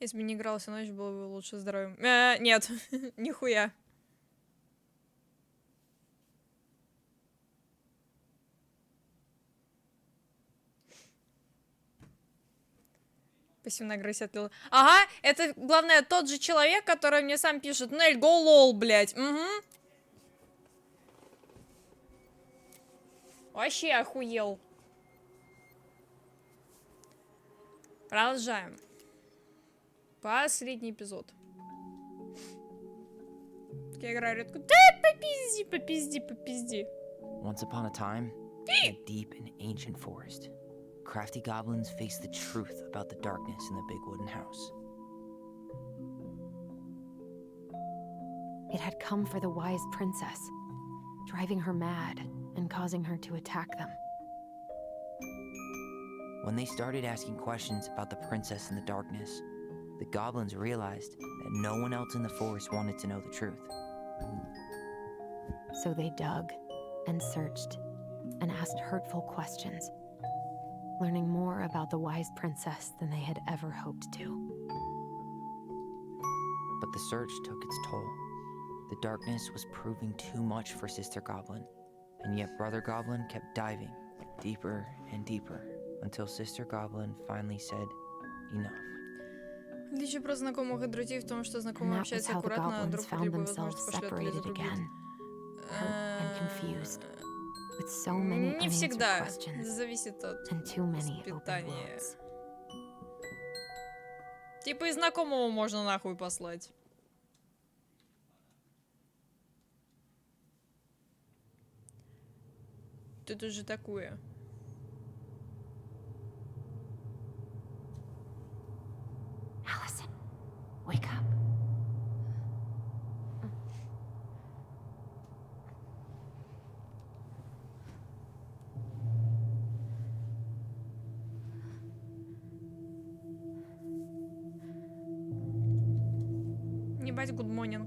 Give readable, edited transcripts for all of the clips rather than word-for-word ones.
Если бы не играл всю ночь, было бы лучше здоровьем. Нет, нихуя. Пассивная агрессия отлила. Ага, это, главное, тот же человек, который мне сам пишет. Нель, go lol, блядь. Угу. Вообще охуел. Продолжаем. Последний эпизод. Я играю редко. Да, попизди, попизди, попизди. Once upon a time, in a deep and ancient forest, crafty goblins faced the truth about the darkness in the big wooden house. It had come for the wise princess, driving her mad and causing her to attack them. When they started asking questions about the princess in the darkness, the goblins realized that no one else in the forest wanted to know the truth. So they dug and searched and asked hurtful questions, learning more about the wise princess than they had ever hoped to. But the search took its toll. The darkness was proving too much for Sister Goblin, and yet Brother Goblin kept diving deeper and deeper until Sister Goblin finally said enough. Отличие про знакомых и друзей в том, что знакомые общаются аккуратно, а друг при любой возможности пошлет или загубит. Не всегда. Зависит от воспитания. Типа и знакомого можно нахуй послать. Тут уже такое. Allison, wake up. Ебать, good morning.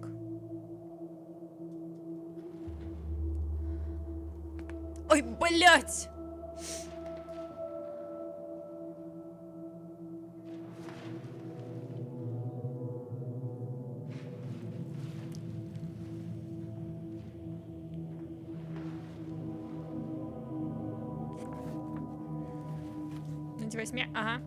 Ой, блять! Надевай смех, ага.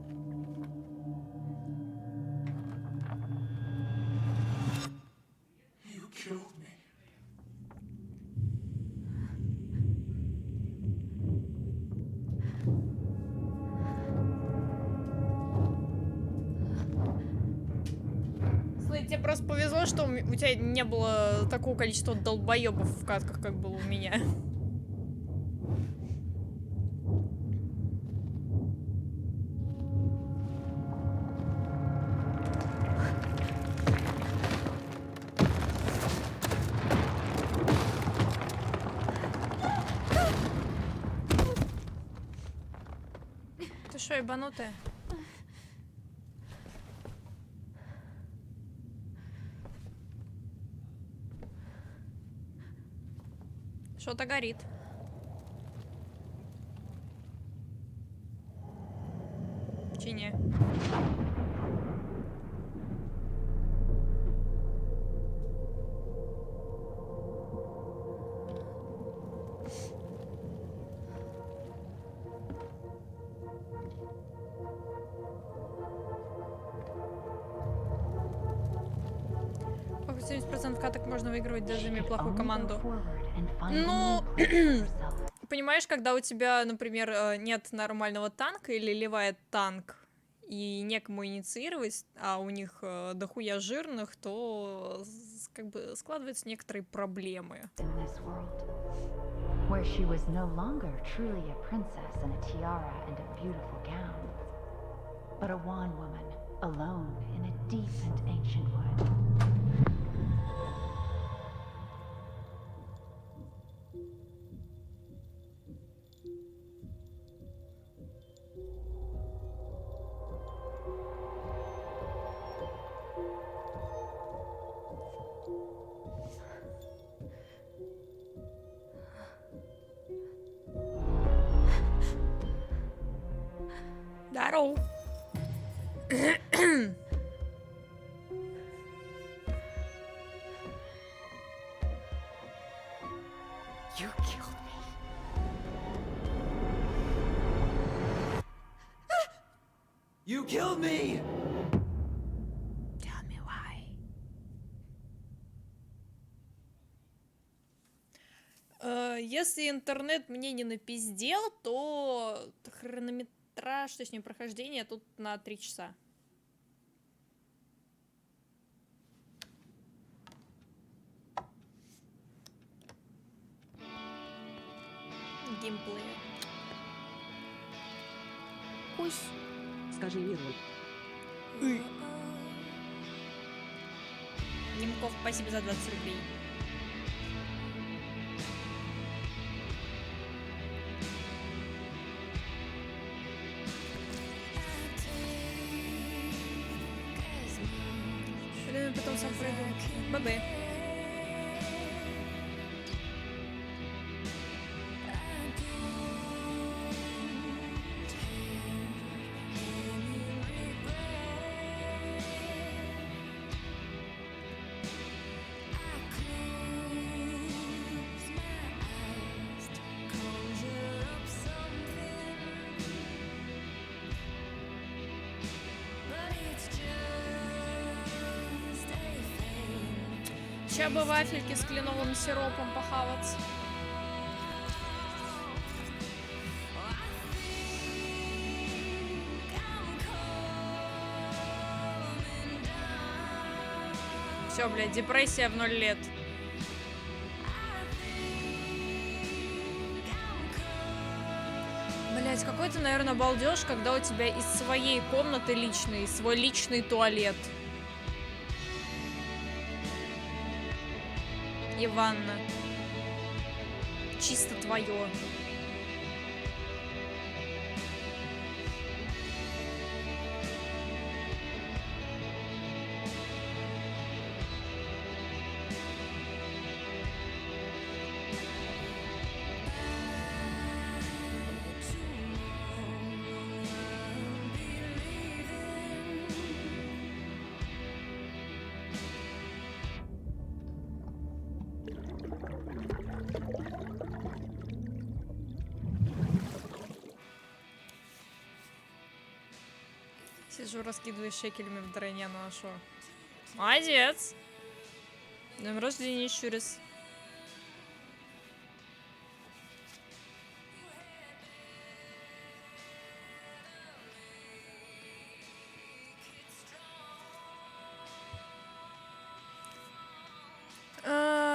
Тебе просто повезло, что у тебя не было такого количества долбоебов в катках, как было у меня. Ты шо, ебанутая? Что-то горит. Чине. По 70% каток можно выигрывать, даже имея плохую команду. Ну, понимаешь, когда у тебя, например, нет нормального танка или ливает танк, и некому инициировать, а у них дохуя жирных, то как бы складываются некоторые проблемы. Здорово. You killed me. You killed me! Tell me why. Если интернет мне не напиздел, то хронометраж, точнее прохождение тут на 3 часа. Геймплея. Пусть. Скажи миру. Немков, спасибо за 20 рублей. Потом сам пройду. ББ. Сейчас бы вафельки с кленовым сиропом похаваться. Все, блядь, депрессия в 0 лет. Блядь, какой-то, наверное, балдеж, когда у тебя из своей комнаты личной, свой личный туалет. И ванна. Чисто твое. Сижу, раскидываю шекелями в дроне, ну а шо? Молодец! Днем рождения еще раз.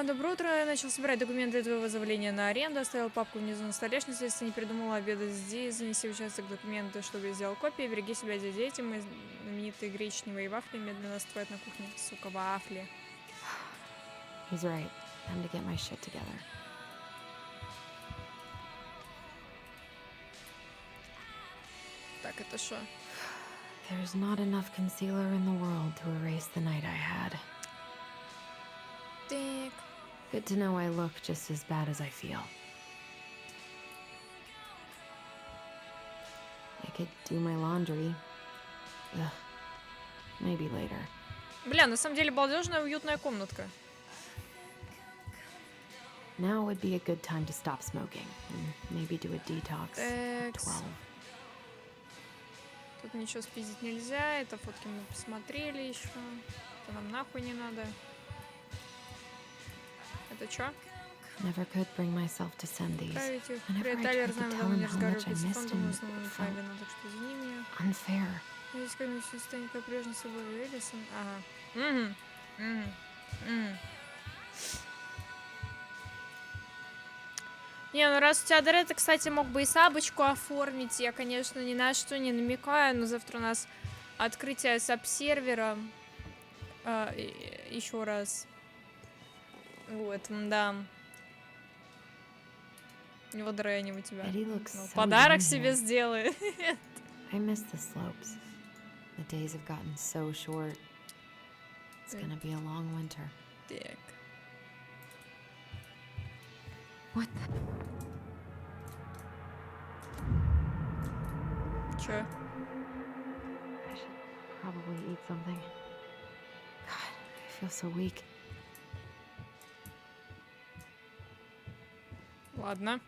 Доброе утро. Я начал собирать документы для твоего заявления на аренду. Оставил папку внизу на столешнице. Если не придумала обедать здесь, занеси в участок документы, чтобы я сделал копии. Береги себя, дядя. Эти мои знаменитые гречневые вафли медленно остывают на кухне. Сука, вафли. He's right. Time to get my shit together. Так, это шо? There's not enough concealer in the world to erase the night I had. Так. Good to know I look just as bad as I feel. I could do my laundry. Ugh. Maybe later. Бля, на самом деле балдежная уютная комнатка. Now would be a good time to stop smoking and maybe do a detox at 12. Тут ничего спиздить нельзя. Это фотки мы посмотрели еще. Это нам нахуй не надо. Это чё? Never could bring myself to send these. Привет, Тайлер, знаем, давно не разговаривал по телефону, думаю, основной твоя вина, так что извини меня. Unfair. Надеюсь, когда все станет как прежде с собой Элисон. Ага. Не, ну раз у тебя дар, ты, кстати, мог бы и сабочку оформить. Я, конечно, ни на что не намекаю, но завтра у нас открытие саб-сервера. Еще раз. Вот, да. Не вот Дрэнни у тебя. Ну, подарок себе сделай. I miss the slopes. The days have gotten so short. It's gonna be a long winter. Так. What the? Чё? I should probably eat something. God, I feel so weak. Ладно.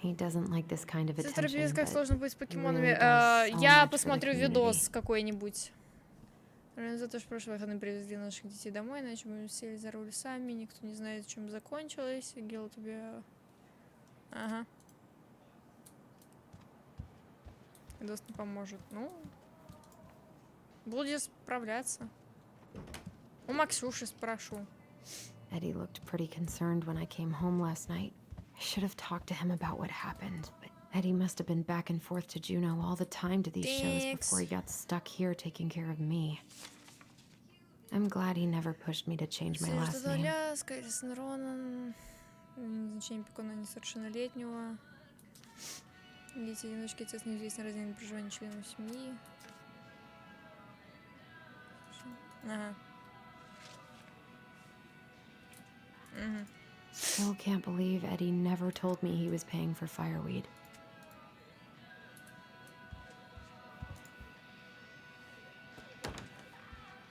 He doesn't like this kind of Сестра, attention, пипец, как but сложно быть с покемонами. really does so Я much for the посмотрю community. видос какой-нибудь. За то, что в прошлый выходные привезли наших детей домой, иначе мы сели за руль сами, никто не знает, чем закончилось. Гел тебе... Ага. Видос не поможет. Ну, буду справляться. У Максюши спрошу. Eddie looked pretty concerned when I came home last night. I should have talked to him about what happened, but Eddie must have been back and forth to Juneau all the time to these shows before he got stuck here taking care of me. I'm glad he never pushed me to change my last name. Значение пикона несовершеннолетнего. Дети-одиночки, отец неизвестный разделение проживания членов семьи. Ага. Угу. Still can't believe Eddie never told me he was paying for fireweed.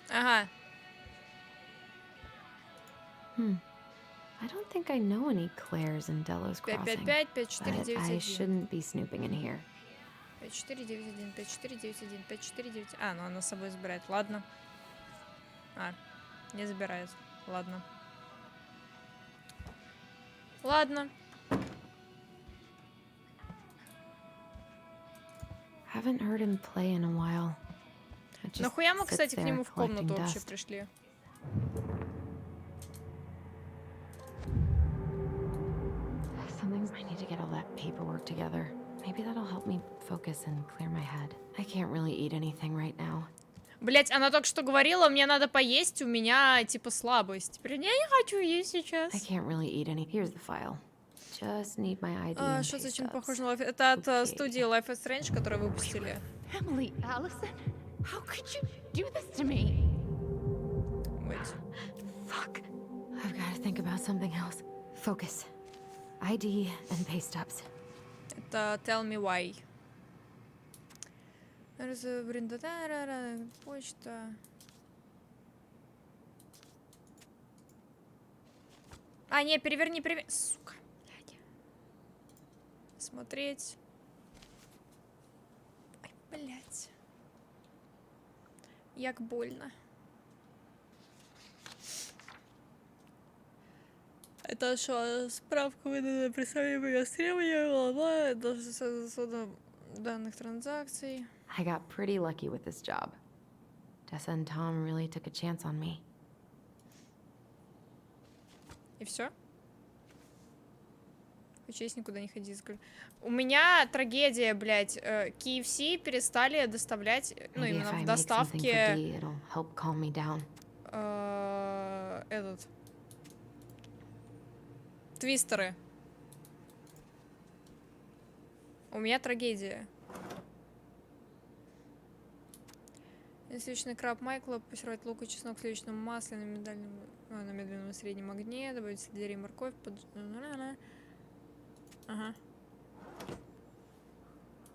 Ага. I don't think I know any Claires in Delos Crossing, 555 but I 5491. shouldn't be snooping in here. 5491, 5491, 5491. А, ну она с собой забирает. Ладно. А, не забирает. Ладно. Ладно. Haven't heard him play in a while. Just Нахуя мы, sits кстати, к there нему в комнату collecting вообще dust. пришли? Something I need to get all that paperwork together. Maybe that'll help me focus and clear my head. I can't really eat anything right now. Блять, она только что говорила, мне надо поесть, у меня типа слабость. Теперь я не хочу есть сейчас. I can't really eat any. Here's the file. Just need my ID and Что pay зачем stubs. похоже на Life... Это от Окей. студии Life is Strange, которую выпустили. Emily, Allison, how could you do this to me? Wait. Fuck. I've got to think about something else. Focus. ID and pay stubs. Это Tell Me Why. Почта. А, не, переверни. Сука, блядь. Смотреть. Ай, блядь. Як больно. Это что, справка выдана при самом стриме, голова, даже данных транзакций. I got pretty lucky with this job. Tessa and Tom really took a chance on me. И все? Учись, никуда не ходи. У меня трагедия, блядь. KFC перестали доставлять, ну, Maybe if именно I в make something for доставке Dee, it'll help calm me down. этот твистеры. У меня трагедия. Сливочный краб Майкла, посервать лук и чеснок в сливочном масле на медленном и среднем огне, добавить сельдерей и морковь, Ага.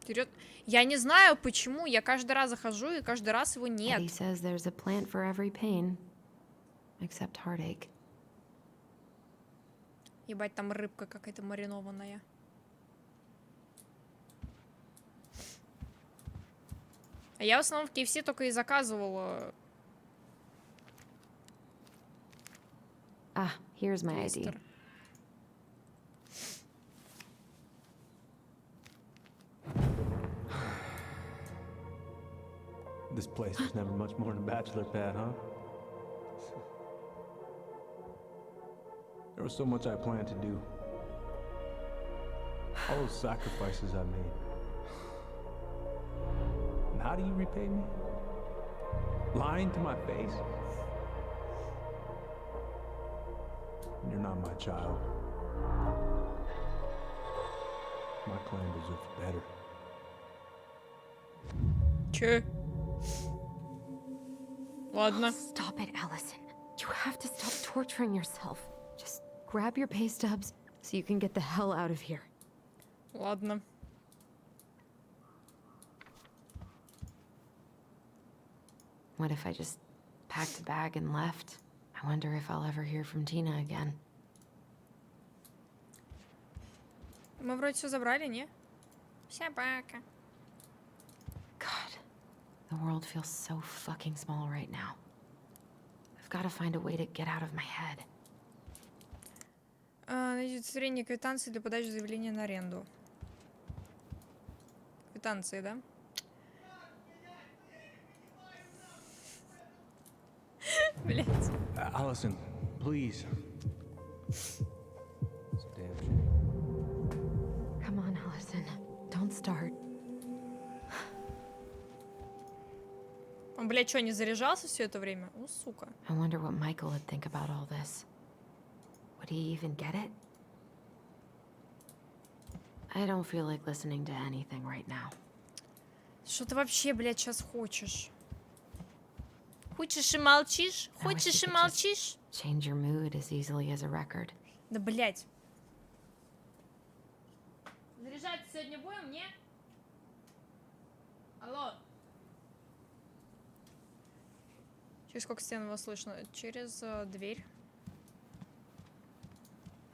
Вперед. Я не знаю, почему. Я каждый раз захожу, и каждый раз его нет. Eddie says there's a plant for every pain, except heartache. Ебать, там рыбка какая-то маринованная. А я в основном в KFC только и заказывала. Ah, here's my ID. твистер. This place was never much more than a bachelor pad, huh? There was so much I planned to do. All those sacrifices I made. And how do you repay me? Lying to my face? You're not my child. My clan deserves better. Чё? Ладно. Stop it, Allison. You have to stop torturing yourself. Just grab your pay stubs so you can get the hell out of here. Ладно. What if I just packed a bag and left? I wonder if I'll ever hear from Tina again. Мы вроде все забрали, не? Собака. God, the world feels so fucking small right now. I've got to find a way to get out of my head. Найдите удостоверение квитанции для подачи заявления на аренду. Квитанции, да? Блять. Allison, please. It's a damn shame. Come on, Allison. Don't start. Он, блядь, что, не заряжался все это время? Ну, сука. I wonder what Michael would think about all this. Would he even get it? I don't feel like listening to anything right now. Что ты вообще, блядь, сейчас хочешь? Хочешь и молчишь? Хочешь и молчишь? Change your mood as easily as a record. Да, блядь. Заряжаться сегодня будем, не? Алло. Через сколько стен вас слышно? Через дверь.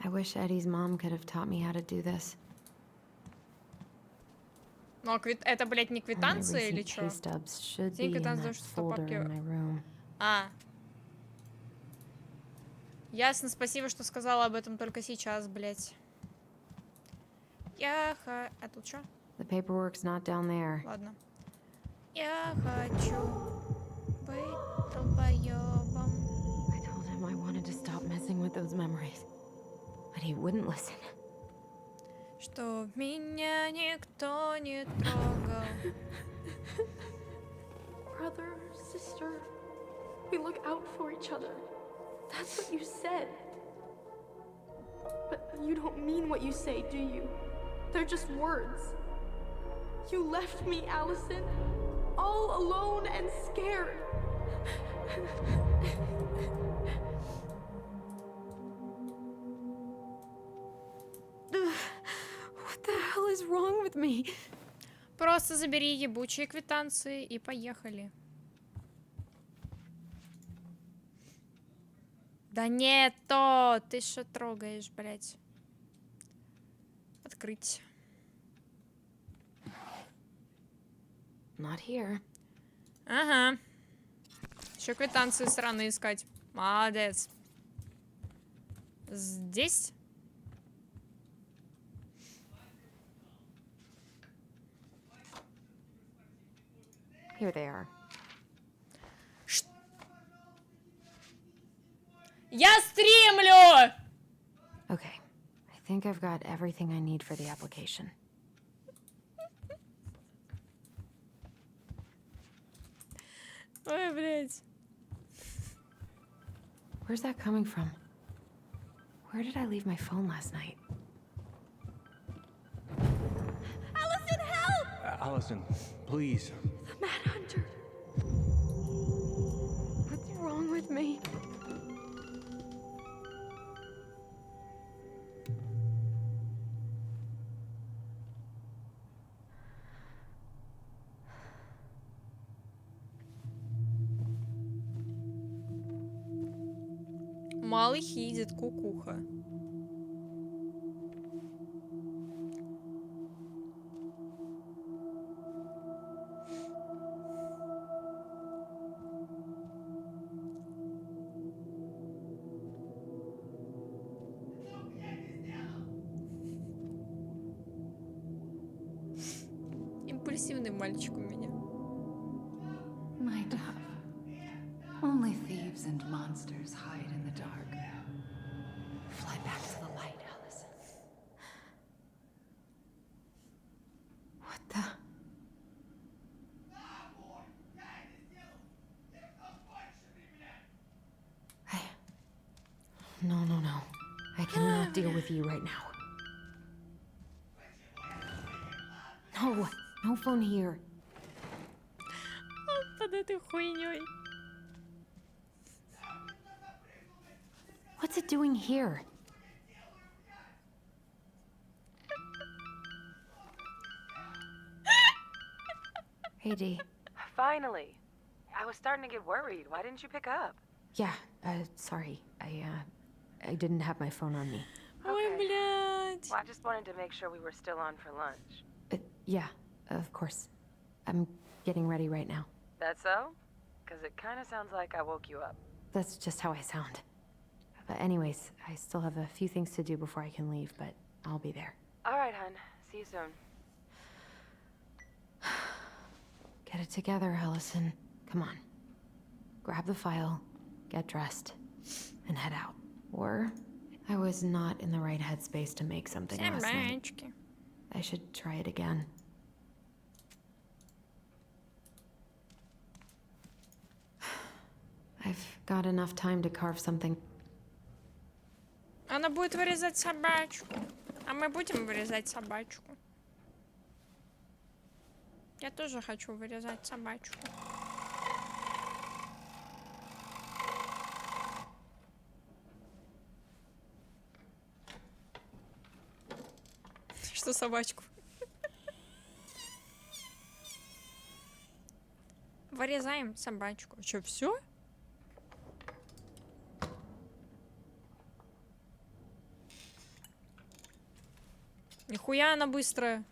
I wish Eddie's mom could have taught me how to do this. Ну, а это, блядь, не And my квитанция или recent что? pay stubs should День be in квитанции, that что в folder папке. in my room. А. Ясно, спасибо, что сказала об этом только сейчас, блядь. А тут что? The paperwork's not down there. Ладно. Я хочу быть долбоёбом. I told him I wanted to stop messing with those memories, but he wouldn't listen. Что меня никто не трогал. Brother, sister, we look out for each other. That's what you said. But you don't mean what you say, do you? They're just words. You left me, Allison, all alone and scared. What the hell is wrong with me? Просто забери ебучие квитанции и поехали. Да нет, то ты что трогаешь, блядь? Открыть. Not here. Ага. Еще квитанции сраные искать. Молодец. Здесь? Here they are. Я стримлю! Okay. I think I've got everything I need for the application. Ой, блядь. Where's that coming from? Where did I leave my phone last night? Allison, help! Allison, please. The Mad Hunter. What's wrong with me? Малый хидит, кукуха. Импульсивный мальчик у меня. My dove. Only thieves and monsters hide in the dark. Fly back to the light, Allison. What the? No. I cannot deal with you right now. No phone here. Под этой хуйней. What's it doing here? Hey, Dee. Finally. I was starting to get worried. Why didn't you pick up? Yeah, sorry. I didn't have my phone on me. Ой, блядь. делать? Well, I just wanted to make sure we were still on for lunch. Yeah, of course. I'm getting ready right now. That so? Because it kind of sounds like I woke you up. That's just how I sound. But anyways, I still have a few things to do before I can leave, but I'll be there. All right, hun. See you soon. Get it together, Allison. Come on. Grab the file, get dressed, and head out. Or I was not in the right headspace to make something last night. Собачки. I should try it again. I've got enough time to carve something. Она будет вырезать собачку. А мы будем вырезать собачку. Я тоже хочу вырезать собачку. Что собачку? Вырезаем собачку. Что, все? Нихуя она быстрая.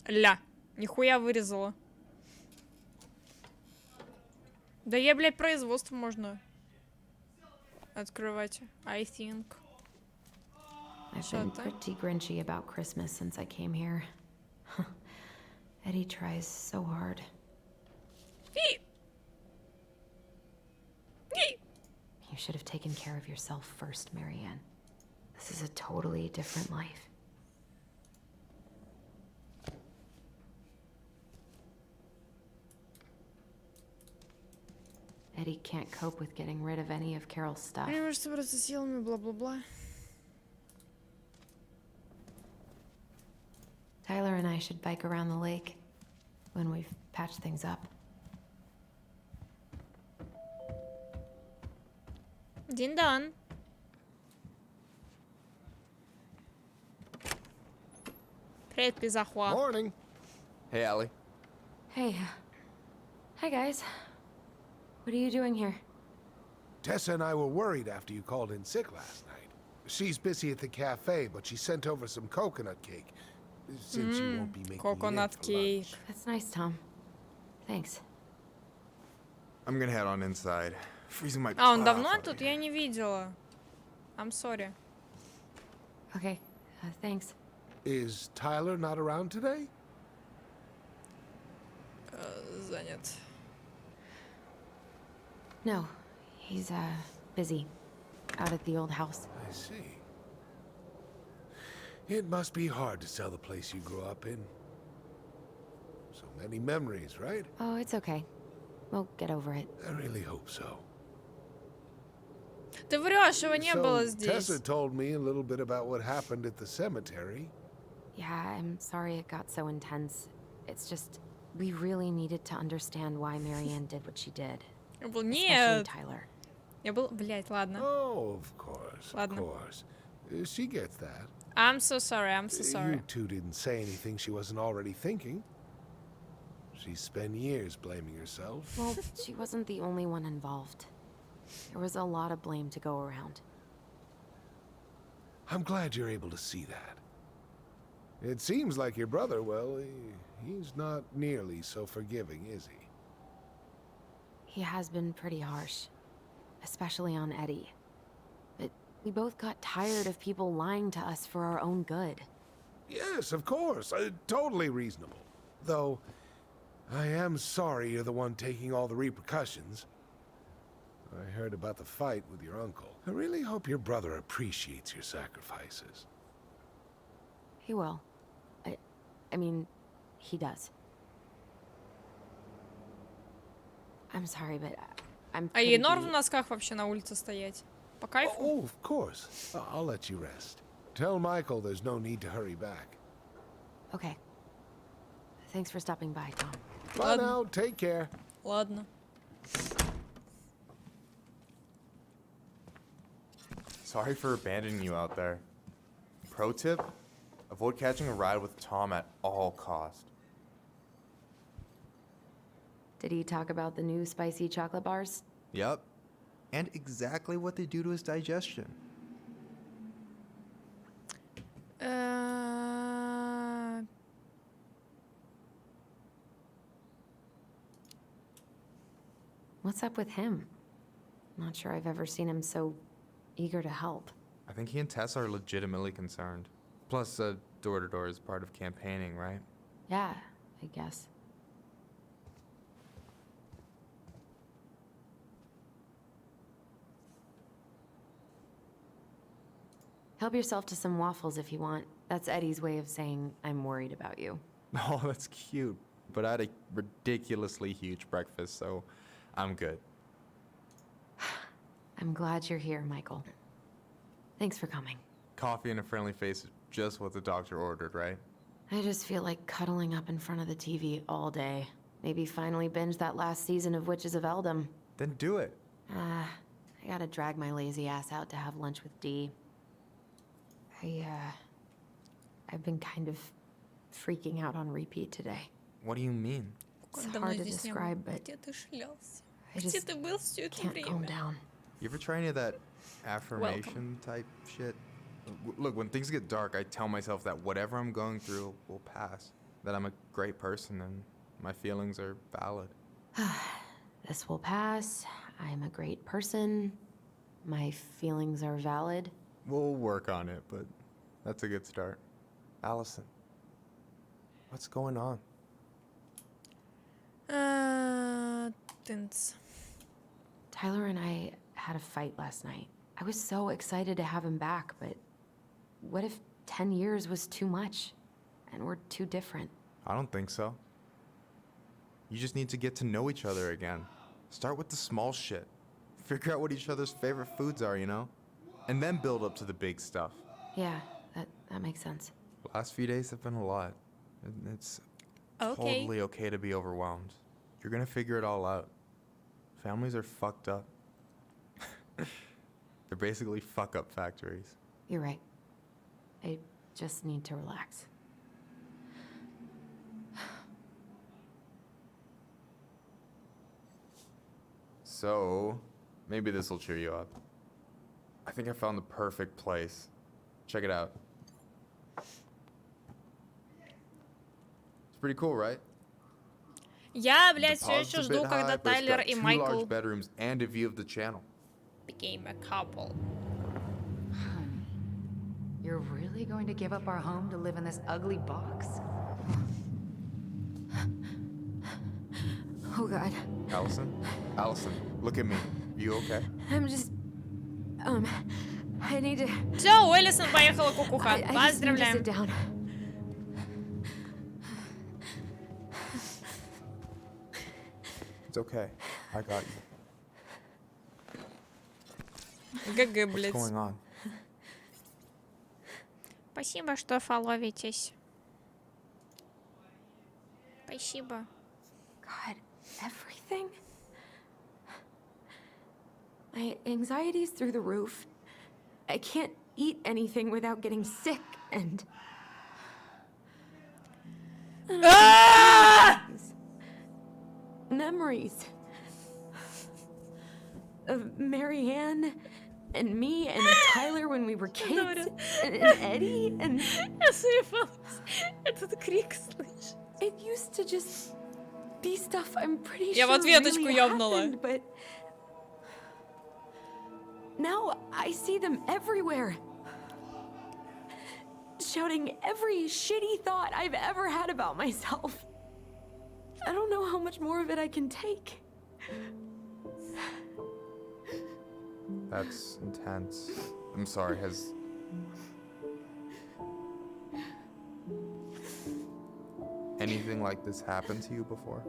Ля. Нихуя вырезала. Да я, блядь, производство можно открывать. I think. I've been pretty grinchy about Christmas since I came here. Eddie tries so hard. You should have taken care of yourself first, Marianne. This is a totally different life. Eddie can't cope with getting rid of any of Carol's stuff. Понимаешь, собраться силами, бла-бла-бла. Tyler and I should bike around the lake when we've patched things up. Дин-дан. Привет, пизахуа. Morning. Hey, Allie. Hey. Hi, guys. What are you doing here? Tessa and I were worried after you called in sick last night. She's busy at the cafe, but she sent over some coconut cake. Since you won't be making Coconut it for cake. lunch. That's nice, Tom. Thanks. I'm gonna head on inside. Freezing my А, он butt давно off out тут? here. Я не видела. I'm sorry. Okay, thanks. Is Tyler not around today? Занят. No, he's, busy. Out at the old house. I see. It must be hard to sell the place you grew up in. So many memories, right? Oh, it's okay. We'll get over it. I really hope so. Ты врешь, его не было So, здесь. Tessa told me a little bit about what happened at the cemetery. Yeah, I'm sorry it got so intense. It's just, we really needed to understand why Marianne did what she did. Я был, Especially нет. Tyler. Я был, блядь, ладно. Oh, of course, of Ладно. course. She gets that. I'm so sorry, I'm so sorry. You two didn't say anything she wasn't already thinking. She spent years blaming herself. Well, she wasn't the only one involved. There was a lot of blame to go around. I'm glad you're able to see that. It seems like your brother, well, he's not nearly so forgiving, is he? He has been pretty harsh, especially on Eddie. But we both got tired of people lying to us for our own good. Yes, of course. Totally reasonable. Though, I am sorry you're the one taking all the repercussions. I heard about the fight with your uncle. I really hope your brother appreciates your sacrifices. He will. I mean, he does. I'm sorry, but I'm А ей pretty норм в beat. носках вообще на улице стоять? По кайфу? Oh, of course. I'll let you rest. Tell Michael there's no need to hurry back. Okay. Thanks for stopping by, Tom. Bye now. Take care. Ладно. Sorry for abandoning you out there. Pro tip: avoid catching a ride with Tom at all cost. Did he talk about the new spicy chocolate bars? Yep. And exactly what they do to his digestion. What's up with him? Not sure I've ever seen him so eager to help. I think he and Tess are legitimately concerned. Plus, door-to-door is part of campaigning, right? Yeah, I guess. Help yourself to some waffles if you want. That's Eddie's way of saying I'm worried about you. Oh, that's cute. But I had a ridiculously huge breakfast, so I'm good. I'm glad you're here, Michael. Thanks for coming. Coffee and a friendly face is just what the doctor ordered, right? I just feel like cuddling up in front of the TV all day. Maybe finally binge that last season of Witches of Eldom. Then do it. I gotta drag my lazy ass out to have lunch with Dee. I've been kind of freaking out on repeat today. What do you mean? It's hard to describe, but I just can't calm down. You ever try any of that affirmation type shit? Look, when things get dark, I tell myself that whatever I'm going through will pass. That I'm a great person and my feelings are valid. This will pass. I'm a great person. My feelings are valid. We'll work on it, but that's a good start. Allison, what's going on? Tyler and I had a fight last night. I was so excited to have him back, but what if 10 years was too much and we're too different? I don't think so. You just need to get to know each other again. Start with the small shit. Figure out what each other's favorite foods are, you know? And then build up to the big stuff. Yeah, that makes sense. The last few days have been a lot. It's totally okay to be overwhelmed. You're gonna figure it all out. Families are fucked up. They're basically fuck-up factories. You're right. I just need to relax. So, maybe this will cheer you up. I think I found the perfect place. Check it out. It's pretty cool, right? Я, блядь, все еще жду, когда Тайлер и Майкл bedrooms and a view of the channel. became a couple. Honey, you're really going to give up our home to live in this ugly box? Oh God. Allison, look at me. You okay? I'm just... I need to... Все, у Элисон поехала кукуха. I just need to sit Поздравляем. down. It's okay. I got you. ГГ, What's блядь. going on? Спасибо, что фоловитесь. Спасибо. God, everything? My anxiety's through the roof. I can't eat anything without getting sick, and... Memories of Marianne and me and Tyler when we were kids, and Eddie, and... Этот крик слышишь? It used to just be stuff I'm pretty Я в sure ответочку really ёбнула. happened, but now I see them everywhere. Shouting every shitty thought I've ever had about myself. I don't know how much more of it I can take. That's intense. I'm sorry, has... anything like this happened to you before?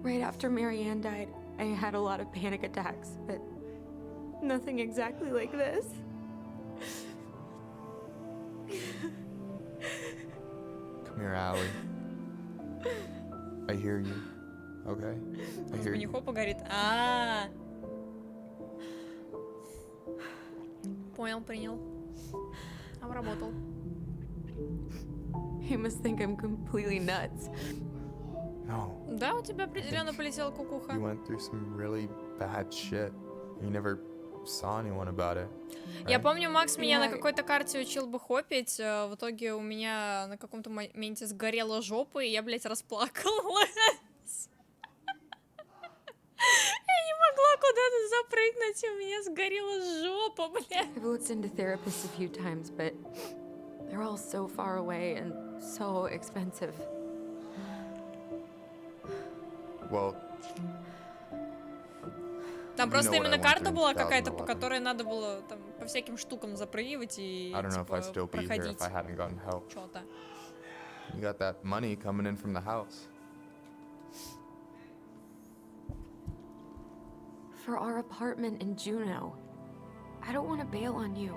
Right after Marianne died, I had a lot of panic attacks, but nothing exactly like this. Come here, Allie. I hear you. Okay? I hear you. Хопа горит. Понял, принял. Обработал. He must think I'm completely nuts. No. Да, у тебя определенно полетела кукуха. You went through some really bad shit. You never saw anyone about it. Я right? помню, Макс меня на какой-то карте учил бы хопить. В итоге у меня на каком-то моменте сгорела жопа, и я, блядь, расплакалась. Я не могла куда-то запрыгнуть, и у меня сгорела жопа, блядь. I've looked into therapists a few times, but they're all so far away and so expensive. Well, Там You просто know what именно I went карта through in была какая-то, по 2011. которой надо было там по всяким штукам запрыгивать и I don't know if I'd типа still be here проходить if I hadn't gotten help. что-то. You got that money coming in from the house. For our apartment in Juneau. I don't want to bail on you.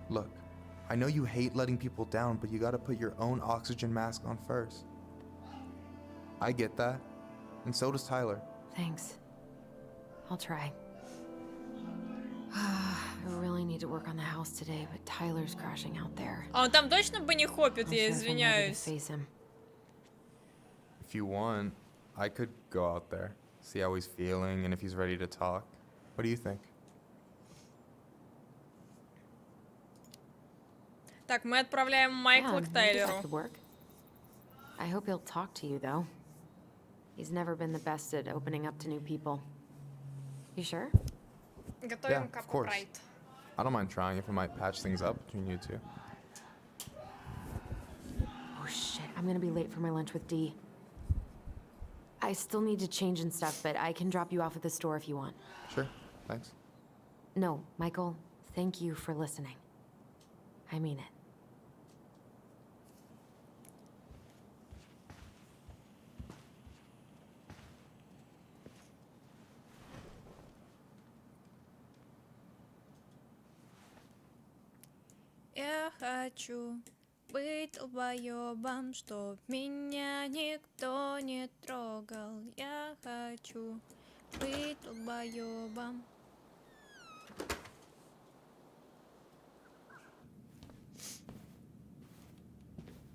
Look, I know you hate letting people down, but you gotta put your own oxygen mask on first. I get that, and so does Tyler. Thanks. I'll try. I really need to work on the house today, but Tyler's crashing out there. А он там точно бы не хопит, я Not sure if I'm ready to извиняюсь. face him. If you want, I could go out there, see how he's feeling, and if he's ready to talk. What do you think? Так, мы отправляем Майкла к maybe that Тайлеру. could work. I hope he'll talk to you, though. He's never been the best at opening up to new people. You sure? Готовим of капу course. прайд. I don't mind trying if it might patch things up between you two. Oh shit, I'm gonna be late for my lunch with Dee. I still need to change and stuff, but I can drop you off at the store if you want. Sure, thanks. No, Michael, thank you for listening. I mean it. Я хочу быть долбоёбом, чтоб меня никто не трогал. Я хочу быть долбоёбом.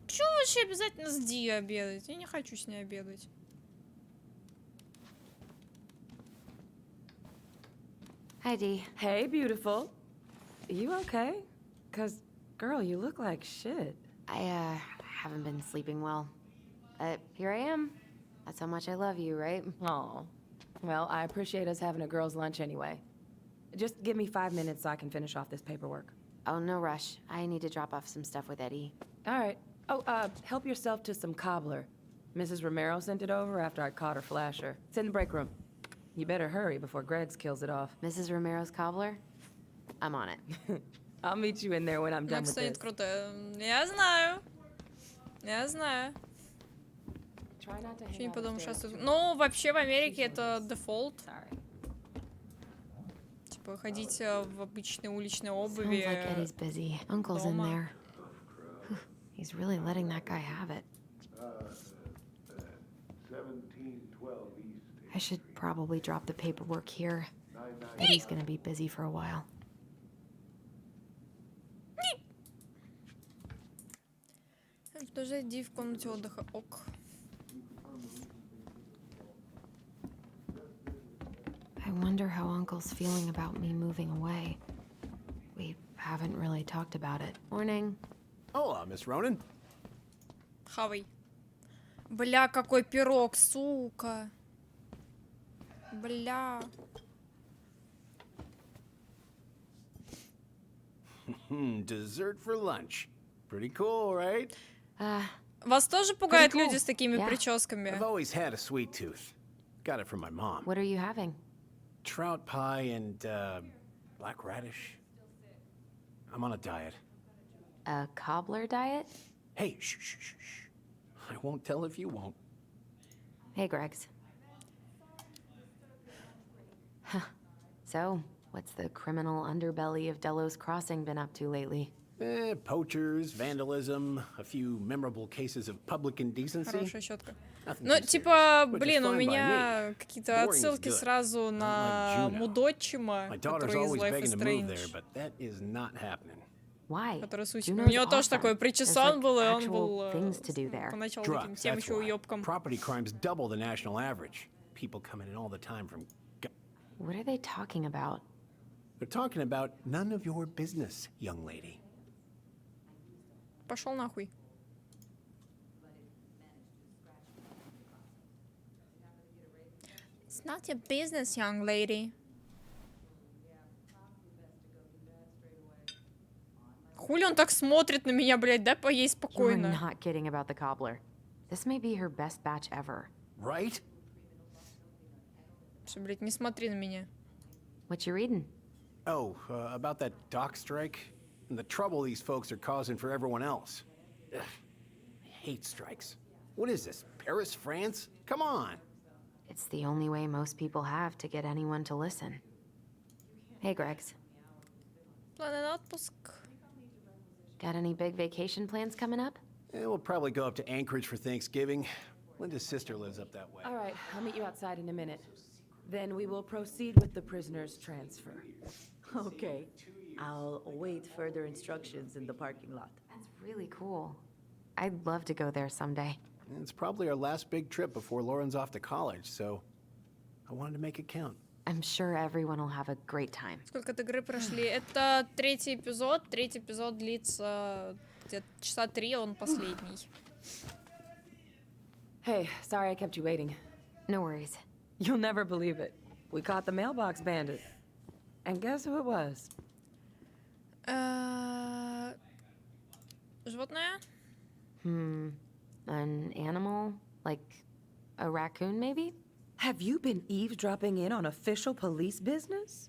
Чё вообще обязательно с Ди обедать? Я не хочу с ней обедать. Hi, Dee. Hey, beautiful. You okay? 'Cause, girl, you look like shit. I haven't been sleeping well. But here I am. That's how much I love you, right? Aw. Well, I appreciate us having a girls' lunch anyway. Just give me 5 minutes so I can finish off this paperwork. Oh, no rush. I need to drop off some stuff with Eddie. All right. Oh, help yourself to some cobbler. Mrs. Romero sent it over after I caught her flasher. It's in the break room. You better hurry before Greggs kills it off. Mrs. Romero's cobbler? I'm on it. I'll meet you in there when I'm done with Макс this. крутая. Я знаю. Я знаю. Try not to Еще hang не out подумал, upstairs сейчас... too much. Ну, вообще в Америке это дефолт. Sorry. Типа ходить в обычной уличной Sounds обуви. like Eddie's busy. Uncle's in дома. there. He's really letting that guy have it. 1712 East. I should probably drop the paperwork here. Eddie's gonna be busy for a while. Подожди, Ди в комнате отдыха. Ок. I wonder how Uncle's feeling about me moving away. We haven't really talked about it. Morning. Hola, Miss Ronan. Хавай. Бля, какой пирог, сука. Бля. Dessert for lunch. Pretty cool, right? Вас тоже пугают cool. люди с такими Yeah. прическами? I've always had a sweet tooth. Got it from my mom. What are you having? Trout pie and black radish. I'm on a diet. A cobbler diet? Hey, shh, shh, shh, shh. I won't tell if you won't. Hey, Greggs. Huh. So, what's the criminal underbelly of Delos Crossing been up to lately? Poachers, vandalism, a few memorable cases of public indecency. Хорошая щетка. Nothing Ну, too типа, serious, which is блин, у fine by меня me. какие-то Boring is отсылки good. сразу на Juneau. Мудотчима, My daughter's который из always Life begging is to move there, Strange. but that is not happening. Why? Который с усиками. У Juneau's него тоже awesome. такой There's, причесон like, был, и он actual был things to do there. поначалу таким Drugs, тем that's еще why. уёбком. Property crimes double the national average. People coming in all the time from... What are they talking about? They're talking about none of your business, young lady. Пошел нахуй. It's not your business, young lady. Хули он так смотрит на меня, блядь, дай поесть You're спокойно. not kidding about the cobbler. This may be her best batch ever. Right? Что, блядь, не смотри на меня. What you reading? Oh, about that dock strike and the trouble these folks are causing for everyone else. Ugh, I hate strikes. What is this, Paris, France? Come on. It's the only way most people have to get anyone to listen. Hey, Gregs. Планы на отпуск. Got any big vacation plans coming up? We'll probably go up to Anchorage for Thanksgiving. Linda's sister lives up that way. All right, I'll meet you outside in a minute. Then we will proceed with the prisoner's transfer. Okay. I'll await further instructions in the parking lot. That's really cool. I'd love to go there someday. It's probably our last big trip before Lauren's off to college, so I wanted to make it count. I'm sure everyone will have a great time. Сколько игры прошли? Это третий эпизод. Третий эпизод длится где-то часа 3, он последний. Hey, sorry I kept you waiting. No worries. You'll never believe it. We caught the mailbox bandit. And guess who it was? Животное? An animal? Like a raccoon, maybe? Have you been eavesdropping in on official police business?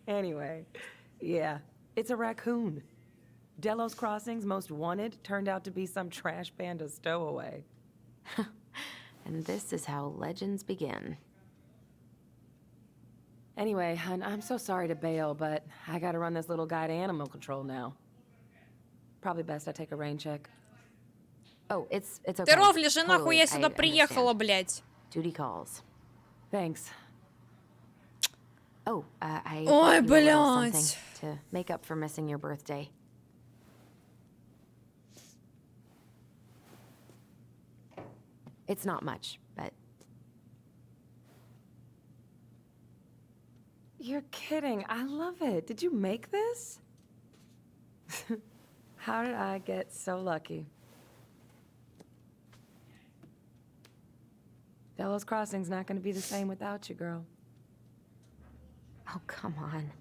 Anyway, yeah, it's a raccoon. Delos Crossing's most wanted turned out to be some trash panda stowaway. And this is how legends begin. Anyway, I'm so sorry to bail, but I gotta run this little guy to animal control now. Probably best I take a rain check. Oh, it's okay. Ты ровли же, нахуй Totally, я сюда I приехала, understand. блядь. Duty calls. Thanks. Oh, I Ой, bought you a little something блядь. to make up for missing your birthday. It's not much, but You're kidding. I love it. Did you make this? How did I get so lucky? Delos Crossing's not going to be the same without you, girl. oh, come on.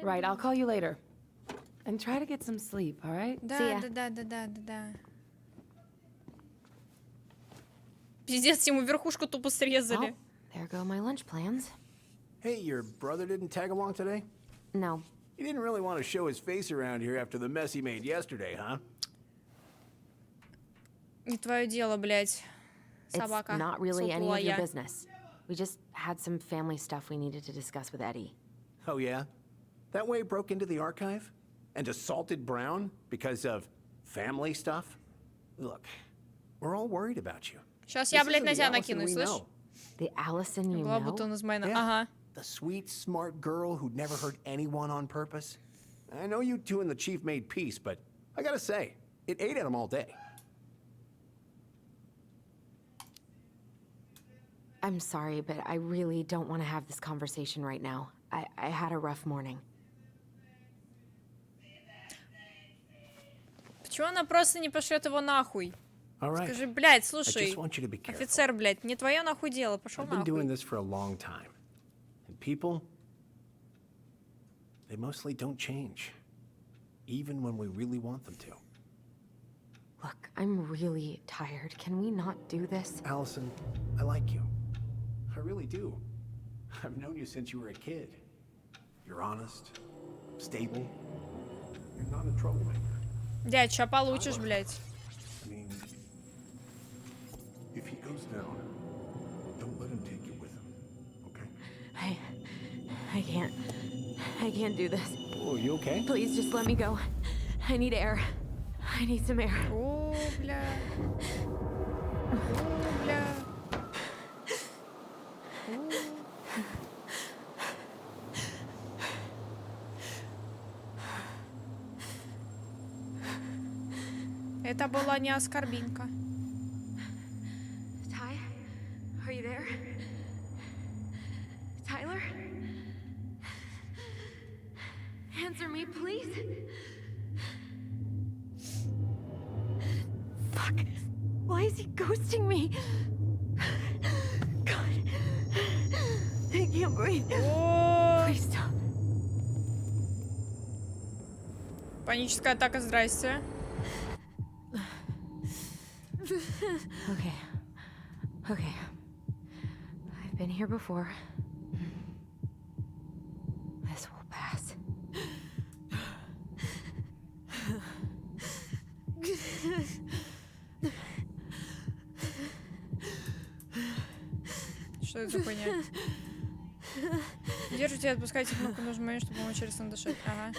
Right, I'll call you later. And try to get some sleep, all right? Да, да. Пиздец, ему верхушку тупо срезали. There go my lunch plans. Hey, your brother didn't tag along today? No. He didn't really want to show his face around here after the mess he made yesterday, huh? Не твое дело, блядь. Собака. It's not really any of your сутулая. business. We just had some family stuff we needed to discuss with Eddie. Oh, yeah? That way broke into the archive? And assaulted Brown because of family stuff? Look, we're all worried about you. Сейчас я, This блядь, isn't на the тебя Allison накину, we слышь? know. The Allison you Была know? будто он из моей... Yeah. Ага. The sweet, smart girl who'd never hurt anyone on purpose. I know you two and the chief made peace, but I gotta say, it ate at him all day. I'm sorry, but I really don't want to have this conversation right now. I had a rough morning. Почему она просто не пошлет его нахуй? All right. Скажи, блядь, I слушай, just want you to be careful. офицер, блядь, не твое нахуй дело, пошел I've been doing нахуй. this for a long time. And people, they mostly don't change. Even when we really want them to. Look, I'm really tired. Can we not do this? Allison, I like you. I really do. I've known you since you were a kid. You're honest, stable. You're not a troublemaker. Дядь, ща получишь, блядь. I mean, if he goes down, don't let him take you with him, okay? I can't do this. Oh, you okay? Please just let me go. I need air. I need some air. О, бля. О, бля. Это была не оскорбинка. Ty, are you there? Tyler? Answer me, please. Fuck. Why is he ghosting me? God. I can't breathe. Please stop. Паническая атака, здрасте. Okay. Okay. I've been here before. This will pass. Что это за хуйня? Держите и отпускайте кнопку нажимания, чтобы помочь через дышать. Ага.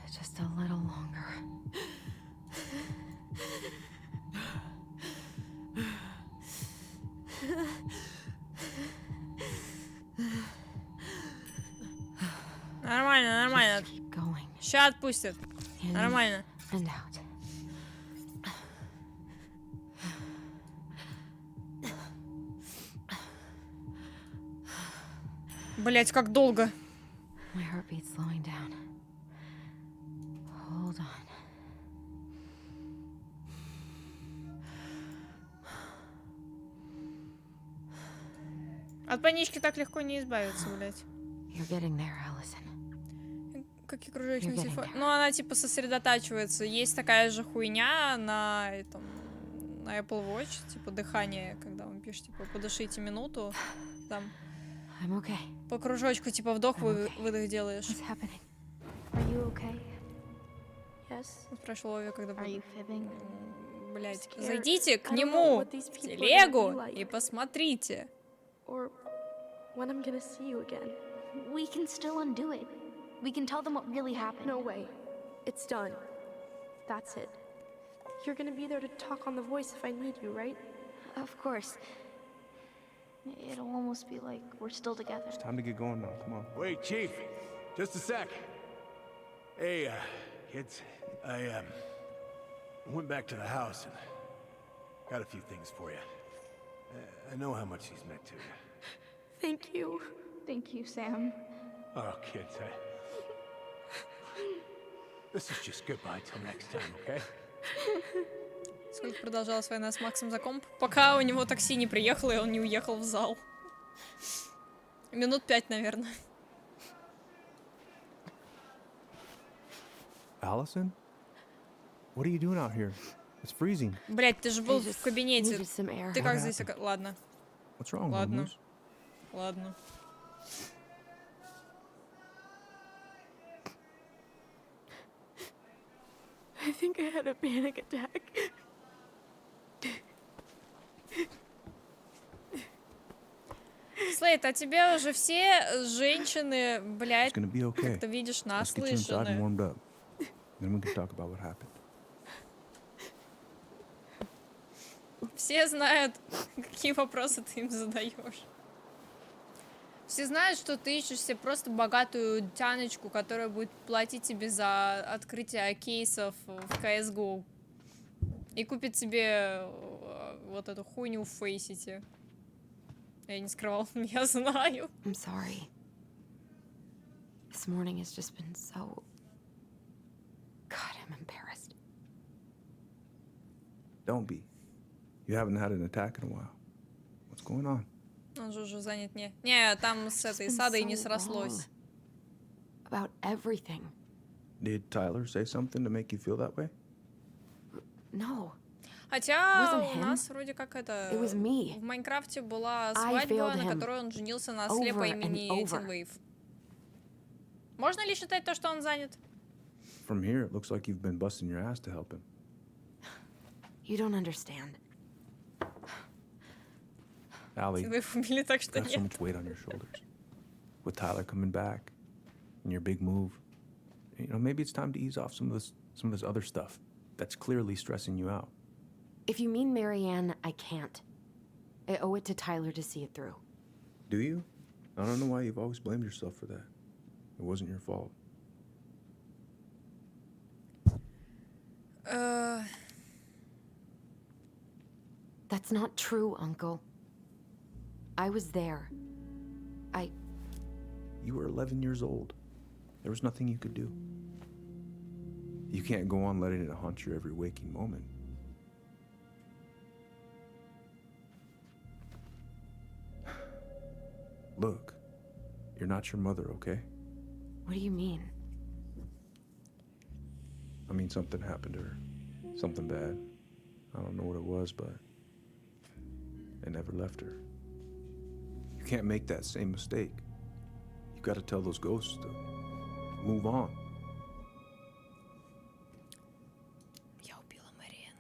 Just a little longer. Нормально, нормально. Ща отпустят. Нормально. And out. Блять, как долго. My heartbeat's slowing down. Hold on. От панички так легко не избавиться, блять. You're getting there, Allison. Как и кружочный телефон. Ну, она типа сосредотачивается. Есть такая же хуйня на этом, на Apple Watch, типа дыхание, когда он пишет, типа, подышите минуту, там. I'm okay. По кружочку, типа, вдох, выдох делаешь. What's happening? Are you okay? Yes. Спрашивал Ови, когда был. Are you fibbing? Блять, Scared. зайдите к I don't know нему what these в people are телегу gonna be like. и посмотрите. Or when I'm gonna see you again. We can still undo it. We can tell them what really happened. No way. It's done. That's it. You're gonna be there to talk on the voice if I need you, right? Of course. It'll almost be like we're still together. It's time to get going now. Come on. Wait, Chief. Just a sec. Hey, kids. I went back to the house and got a few things for you. I know how much he's meant to you. Thank you. Thank you, Sam. Oh, kids, this is just goodbye till next time, okay? Сколько продолжалась война с Максом за комп, пока у него такси не приехало, и он не уехал в зал. Минут 5, наверное. Allison? What are you doing out here? It's freezing. Блять, ты же был в кабинете. Ты как здесь? Ладно. What's wrong, Ладно. Moose? Ладно. I think I had a panic attack. Слейд, а тебе уже все женщины, блядь, Okay. как ты видишь, Let's get you inside and наслышаны. warmed up. Then we can talk about what happened. Все знают, какие вопросы ты им задаешь. Все знают, что ты ищешь себе просто богатую тяночку, которая будет платить тебе за открытие кейсов в CSGO. И купит тебе вот эту хуйню в Фейсите. Я не скрывал, я знаю. I'm sorry. This morning has just been so... God, I'm embarrassed. Don't be. You haven't had an attack in a while. What's going on? Он же уже занят, не. Не, там с этой садой не срослось. About everything. Did Tyler say something to make you feel that way? No. Хотя у нас вроде как это... It was me. В Майнкрафте была I свадьба, failed на him которой он женился на осле по over имени and over. Тинвейв. Можно ли считать то, что он занят? From here, it looks like you've been busting your ass to help him. You don't understand. Allie, Вы их убили, так что you have so нет. much weight on your shoulders. With Tyler coming back and your big move, you know, maybe it's time to ease off some of this other stuff that's clearly stressing you out. If you mean Marianne, I can't. I owe it to Tyler to see it through. Do you? I don't know why you've always blamed yourself for that. It wasn't your fault. That's not true, Uncle. I was there. You were 11 years old. There was nothing you could do. You can't go on letting it haunt your every waking moment. Look, you're not your mother, okay? What do you mean? I mean, something happened to her. Something bad. I don't know what it was, but it never left her. You can't make that same mistake. You gotta tell those ghosts to move on. Я убила Мариан.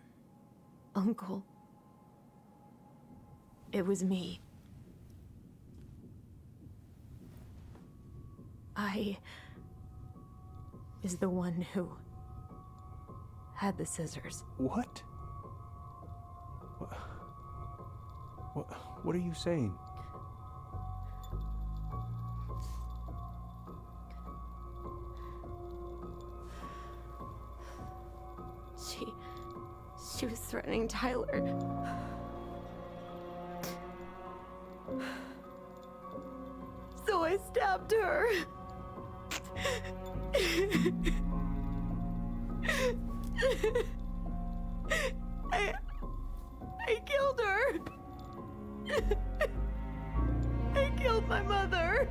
Uncle. It was me. I is the one who had the scissors. What? What are you saying? She was threatening Tyler. So I stabbed her. I killed her. I killed my mother.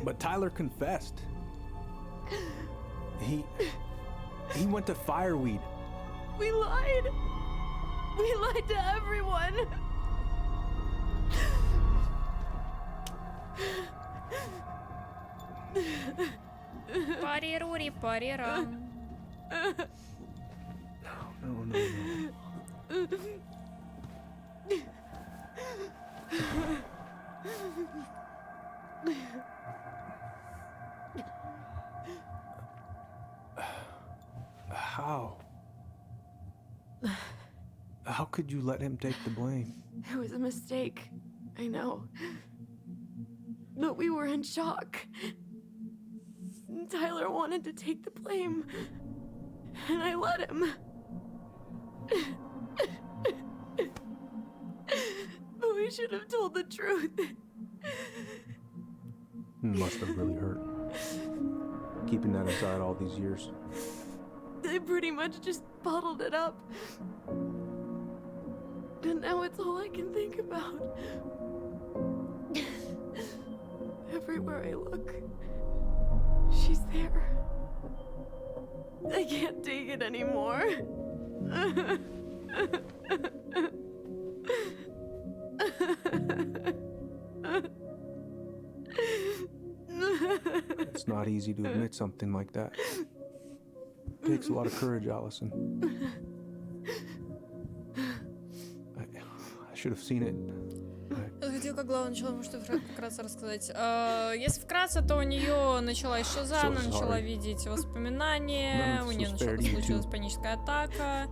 But Tyler confessed. He went to Fireweed. We lied. We lied to everyone. Парирури, парирам. No. How could you let him take the blame? It was a mistake. I know. But we were in shock. Tyler wanted to take the blame. And I let him. But we should have told the truth. Must have really hurt. Keeping that inside all these years. I pretty much just bottled it up. And now it's all I can think about. Everywhere I look, she's there. I can't take it anymore. It's not easy to admit something like that. It takes a lot of courage, Allison. I should have seen it. Я хотела, как главное начала, может, вкратце рассказать. Если вкратце, то у нее началась шиза, она начала видеть воспоминания, у нее случилась паническая атака.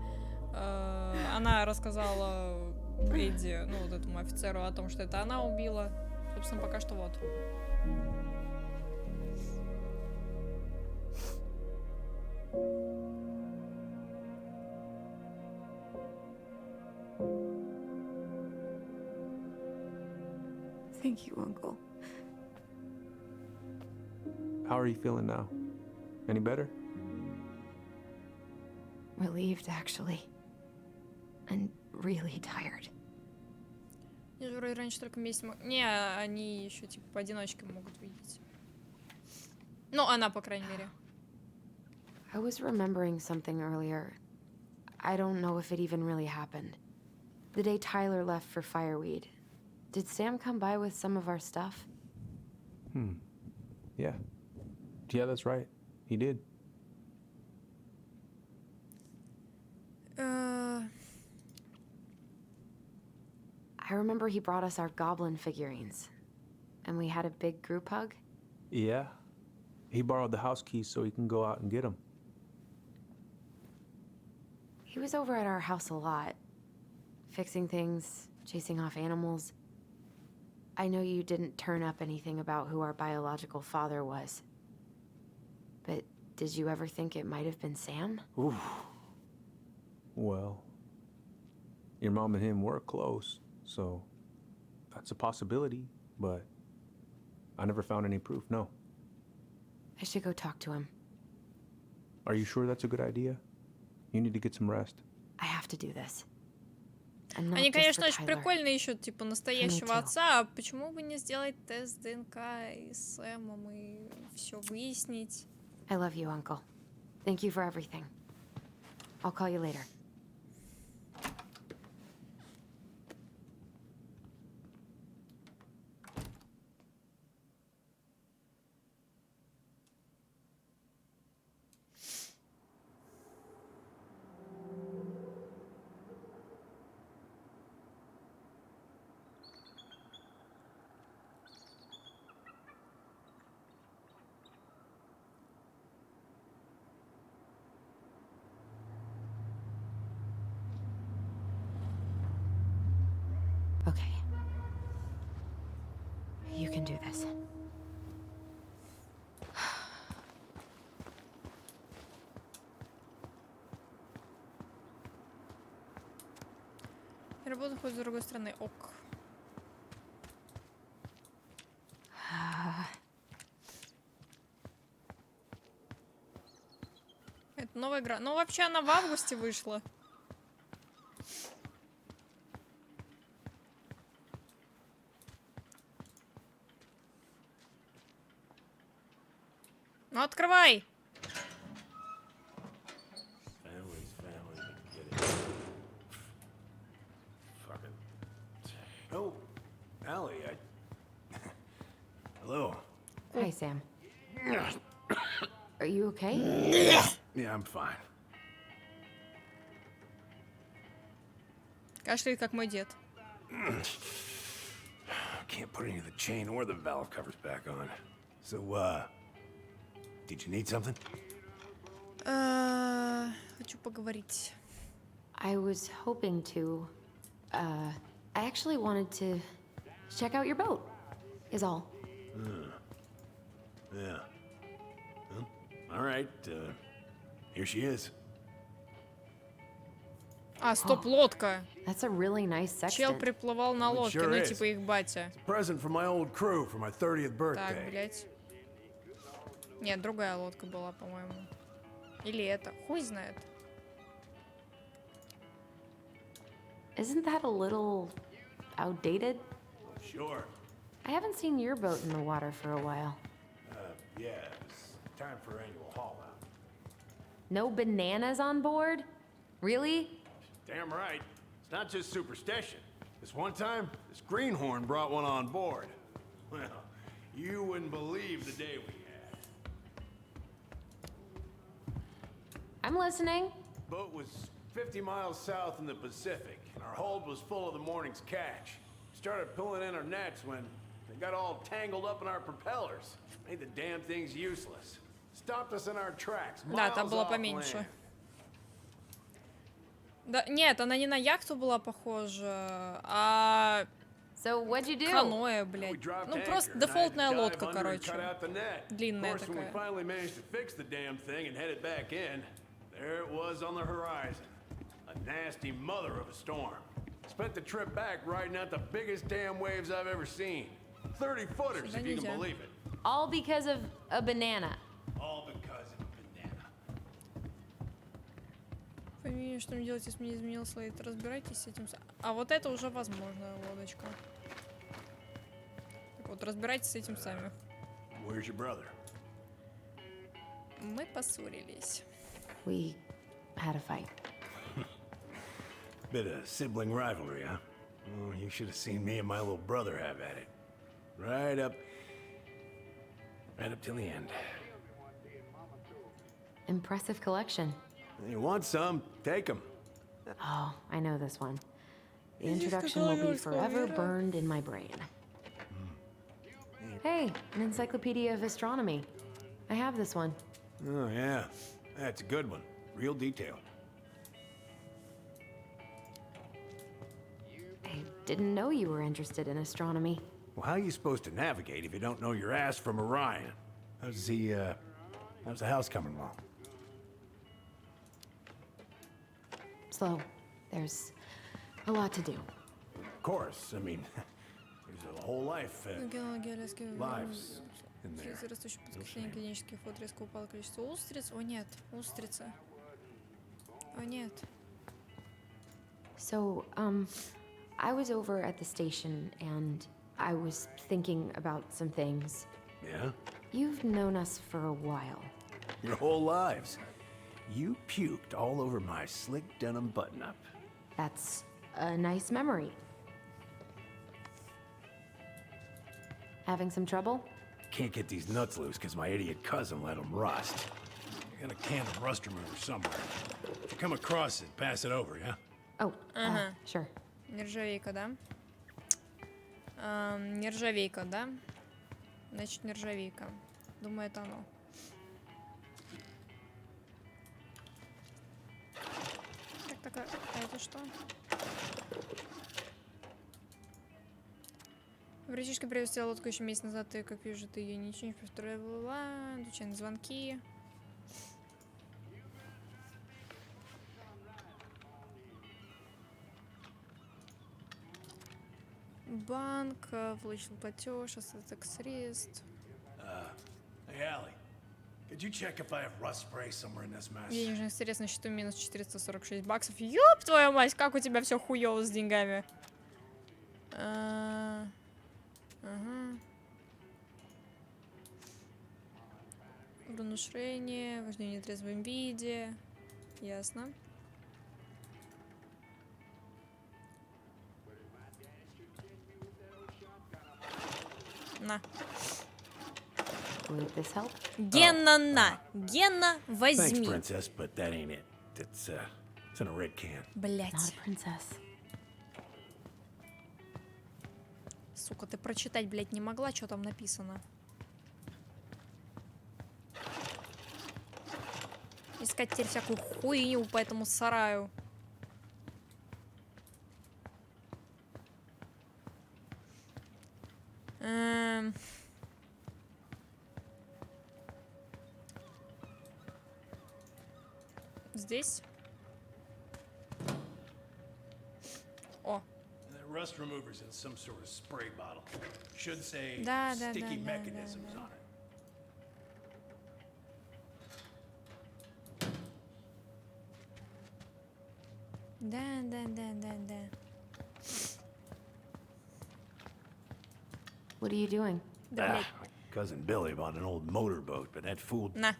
Она рассказала Эдди, ну, вот этому офицеру, о том, что это она убила. Собственно, пока что вот. Thank you, Uncle. How are you feeling now? Any better? Relieved, actually. And really tired. Я же вроде раньше только вместе мог... Не, они еще типа поодиночке могут видеть. Ну, она, по крайней мере. I was remembering something earlier. I don't know if it even really happened. The day Tyler left for Fireweed, did Sam come by with some of our stuff? Yeah. Yeah, that's right. He did. I remember he brought us our goblin figurines. And we had a big group hug. Yeah. He borrowed the house keys so he can go out and get them. He was over at our house a lot. Fixing things, chasing off animals. I know you didn't turn up anything about who our biological father was. But did you ever think it might have been Sam? Oof. Well, your mom and him were close, so that's a possibility, but I never found any proof, no. I should go talk to him. Are you sure that's a good idea? You need to get some rest. I have to do this. Они, конечно, очень прикольно ищут, типа, настоящего отца. А почему бы не сделать тест ДНК и с Сэмом и все выяснить? I love you, Uncle. Thank you for everything. I'll call you later. Okay. You can do this. Работа хоть с другой стороны. Ок. Это новая игра. Ну, вообще, она в августе вышла. Ну, открывай! Oh, Allie, Hello. Hi, Sam. Are you okay? Yeah, I'm fine. Кашляет, как мой дед. Can't put any of the chain or the valve covers back on. So, did you need something? Хочу поговорить. I was hoping to. I actually wanted to check out your boat, is all. Yeah. Well, all right. Here she is. А, стоп, лодка. That's a really nice Чел sextant. приплывал на лодке, sure ну is. типа их батя. Present from my old crew for my 30th Так, birthday. блять. Нет, другая лодка была, по-моему. Или это. Хуй знает. Isn't that a little outdated? Sure. I haven't seen your boat in the water for a while. Yeah, it's time for annual haul out. No bananas on board? Really? Damn right. It's not just superstition. This one time, this greenhorn brought one on board. Well, you wouldn't believe the day we had. I'm listening. Boat was 50 miles south in the Pacific, and our hold was full of the morning's catch. Started pulling in our nets when they got all tangled up in our propellers. Made the damn things useless. Stopped us in our tracks. Да, там было поменьше. Да, нет, она не на яхту была похожа, а... So what'd you do? Каноэ, блядь. Ну, просто дефолтная лодка, короче. Длинная When we такая. finally managed to fix the damn thing and head it back in, there it was on the horizon. A nasty mother of a storm. Spent the trip back riding out the biggest damn waves I've ever seen. 30 footers, if you can believe it. All because of a banana. All because of a banana. Пойми, что мне делать, если мне изменил слайд. Разбирайтесь с этим. А вот это уже возможная лодочка. Так вот, разбирайтесь с этим сами. Where's your brother? Мы поссорились. We had a fight. Bit of sibling rivalry, huh? Oh, you should have seen me and my little brother have at it. Right up. Right up till the end. Impressive collection. You want some? Take them. Oh, I know this one. The introduction will be forever burned in my brain. Hey, an encyclopedia of astronomy. I have this one. Oh, yeah. That's a good one. Real detailed. I didn't know you were interested in astronomy. Well, how are you supposed to navigate if you don't know your ass from Orion? How's the house coming along? Slow. There's a lot to do. Of course. I mean, there's a whole life. Lives in there. Растущее подскопление клинических вод резко упало количество устриц. О нет, устрицы. О нет. So, I was over at the station and I was thinking about some things. Yeah? You've known us for a while. Your whole lives. You puked all over my slick denim button-up. That's a nice memory. Having some trouble? Can't get these nuts loose because my idiot cousin let them rust. I got a can of rust remover somewhere. If you come across it, pass it over, yeah? Oh, sure. Нержавейка, да? Нержавейка, да? Значит, нержавейка. Думаю, это оно. Так, а это что? Братишка привезла лодку еще месяц назад, и, как вижу, ты ее ничего не повторяла. Отвечай на звонки. Банк, получил платеж, остаток средств. Hey, Allie, could you check if I have rust spray somewhere in this mess? Денежных средств на счету минус 446 баксов. Ёб твою мать, как у тебя все хуёво с деньгами. Ага. Внушение, вождение в трезвом виде. Ясно. На. Would this help? Гена на. Гена, возьми. Thanks, princess, but that ain't it. It's in a red can. Блять. Not a princess. Сука, ты прочитать, блять, не могла, что там написано? Искать теперь всякую хуйню по этому сараю. Здесь. О. Rust removers in some sort of spray bottle. Should say Да, sticky mechanisms on it. Да. What are you doing? Да, блядь. My cousin Billy bought an old motorboat, but that fool. На.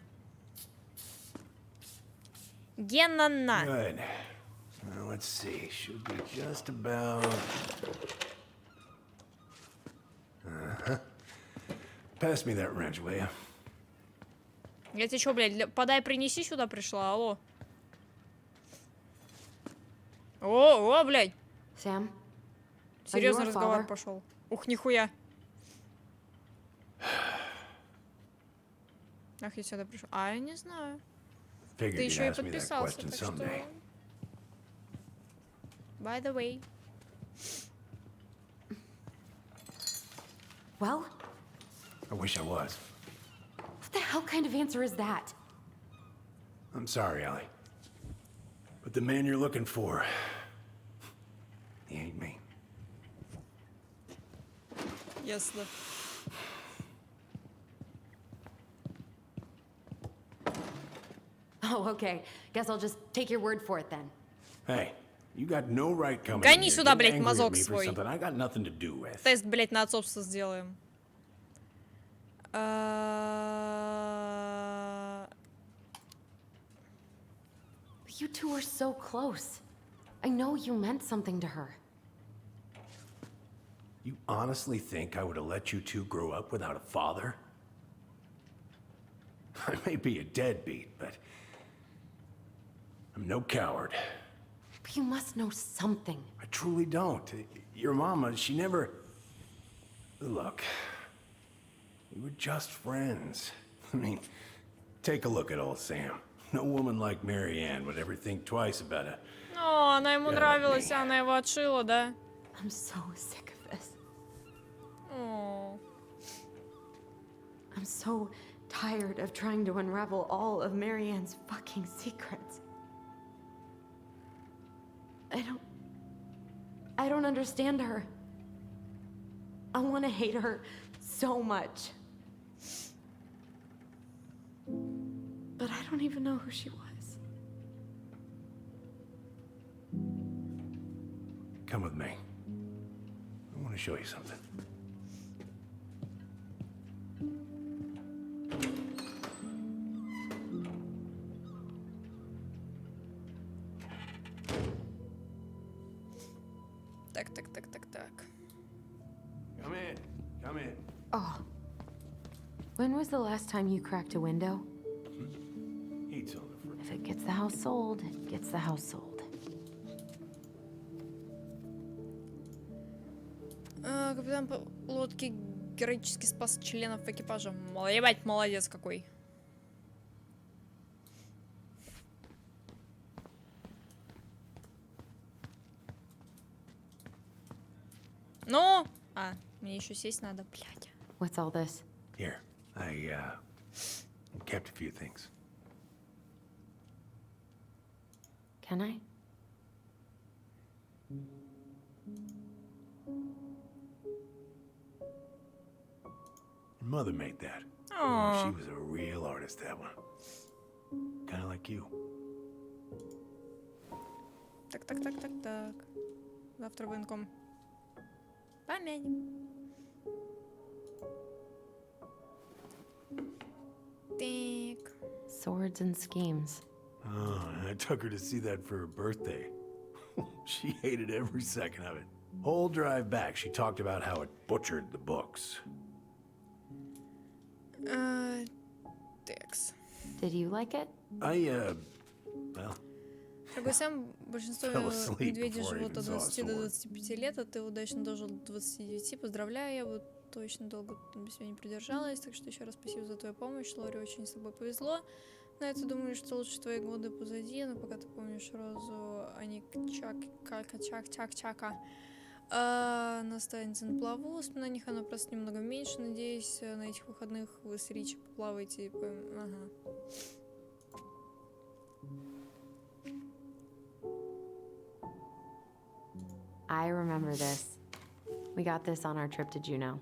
Гена на. Good. Well, let's see. Should be just about. Pass me that wrench, will you? Я тебе что, блядь, подай, принеси сюда пришла, алло. О, блядь. Sam? Серьезный разговор пошел. Ух, нихуя. Ах, я сюда пришел. А, я не знаю. Ты еще и подписался, так что... By the way. Well? I wish I was. What the hell kind of answer is that? I'm sorry, Allie. But the man you're looking for, he ain't me. Ясно. Oh, okay. Guess I'll just take your word for it then. Hey, you got no right coming Гони in сюда, here, блядь, getting angry at мазок me for свой. something I got nothing to do with. Тест, блядь, на отцовство сделаем. You two were so close. I know you meant something to her. You honestly think I would have let you two grow up without a father? I may be a deadbeat, but I'm no coward. But you must know something. I truly don't. Your mama, she never... Look, we were just friends. I mean, take a look at old Sam. No woman like Mary Ann would ever think twice about it. О, она ему нравилась, а она его отшила, да? I'm so sick of this. О. I'm so tired of trying to unravel all of Mary Ann's fucking secrets. I don't understand her. I want to hate her so much. But I don't even know who she was. Come with me. I want to show you something. Так. Come in. Come in. Oh. When was the last time you cracked a window? Heat's on the fridge. If it gets the house sold, it gets the house sold. Капитан лодки героически спас членов экипажа. Ебать, молодец какой. Ну, мне еще сесть надо, блядь. What's all this? Here, I kept a few things. Can I? Your mother made that. Aww. She was a real artist, that one. Kind of like you. Так. Завтра военком. Помянем. Так. Swords and schemes. Oh, and I took her to see that for her birthday. She hated every second of it. Whole drive back, she talked about how it butchered the books. Текс. Did you like it? Well... Дорогой Сэм, большинство медведей живут от 20 до 25 лет, а ты удачно дожил до 29. Поздравляю, я бы точно долго без тебя не продержалась, так что еще раз спасибо за твою помощь. Лори, очень с тобой повезло. На это думаю, что лучше твои годы позади, но пока ты помнишь розу, а не чак-чака. Она останется на плаву, воспоминаний она просто немного меньше. Надеюсь, на этих выходных вы с Ричи поплаваете. Ага. I remember this. We got this on our trip to Juneau.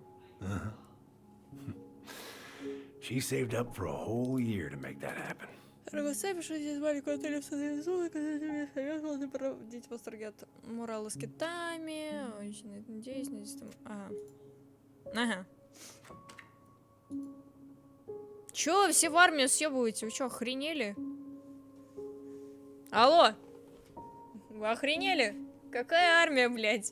She saved up for a whole year to make that happen. Дорогой Сэм, пишу здесь маленькую отель в Сан-Антонио, который тебе советовал не проводить в восторге от мурала с китами. Очень на это надеюсь, надеюсь там... Ага. Чё, все в армию съебываете? Вы чё, охренели? Алло! Вы охренели? Какая армия, блядь?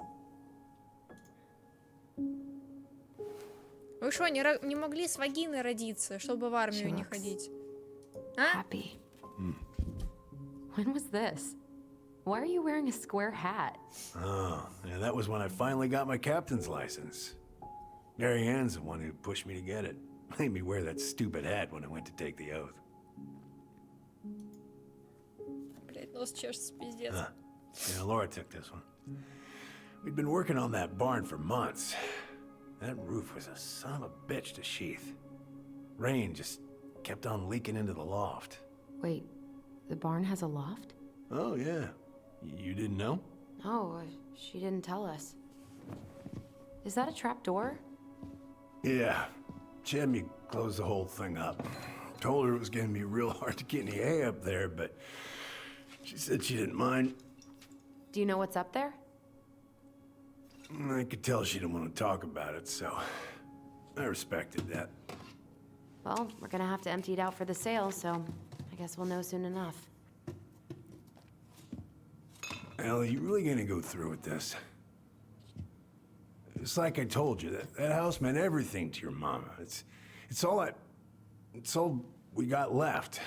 Вы что, не могли с вагины родиться, чтобы в армию не ходить? А? Happy. When was this? Why are you wearing a square hat? Oh, yeah, that was when I finally got my captain's license. Mary Ann's the one who pushed me to get it. Made me wear that stupid hat when I went to take the oath. Блядь, нос чешется, пиздец. Yeah, Laura took this one. We'd been working on that barn for months. That roof was a son of a bitch to sheath. Rain just kept on leaking into the loft. Wait, the barn has a loft? Oh, yeah. You didn't know? No, she didn't tell us. Is that a trap door? Yeah. She had me close the whole thing up. Told her it was going to be real hard to get any hay up there, but she said she didn't mind. Do you know what's up there? I could tell she didn't want to talk about it, so I respected that. Well, we're gonna have to empty it out for the sale, so I guess we'll know soon enough. Al, are you really gonna go through with this? It's like I told you, that house meant everything to your mama. It's all we got left.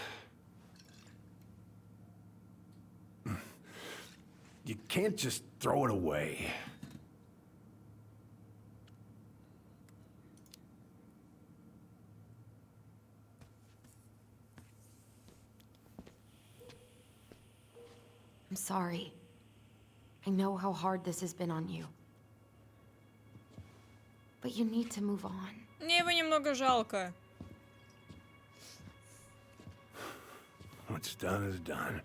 You can't just throw it away. I'm sorry. I know how hard this has been on you. But you need to move on. Мне его немного жалко. What's done is done.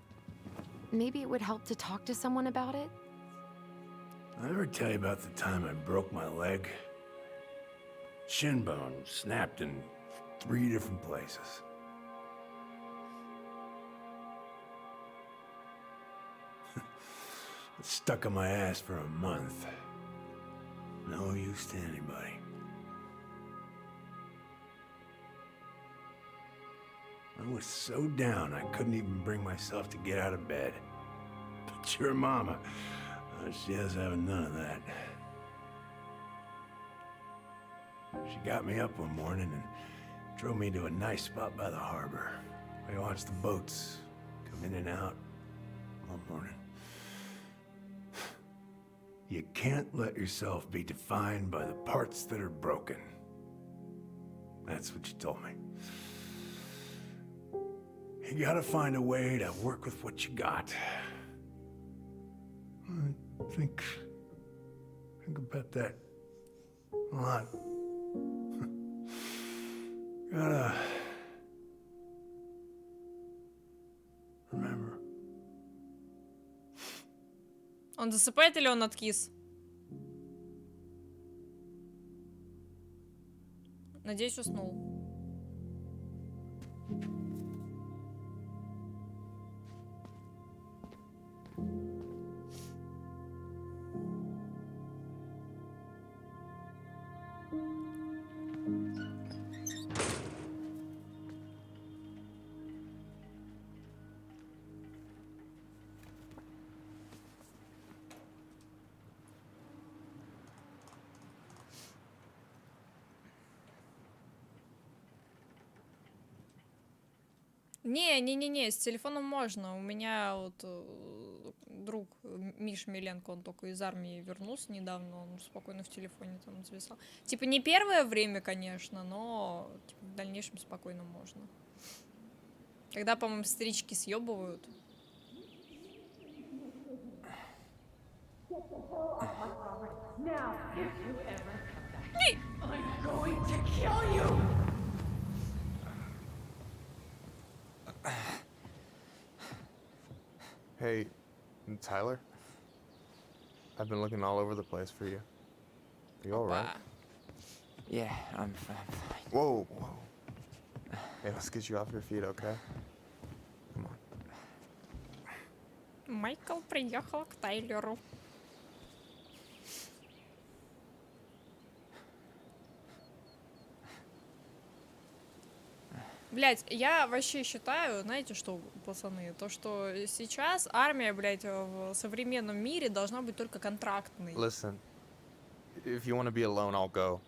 Maybe it would help to talk to someone about it? I ever tell you about the time I broke my leg? Shin bone snapped in 3 different places. It stuck on my ass for a month. No use to anybody. I was so down I couldn't even bring myself to get out of bed. But your mama, she has having none of that. She got me up one morning and drove me to a nice spot by the harbor. I watched the boats come in and out all morning. You can't let yourself be defined by the parts that are broken. That's what you told me. You gotta find a way to work with what you got. I think about that a lot. Gotta remember. Он засыпает или он откис? Надеюсь, уснул. Не, с телефоном можно. У меня вот друг Миш Миленко, он только из армии вернулся недавно, он спокойно в телефоне там зависал. Типа не первое время, конечно, но типа, в дальнейшем спокойно можно. Когда, по-моему, старички съебывают. Hey, Tyler? I've been looking all over the place for you. You alright? Yeah, I'm fine. Whoa. Hey, let's get you off your feet, okay? Come on. Майкл приехал к Тайлеру. Блять, я вообще считаю, знаете что, пацаны, то, что сейчас армия, блять, в современном мире должна быть только контрактной. Listen, if you want to be alone, I'll go.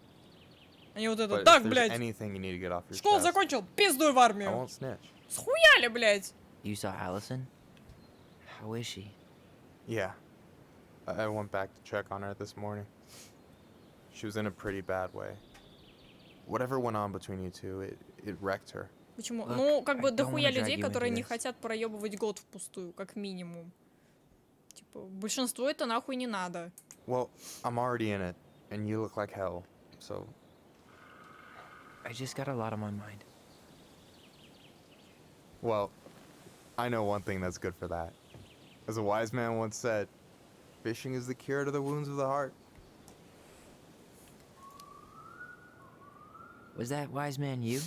Они вот это, But так, if there's блять, anything you need to get off your школу chest, закончил, пиздуй в I армию. won't snitch. Схуяли, блять. You saw Allison? How is she? Yeah. I went back to check on her this morning. She was in a pretty bad way. Whatever went on between you two, it wrecked her. Почему? Ну, как бы дохуя людей, которые не хотят проебывать год впустую, как минимум. Типа, большинству это нахуй не надо. Well, I'm already in it, and you look like hell, so... I just got a lot on my mind. Well, I know one thing that's good for that. As a wise man once said, fishing is the cure to the wounds of the heart. Was that wise man you?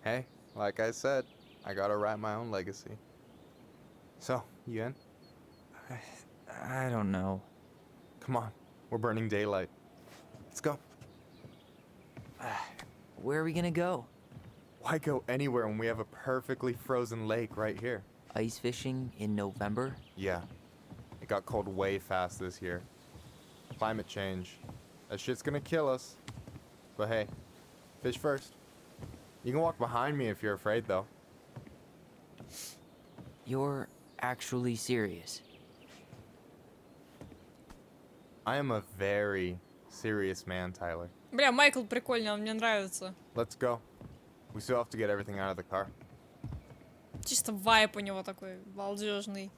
Hey, like I said, I gotta write my own legacy. So, you in? I don't know. Come on, we're burning daylight. Let's go. Where are we gonna go? Why go anywhere when we have a perfectly frozen lake right here? Ice fishing in November? Yeah. It got cold way fast this year. Climate change. That shit's gonna kill us. But hey, fish first. You can walk behind me if you're afraid, though. you're actually serious. I am a very serious man, Tyler. Бля, Майкл прикольный, он мне нравится. Let's go. We still have to get everything out of the car. Чисто вайп у него такой балдежный.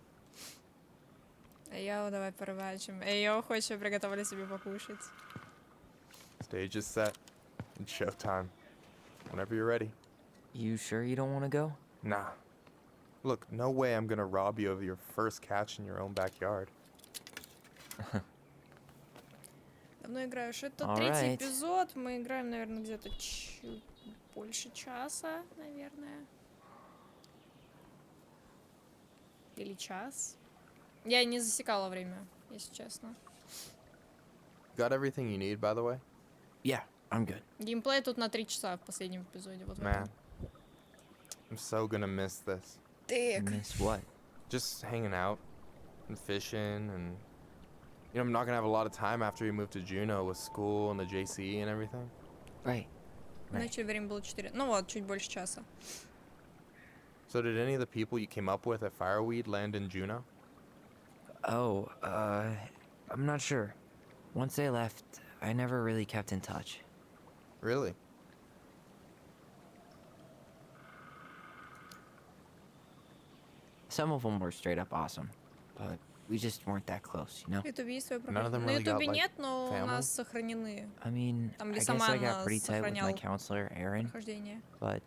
Йоу, давай порыбачим. Йоу, хочешь, я приготовлю себе покушать. Stage is set. It's showtime. Whenever you're ready. You sure you don't want to go? Nah. Look, no way I'm gonna rob you of your first catch in your own backyard. Давно играешь. Это третий эпизод. Мы играем, наверное, где-то чуть больше часа, наверное. Или час. Я не засекала время, если честно. Got everything you need, by the way? Yeah, I'm good. Геймплей тут на 3 часа в последнем эпизоде. Вот Man, I'm so gonna miss this. Miss what? Just hanging out and fishing and... You know, I'm not gonna have a lot of time after we move to Juneau with school and the JCE and everything. Right. Иначе время было 4. Ну вот, чуть больше часа. So did any of the people you came up with at Fireweed land in Juneau? Oh, I'm not sure. Once they left, I never really kept in touch. Really? Some of them were straight up awesome, but we just weren't that close, you know? None of them really got, like, нет, но у family? нас сохранены. I mean, Там I guess Лиса I got Манна pretty tight with my сохранял counselor, Aaron, прохождение. but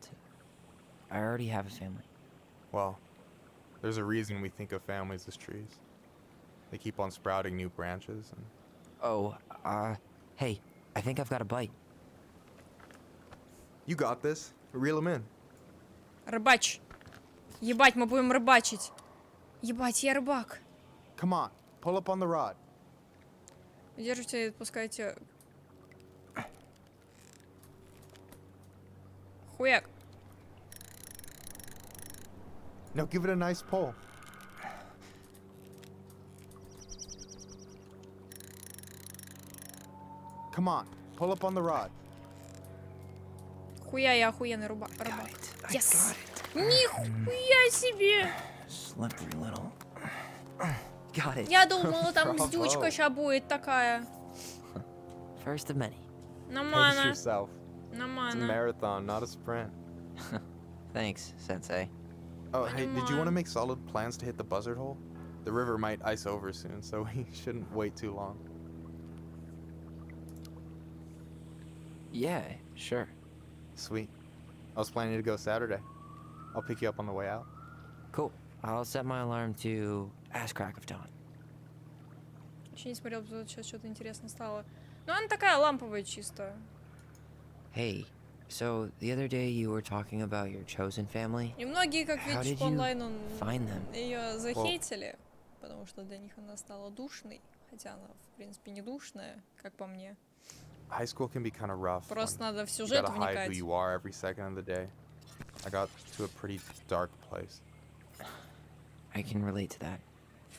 I already have a family. Well, there's a reason we think of families as trees. They keep on sprouting new branches and... Oh, hey, I think I've got a bite. You got this. Reel them in. Рыбач. Ебать, мы будем рыбачить. Ебать, я рыбак. Come on, pull up on the rod. Держите и отпускайте. Хуяк. Now give it a nice pull. Come on, pull up on the rod. Хуя, я охуенный рыбак. Yes. Нихуя себе. Slippery little. Got it. Я думала, там бздючка ща будет такая. First of many. Pace Нормально. yourself. It's a Нормально. marathon, not a sprint. Thanks, Sensei. Oh, hey, did you want to make solid plans to hit the buzzard hole? The river might ice over soon, so we shouldn't wait too long. Yeah, sure. Sweet. I was planning to go Saturday. I'll pick you up on the way out. Cool. I'll set my alarm to ass crack of dawn. Еще не смотрел эпизод, сейчас что-то интересно стало. Ну, она такая ламповая чисто. Hey, so the other day you were talking about your chosen family. И многие, как How видишь, did по you онлайну find them? ее захейтили, потому что для них она стала душной. Хотя она, в принципе, не душная, как по мне. High school can be kind of rough. Просто надо в You сюжет gotta hide who вникать. you are every second of the day. I got to a pretty dark place. I can relate to that.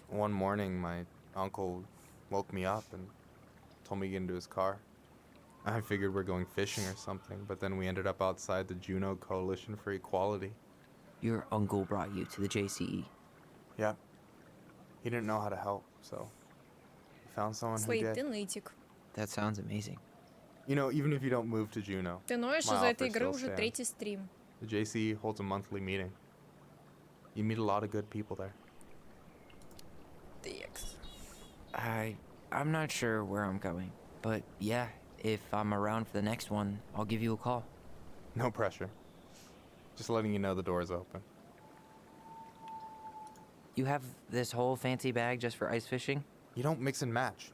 One morning, my uncle woke me up and told me to get into his car. I figured we're going fishing or something, but then we ended up outside the Juneau Coalition for Equality. Your uncle brought you to the JCE. Yep. He didn't know how to help, so he found someone who Слейд, did. ты нытик. That sounds amazing. You know, even if you don't move to Juneau, Ты ноешь my из-за этой offer игры still уже stands. третий стрим. The JCE holds a monthly meeting. You meet a lot of good people there. Текс. I'm not sure where I'm going, but yeah, if I'm around for the next one, I'll give you a call. No pressure. Just letting you know the door's open. You have this whole fancy bag just for ice fishing? You don't mix and match.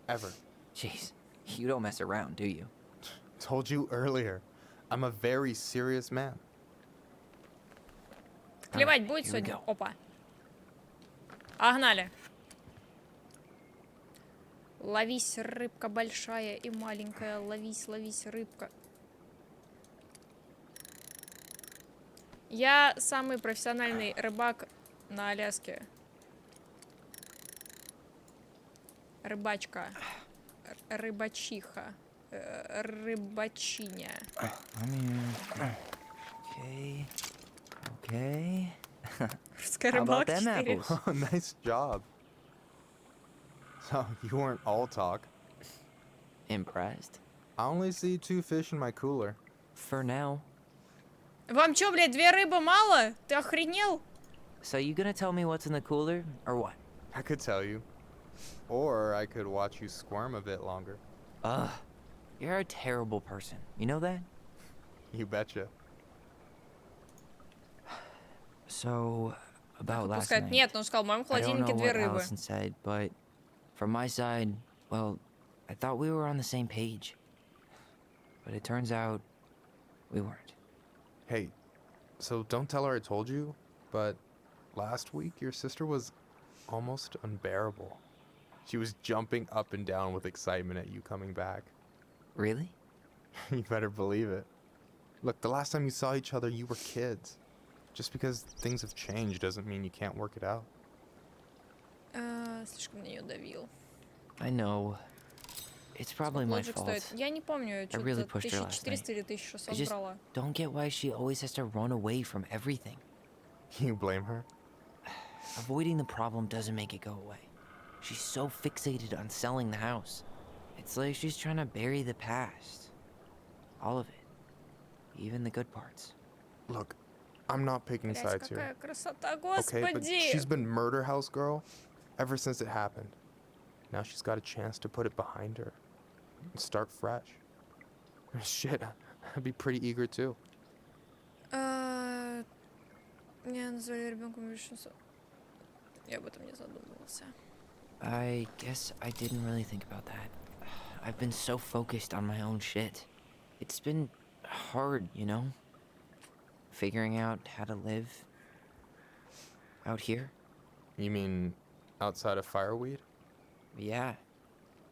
Ever. Jeez, you don't mess around, do you? Told you earlier. I'm a very serious man. Клевать будет here we сегодня? go. Опа. Погнали. Ловись, рыбка большая и маленькая. Ловись, ловись, рыбка. Я самый профессиональный рыбак на Аляске. Рыбачка. Рыбачиха. Рыбачиня. Okay. Русская How about рыбалка them 4. apples? Oh, nice job. So, you weren't all talk. Impressed? I only see 2 fish in my cooler. For now. Вам чё, блядь, 2 рыбы мало? Ты охренел? So you gonna tell me what's in the cooler, or what? I could tell you. Or I could watch you squirm a bit longer. Ugh. You're a terrible person. You know that? You betcha. So, about last Пускай night. нет, но он сказал, в моем I don't холодильнике know 2 what рыбы. Allison said, but from my side, well, I thought we were on the same page. But it turns out we weren't. Hey, so don't tell her I told you, but last week your sister was almost unbearable. She was jumping up and down with excitement at you coming back. Really? You better believe it. Look, the last time you saw each other, you were kids. Just because things have changed doesn't mean you can't work it out. Слишком на неё давил. I know. It's probably my Logic fault. стоит. Я не помню, I really что-то pushed her last 1400 night. или I 1600 just брала. don't get why she always has to run away from everything. You blame her? Avoiding the problem doesn't make it go away. She's so fixated on selling the house. It's like she's trying to bury the past. All of it. Even the good parts. Look, I'm not picking Блядь, sides here. какая красота, Okay, but господи! she's been murder house girl ever since it happened. Now she's got a chance to put it behind her and start fresh. Shit, I'd be pretty eager too. Меня назвали ребенком бешенства. Я об этом не задумывался. I guess I didn't really think about that. I've been so focused on my own shit. It's been hard, you know? Figuring out how to live out here. You mean outside of fireweed? Yeah.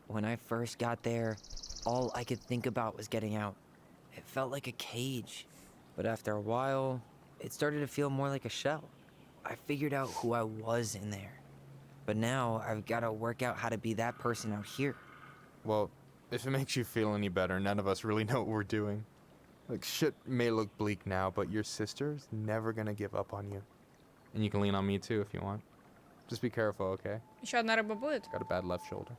When I first got there, all I could think about was getting out. It felt like a cage. But after a while, it started to feel more like a shell. I figured out who I was in there. But now I've got to work out how to be that person out here. Well, if it makes you feel any better, none of us really know what we're doing. Like, shit may look bleak now, but your sister's never gonna give up on you. And you can lean on me too if you want. Just be careful, okay? Еще одна рыба будет? Got a bad left shoulder.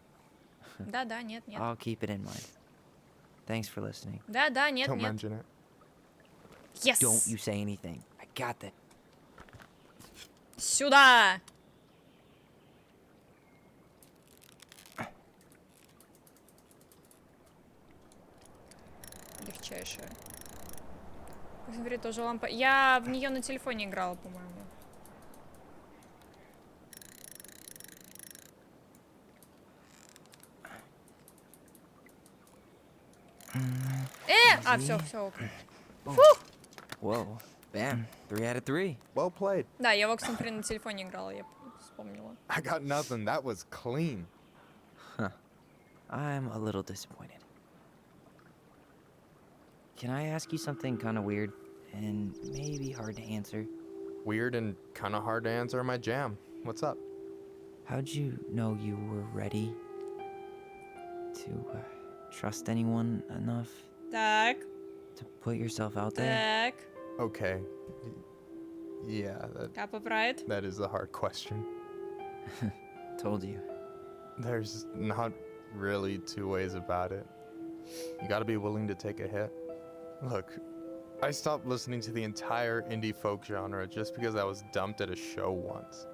Да, нет, нет. I'll keep it in mind. Thanks for listening. Да, нет, Don't нет. mention it. Yes! Don't you say anything. I got that. Сюда! Легчайшая. Смотри, тоже лампа. Я в нее на телефоне играла, по-моему. Все, ок. Фух! Whoa. Bam. 3 out of 3. Well played. Да, я в Оксенфри на телефоне играла, я вспомнила. I got nothing. That was clean. Huh. I'm a little disappointed. Can I ask you something kind of weird and maybe hard to answer? Weird and kind of hard to answer my jam. What's up? How'd you know you were ready to trust anyone enough Так, to put yourself out there? так. Okay. Yeah, Kappa Pride. that is a hard question. Told you. There's not really 2 ways about it. You gotta be willing to take a hit. Look, I stopped listening to the entire indie folk genre just because I was dumped at a show once.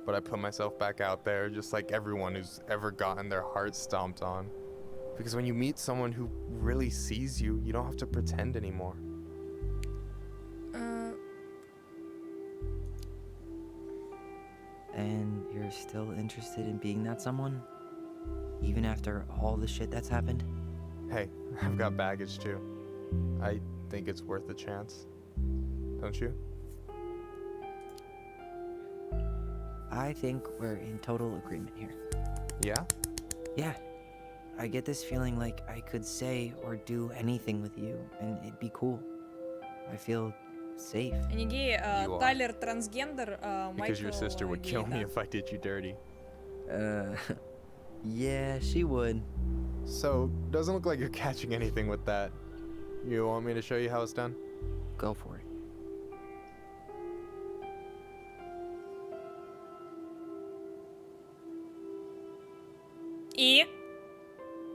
But I put myself back out there just like everyone who's ever gotten their heart stomped on. Because when you meet someone who really sees you, you don't have to pretend anymore. And you're still interested in being that someone? Even after all the shit that's happened? Hey, I've got baggage too. I think it's worth a chance. Don't you? I think we're in total agreement here. Yeah? Yeah. I get this feeling like I could say or do anything with you, and it'd be cool. I feel safe. Они геи, You are. Тайлер трансгендер, Because your Майкл sister would гей, kill me да. if I did you dirty. Yeah, she would. So, doesn't look like you're catching anything with that. You want me to show you how it's done? Go for it. И?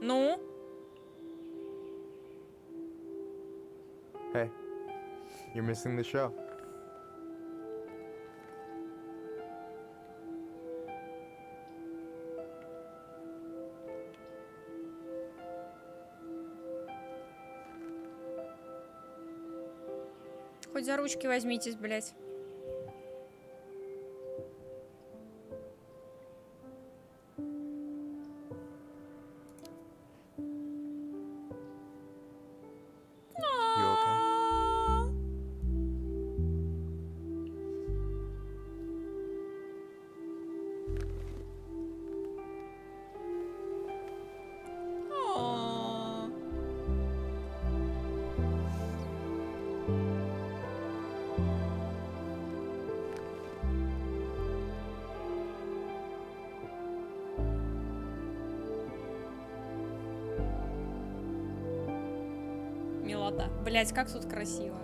Ну? Hey, you're missing the show. Хоть за ручки возьмитесь, блядь. You okay? О. Милота. Блять, как тут красиво.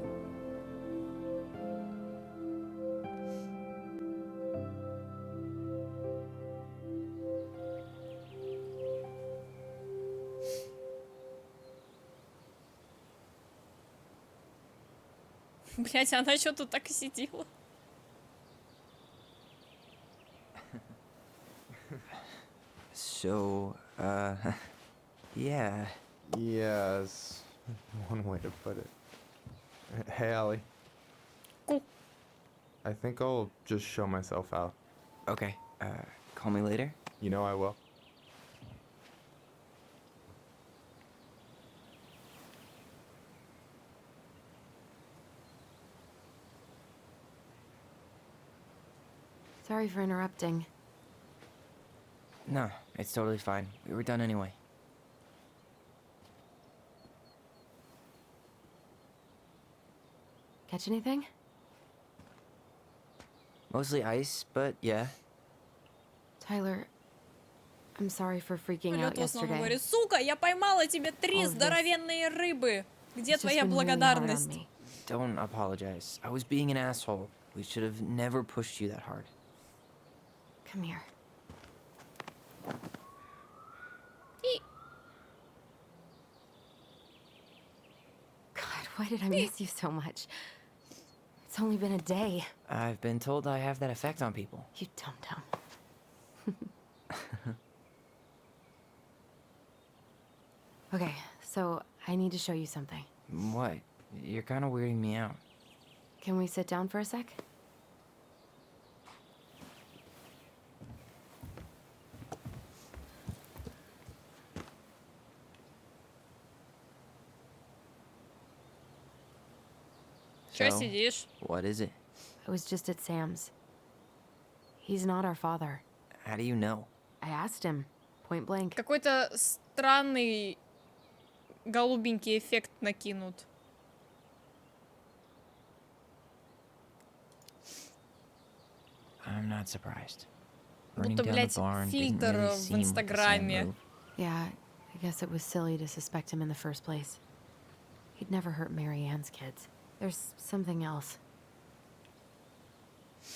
Блять, она что тут так и сидела? So, yeah. Yes, one way to put it. Hey, Allie. Cool. I think I'll just show myself out. Okay, call me later? You know I will. Sorry for interrupting. No, it's totally fine. We were done anyway. Catch anything? Mostly ice, but yeah. Tyler, I'm sorry for freaking out Полет в основном yesterday. говорит, сука, я поймала тебе 3 All of this. здоровенные рыбы. Где It's just твоя been really hard on благодарность? me. Don't apologize. I was being an asshole. We should have never pushed you that hard. Come here. God, why did I miss you so much? It's only been a day. I've been told I have that effect on people. You dum-dum. Okay, so I need to show you something. What? You're kind of weirding me out. Can we sit down for a sec? Чё So, сидишь? what is it? I was just at Sam's. He's not our father. How do you know? I asked him, point blank. Какой-то странный голубенький эффект накинут. I'm not surprised. Burning Будто, down the блядь, barn didn't фильтр really в seem like a Sam Инстаграме. move. Yeah, I guess it was silly to suspect him in the first place. He'd never hurt Mary Ann's kids. There's something else.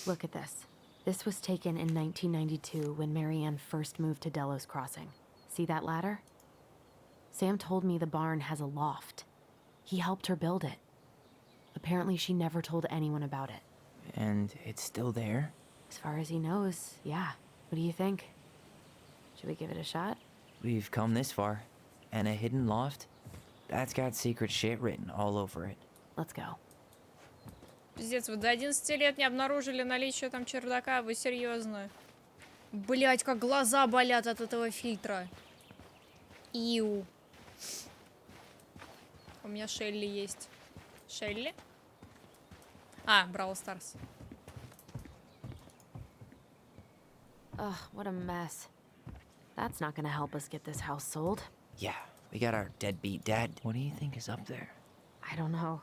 Look at this. This was taken in 1992 when Mary Ann first moved to Delos Crossing. See that ladder? Sam told me the barn has a loft. He helped her build it. Apparently she never told anyone about it. And it's still there? As far as he knows, yeah. What do you think? Should we give it a shot? We've come this far. And a hidden loft? That's got secret shit written all over it. Let's go. Пиздец, вы до 11 лет не обнаружили наличие там чердака? Вы серьезно? Блять, как глаза болят от этого фильтра. Иу. У меня Шелли есть. Шелли? А, Бравл Старс. Ugh, what a mess. That's not gonna help us get this house sold. Yeah, we got our deadbeat dad. What do you think is up there? I don't know.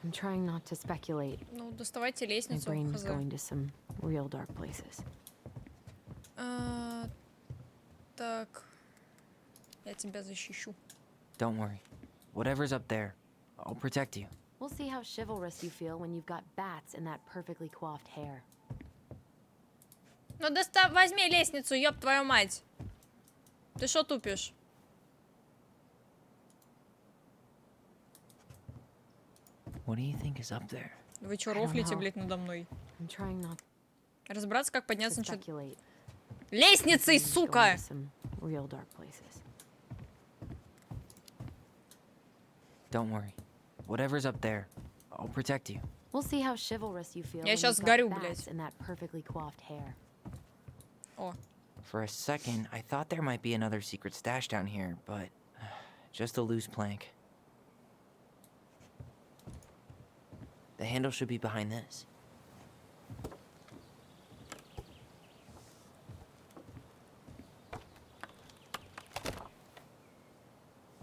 I'm trying not to speculate. Ну, доставайте My лестницу. brain is хз. going to some real dark places. Так. Я тебя защищу. Don't worry. Whatever's up there, I'll protect you. We'll see how chivalrous you feel when you've got bats in that perfectly coiffed hair. Ну, возьми лестницу, ёб твою мать. Ты что тупишь? What do you think is up there? Вы чё рофлите, блядь, надо мной? Разобраться, как подняться на лестницей, сука! Don't worry. Whatever's up there, I'll protect you. We'll see how chivalrous you feel. Я сейчас сгорю, блядь. In that perfectly coiffed hair. О. For a second, I thought there might be another secret stash down here, but just a loose plank. The handle should be behind this.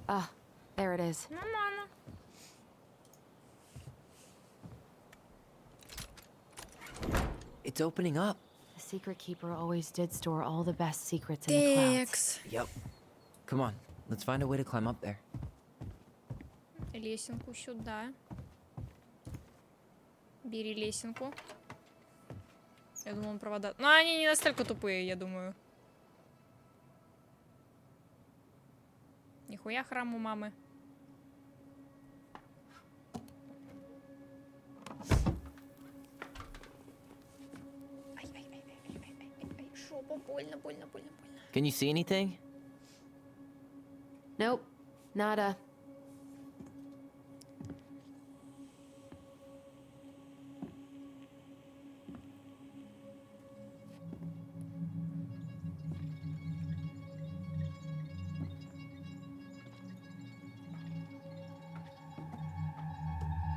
Ah, there it is. Нормально. It's opening up. The secret keeper always did store all the best secrets in the clouds. Yep. Come on, let's find a way to climb up there. Лесенку сюда. Бери лесенку. Я думал, он провода... Ну, они не настолько тупые, я думаю. Нихуя храм у мамы. Ай, шопа, больно. Can you see anything? Nope, nada.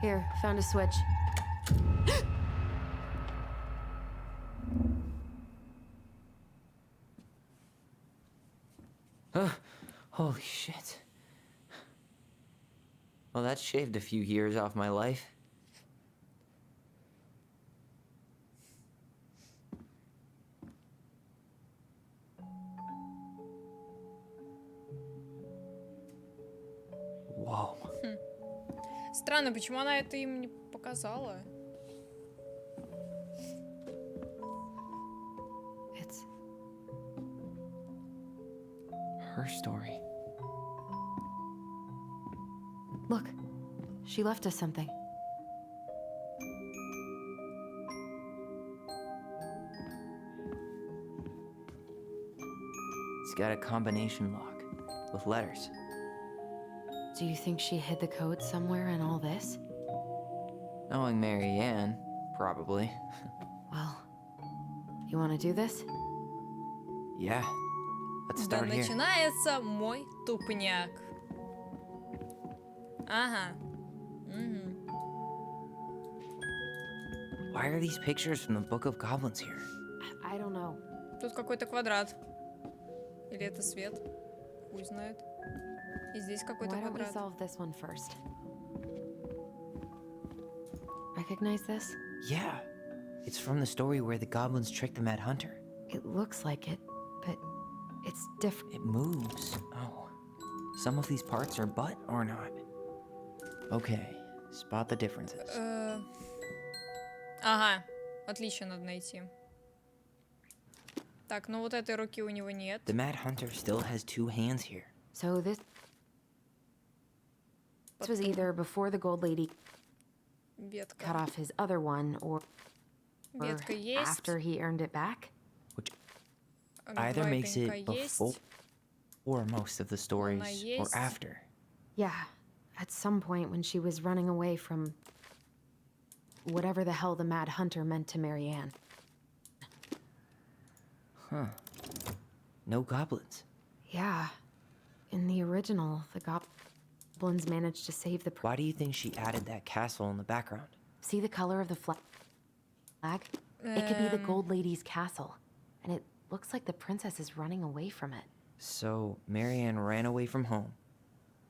Here, found a switch. Holy shit. Well, that shaved a few years off my life. Whoa. Странно, почему она это им не показала? It's Her story. Look, she left us something. It's got a combination lock with letters. Do you think she hid the code somewhere in all this? Knowing Mary Ann, probably. Well, you want to do this? Yeah. Let's Да start here. начинается мой тупняк. Ага. Why are these pictures from the Book of Goblins here? I don't know. Тут какой-то квадрат. Или это свет? Хуй знает. И здесь какой-то Why don't we квадрат. solve this one first? Recognize this? Yeah. It's from the story where the goblins tricked the Mad Hunter. It looks like it, but it's different. It moves. Oh. Some of these parts are butt or not. Okay. Spot the differences. Ага. Отлично, надо найти. Так, ну вот этой руки у него нет. The Mad Hunter still has two hands here. So this was either before the Gold Lady Ветка. cut off his other one, or Ветка есть. after he earned it back. Which either makes it before or most of the stories or after. Yeah, at some point when she was running away from whatever the hell the Mad Hunter meant to Mary Ann. Huh. No goblins. Yeah. In the original, the goblins managed to save the... Why do you think she added that castle in the background? See the color of the flag? It could be the Gold Lady's castle. And it looks like the princess is running away from it. So, Marianne ran away from home.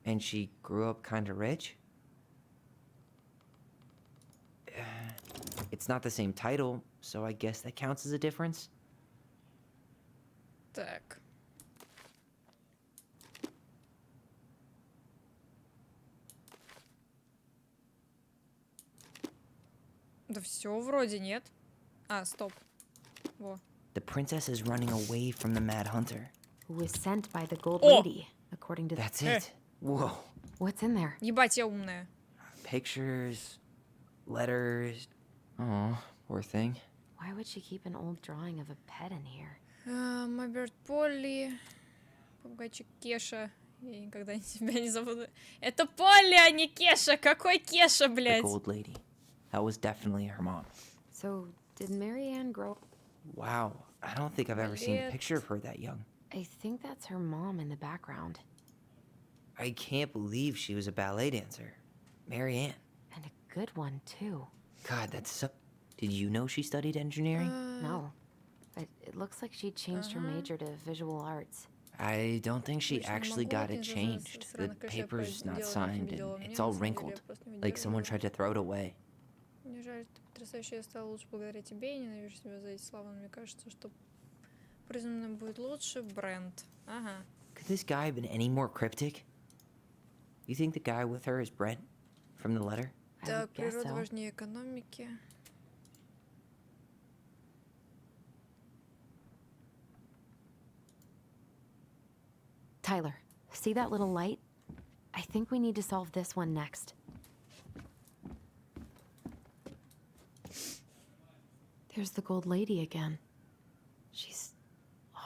And she grew up kinda rich? It's not the same title, so I guess that counts as a difference? Так. Да все вроде нет. А, стоп. Во. The princess is running away from the Mad Hunter. who was sent by the gold О! lady, according to That's it. Whoa. What's in there? Ебать, я умная. Pictures, letters. Oh, poor thing. Why would she keep an old drawing of a pet in here? Моберт Полли. Попугайчик Кеша. Я никогда себя не забуду. Это Полли, а не Кеша. Какой Кеша, The блядь? gold lady. That was definitely her mom. So, did Marianne grow? Wow. I don't think I've ever seen a Ballet. picture of her that young. I think that's her mom in the background. I can't believe she was a ballet dancer. Marianne. And a good one, too. God, that's so... Did you know she studied engineering? No. But it looks like she changed her major to visual arts. I don't think she Обычно не actually могу, got вот it не знаю, changed. с The странных клише paper's not делала, signed не видела. and Мне it's all на самом деле wrinkled. просто не Like someone выдерживаю. tried to throw it away. Мне жаль, ты потрясающая, я стала лучше благодаря тебе. Я ненавижу себя за эти слова, но мне кажется, что признанным будет лучше. Бренд. Ага. Could this guy have been any more cryptic? You think the guy with her is Brent? From the letter? Так, природа важнее экономики. Tyler, see that little light? I think we need to solve this one next. There's the gold lady again. She's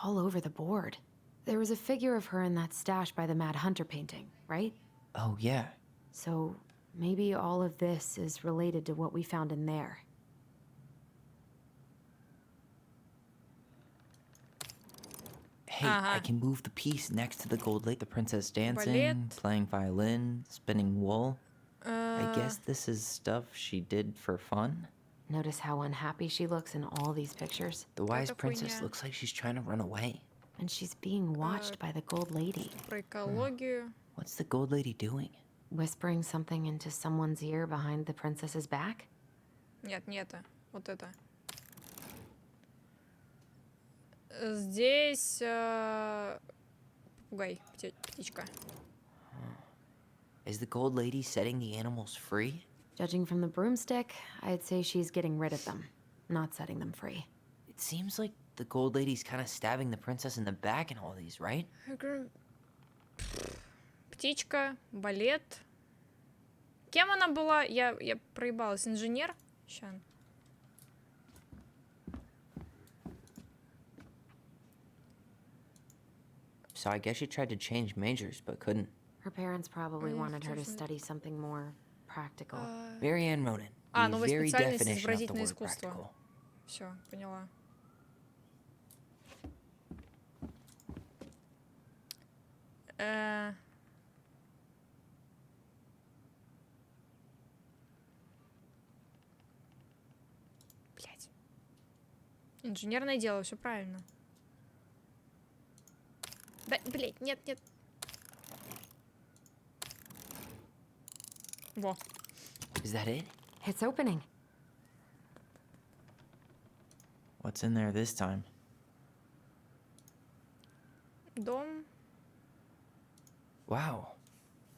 all over the board. There was a figure of her in that stash by the Mad Hunter painting, right? Oh, yeah. So maybe all of this is related to what we found in there. Hey, I can move the piece next to the gold lady. The princess dancing, Ballet. playing violin, spinning wool. I guess this is stuff she did for fun. Notice how unhappy she looks in all these pictures? The wise Это princess хуйня. looks like she's trying to run away. And she's being watched by the gold lady. Про экологию. What's the gold lady doing? Whispering something into someone's ear behind the princess's back? Нет, не это. Вот это. Здесь попугай, птичка. Is the gold lady setting the animals free? Judging from the broomstick, I'd say she's getting rid of them, not setting them free. It seems like the gold lady's kind of stabbing the princess in the back in all these, right? Птичка, балет. Кем она была? Я проебалась. Инженер? Ща. So I guess she tried to change majors, but couldn't. Her parents probably wanted her to study something more practical. Marianne Ronan, А, the новая very специальность definition of the изобразительное word искусство. practical. Все, поняла. Блять. Инженерное дело, все правильно. Да, блять, нет, нет. Во. Is that it? It's opening. What's in there this time? Дом. Wow.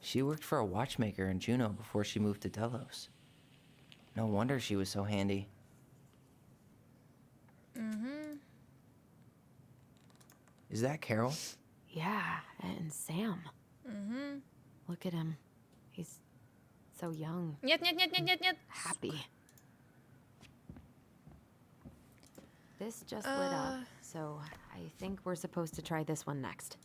She worked for a watchmaker in Juneau before she moved to Delos. No wonder she was so handy. Угу. Is that Carol? Yeah, and Sam. Угу. Look at him. He's so young. Нет, нет, нет, нет, нет, нет. Happy. This just lit up, so I think we're supposed to try this one next.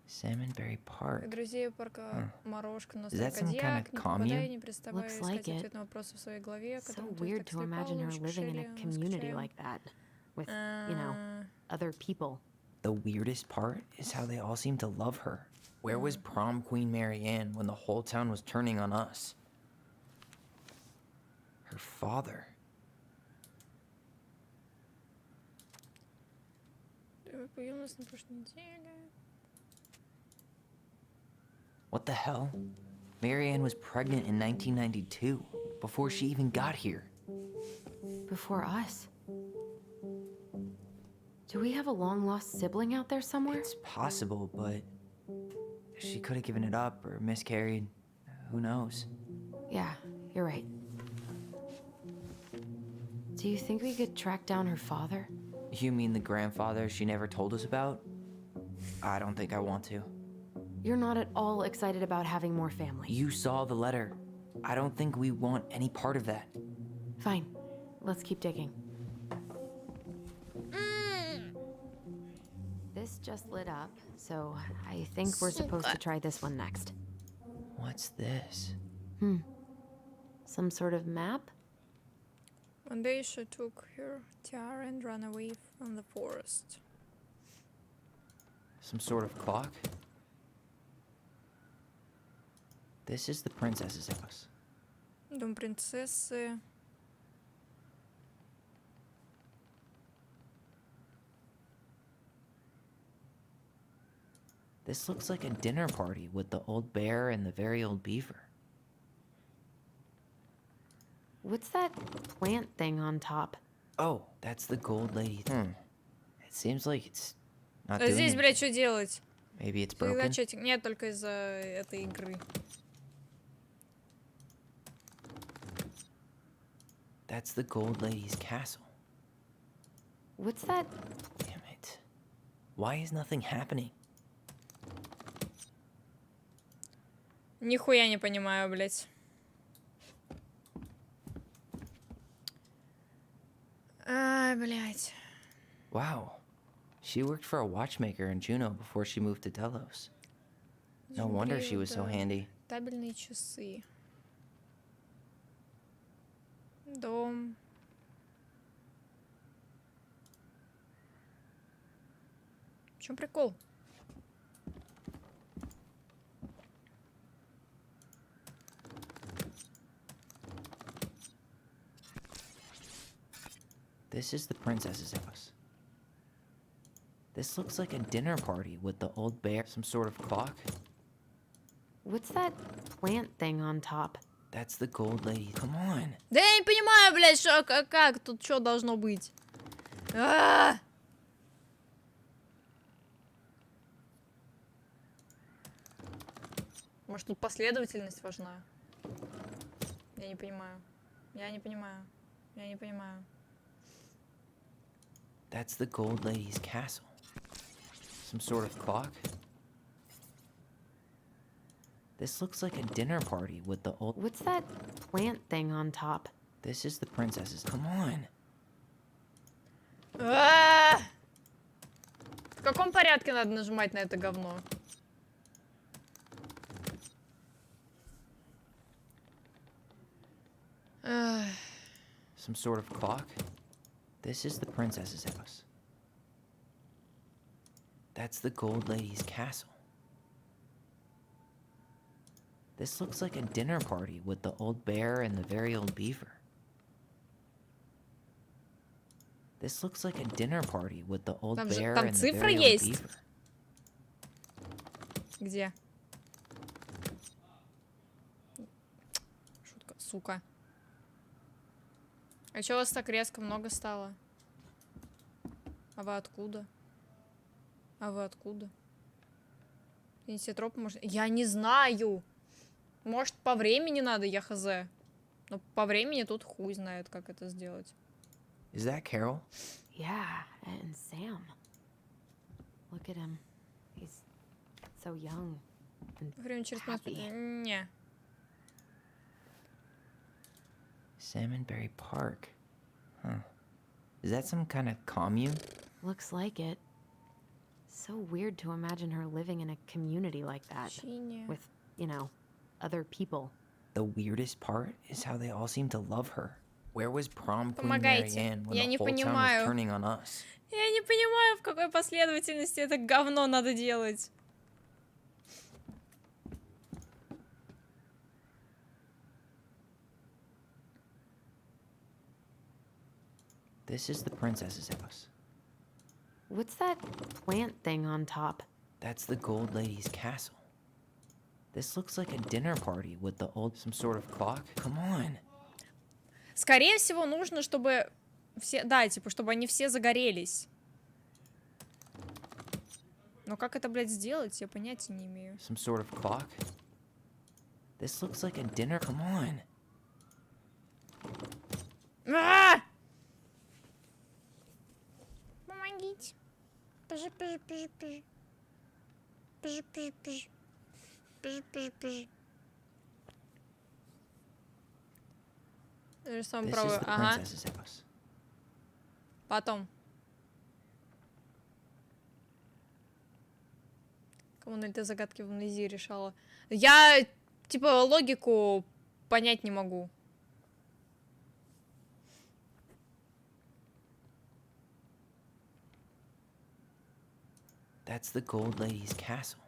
Salmonberry Park. Друзей парка Морошка на Is that some kind Кадьяк. of Не попадай, commune? не переставай Looks искать like it. ответ на вопросы в своей голове. So которым ты weird так to слепал, imagine her лучше living in a кошеле, community скучаем. like that. With, you know, other people. The weirdest part is how they all seem to love her. Where was prom queen Marianne when the whole town was turning on us? Her father. Появилась на прошлой неделе. What the hell? Marianne was pregnant in 1992, before she even got here. Before us. Do we have a long-lost sibling out there somewhere? It's possible, but she could have given it up or miscarried. Who knows? Yeah, you're right. Do you think we could track down her father? You mean the grandfather she never told us about? I don't think I want to. You're not at all excited about having more family. You saw the letter. I don't think we want any part of that. Fine. Let's keep digging. This just lit up, so I think we're supposed to try this one next. What's this? Some sort of map? One day she took her tiara and ran away from the forest. Some sort of clock? This is the princess's house. Дом принцессы. This looks like a dinner party with the old bear and the very old beaver. What's that plant thing on top? Oh, that's the gold lady. It seems like it's not А doing здесь, anything. блядь, что делать? Maybe it's broken. Нет, только из-за этой игры. That's the gold lady's castle. What's that? Damn it. Why is nothing happening? Нихуя не понимаю, блядь. Ай, блядь. Wow. She worked for a watchmaker in Juneau before she moved to Delos. No wonder she was so handy. Табельные часы. Дом. В чем прикол? This is the princess's house. This looks like a dinner party with the old bear. Some sort of clock? What's that plant thing on top? That's the gold lady. Come on. Да я не понимаю, блядь, что, как тут что должно быть. Может, тут последовательность важна? Я не понимаю. Я не понимаю. Я не понимаю. That's the gold lady's castle. Some sort of clock? This looks like a dinner party with the old... What's that plant thing on top? This is the princess's... Come on. В каком порядке надо нажимать на это говно? Some sort of clock? This is the princess's house. That's the gold lady's castle. This looks like a dinner party with the old bear and the very old beaver. This looks like a dinner party with the old bear and the very old beaver. Где? Шутка, сука. А чё у вас так резко много стало? А вы откуда? А вы откуда? Инициатропы, может... Я не знаю! Может, по времени надо, я хз. Но по времени тут хуй знает, как это сделать. Is that Carol? Yeah, and Sam. Look at him. He's so young and Время через 15 happy. минут. Не. Salmonberry Park. Huh. Is that some kind of commune? Looks like it. So weird to imagine her living in a community like that. With, you know, other people. The weirdest part is how they all seem to love her. Where was prom queen Помогайте. Marianne when Я the не whole town понимаю. was turning on us? Я не понимаю, в какой последовательности это говно надо делать. This is the princess's house. What's that plant thing on top? That's the gold lady's castle. This looks like a dinner party with the old... Some sort of clock? Come on. Скорее всего, нужно, чтобы все... Да, типа, чтобы они все загорелись. Но как это, блядь, сделать, я понятия не имею. Some sort of clock? This looks like a dinner... Come on. Пыжи, пыжи, пыжи, пыжи. Пыжи, пыжи, пыжи. Пыжи, пыжи, пыжи. Рисуем правую. Ага. Потом. Кому на этой загадке в амнезии решала? Я, типа, логику понять не могу. That's the gold lady's castle.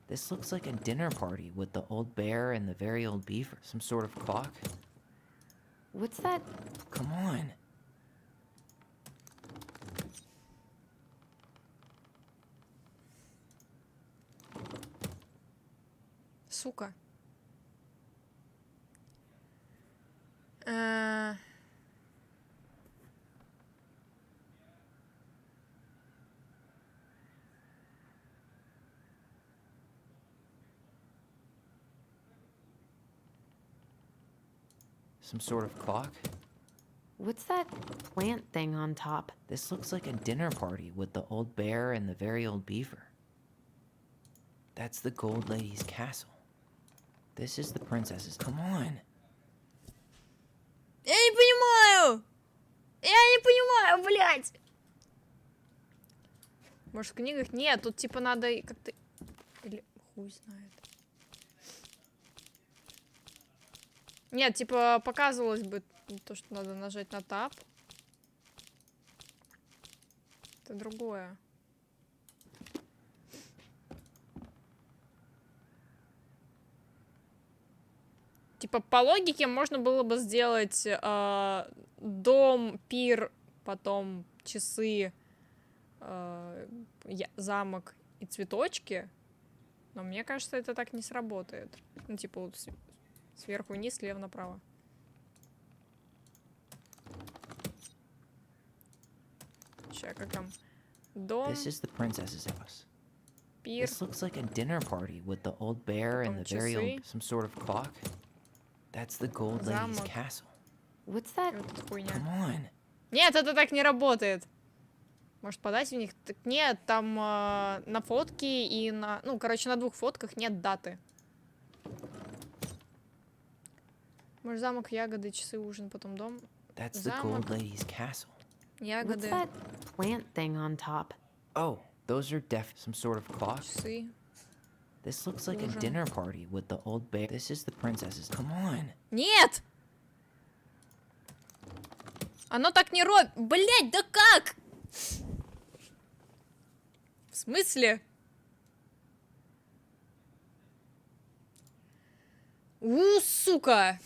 This looks like a dinner party with the old bear and the very old beaver. Some sort of clock. What's that? Come on. Сука. Some sort of clock. What's that plant thing on top? This looks like a dinner party with the old bear and the very old beaver. That's the gold lady's castle. This is the princess's. Come on. Я не понимаю! Я не понимаю, блядь! Может, в книгах? Нет, тут типа надо как-то... Или хуй знает. Нет, типа показывалось бы то, что надо нажать на тап. Это другое. Типа по логике можно было бы сделать дом, пир, потом часы, замок и цветочки. Но мне кажется, это так не сработает. Ну, типа вот сверху вниз, слева направо. Сейчас, как там? Дом. This is the princess's house. Пир. This looks like a dinner party with the old bear and the very old... Some sort of clock. That's the gold lady's castle. What's that? Come on. Нет, это так не работает. Может, подать в них? Так нет, там на фотке и на... Ну, короче, на двух фотках нет даты. Может, замок, ягоды, часы, ужин, потом дом. That's the gold lady's castle. Ягоды. What's that plant thing on top? Oh, those are some sort of clock. Часы. This looks like a dinner party with the old bear. This is the princess's. Come on. Нет! Оно так не робит. Блять, да как? В смысле? Сука!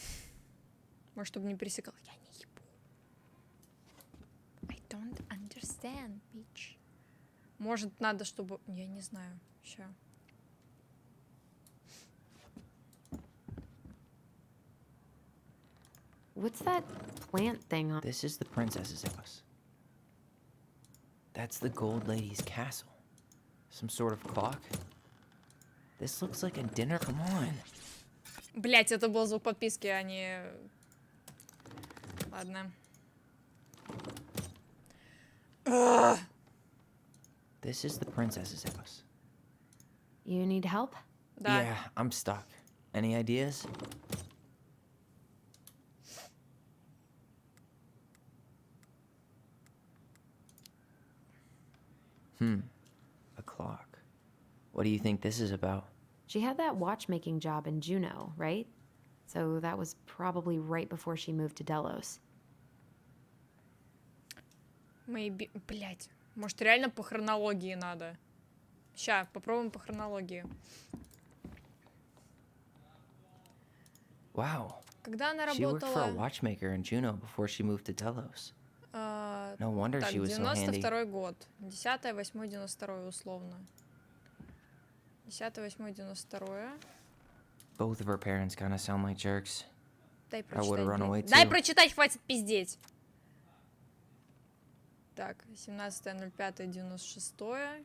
Может, чтобы не пересекал. Я не ебу. I don't understand, bitch. Может, надо, чтобы... Я не знаю. Ща. What's that plant thing on? This is the princess's house. That's the gold lady's castle. Some sort of clock. This looks like a dinner. Come on. Блять, это был звук подписки, а не... Ладно. This is the princess's house. You need help? Да. Yeah, I'm stuck. Any ideas? A clock. What do you think this is about? She had that watchmaking job in Juneau, right? So that was probably right before she moved to Delos. Maybe... Блять. Может, реально по хронологии надо? Ща, попробуем по хронологии. Wow. Когда она She worked for a работала... watchmaker in Juneau before she moved to Delos. No wonder Так, she was so handy. 92-й год. 10-й, 8-й, 92-й, условно. 10-й, 8-й, 92-й. Both of her parents kind of sound like jerks. Дай I would have run away прочитать. Дай too. прочитать, хватит пиздеть. Так, 17.05.96.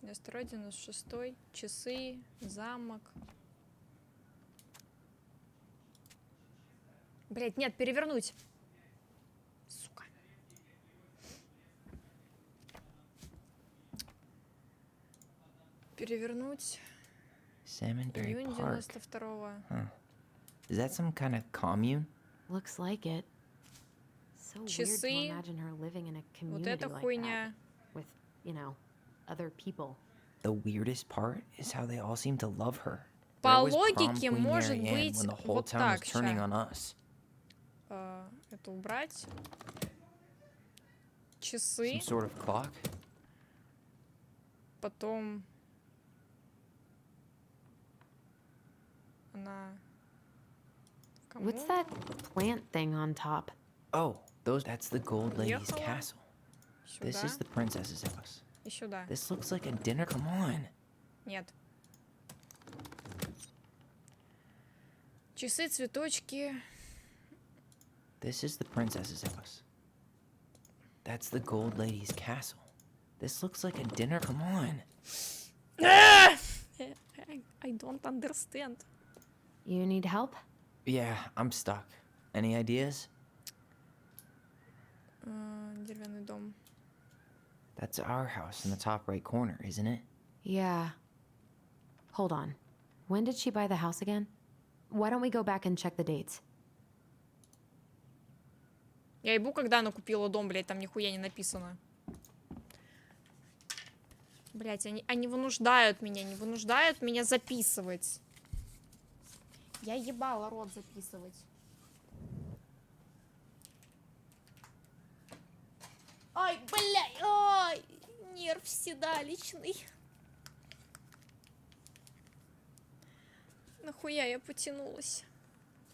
92-й, 96-й. Часы, замок. Блять, нет, перевернуть. Сука. Перевернуть. Salmonberry Июнь Park. 92-го. Huh. Is that some kind of commune? Looks like it. So weird to Часы. imagine her living in a Вот community эта like хуйня. that with, you know, other people. The weirdest part is how they all seem to love her. По Where was логике Prom Queen может Mary Ann быть when the whole вот town was так, turning ща. on us? Это убрать. Some Часы. sort of clock? Потом она... Кому? What's that plant thing on top? Oh, that's the gold lady's Уехала. castle. This Сюда. is the princess's house. И сюда. This looks like a dinner. Come on. Нет. Часы, цветочки. This is the princess's house. That's the gold lady's castle. This looks like a dinner. Come on. I don't understand. You need help? Yeah, I'm stuck. Any ideas? Деревянный дом. That's our house in the top right corner, isn't it? Yeah. Hold on. When did she buy the house again? Why don't we go back and check the dates? Я ебу, когда она купила дом, блядь, там нихуя не написано. Блядь, они вынуждают меня записывать. Я ебала рот записывать. Ай, блядь, ай, нерв седалищный. Нахуя я потянулась?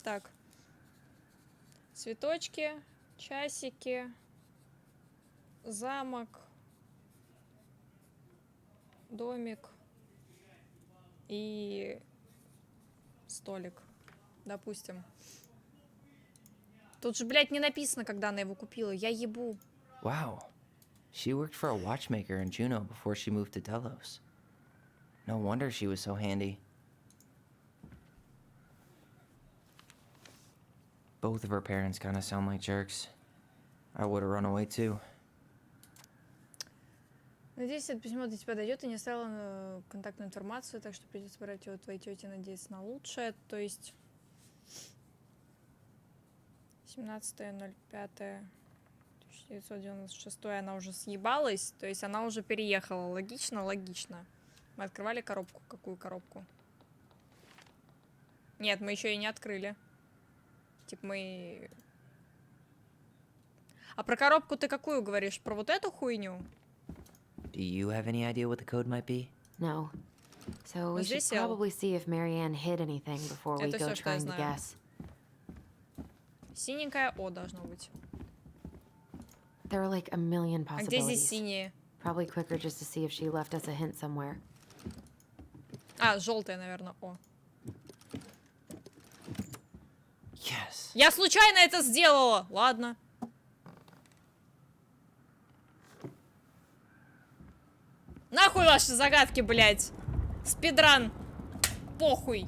Так. Цветочки, часики, замок, домик и столик, допустим. Тут же, блядь, не написано, когда она его купила. Я ебу. Wow. She worked for a watchmaker in Juneau before she moved to Delos. No wonder she was so handy. Both of her parents kind of sound like jerks. I would have run away too. Надеюсь, это письмо до тебя дойдет и не оставила контактную информацию, так что придется брать его твоей тете, надеяться на лучшее. То есть 17.05.1996 она уже съебалась, то есть она уже переехала. Логично, логично. Мы открывали коробку. Какую коробку? Нет, мы еще и не открыли. Типа мы... А про коробку ты какую говоришь? Про вот эту хуйню? Do you have any idea what the code might be? No. So we should Здесь L. probably see if Marianne hid anything before we Это go всё, что я trying to знаю. guess. Синенькая О должно быть. There are like a million А где здесь possibilities. синие? Probably quicker just to see if she left us a hint somewhere. А, желтая, наверное, О. Yes. Я случайно это сделала! Ладно. Нахуй ваши загадки, блядь! Спидран! Похуй!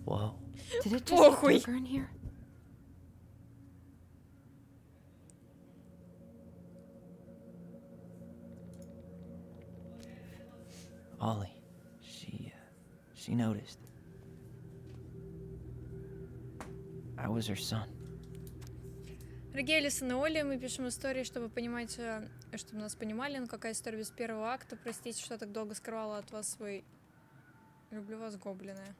Whoa. Did it just Похуй! get darker in here? Ollie. She noticed. I was her son. Дорогие Алисон и Оля, мы пишем истории, чтобы понимать, чтобы нас понимали, но какая история без первого акта. Простите, что так долго скрывала от вас свой... Люблю вас, гоблины.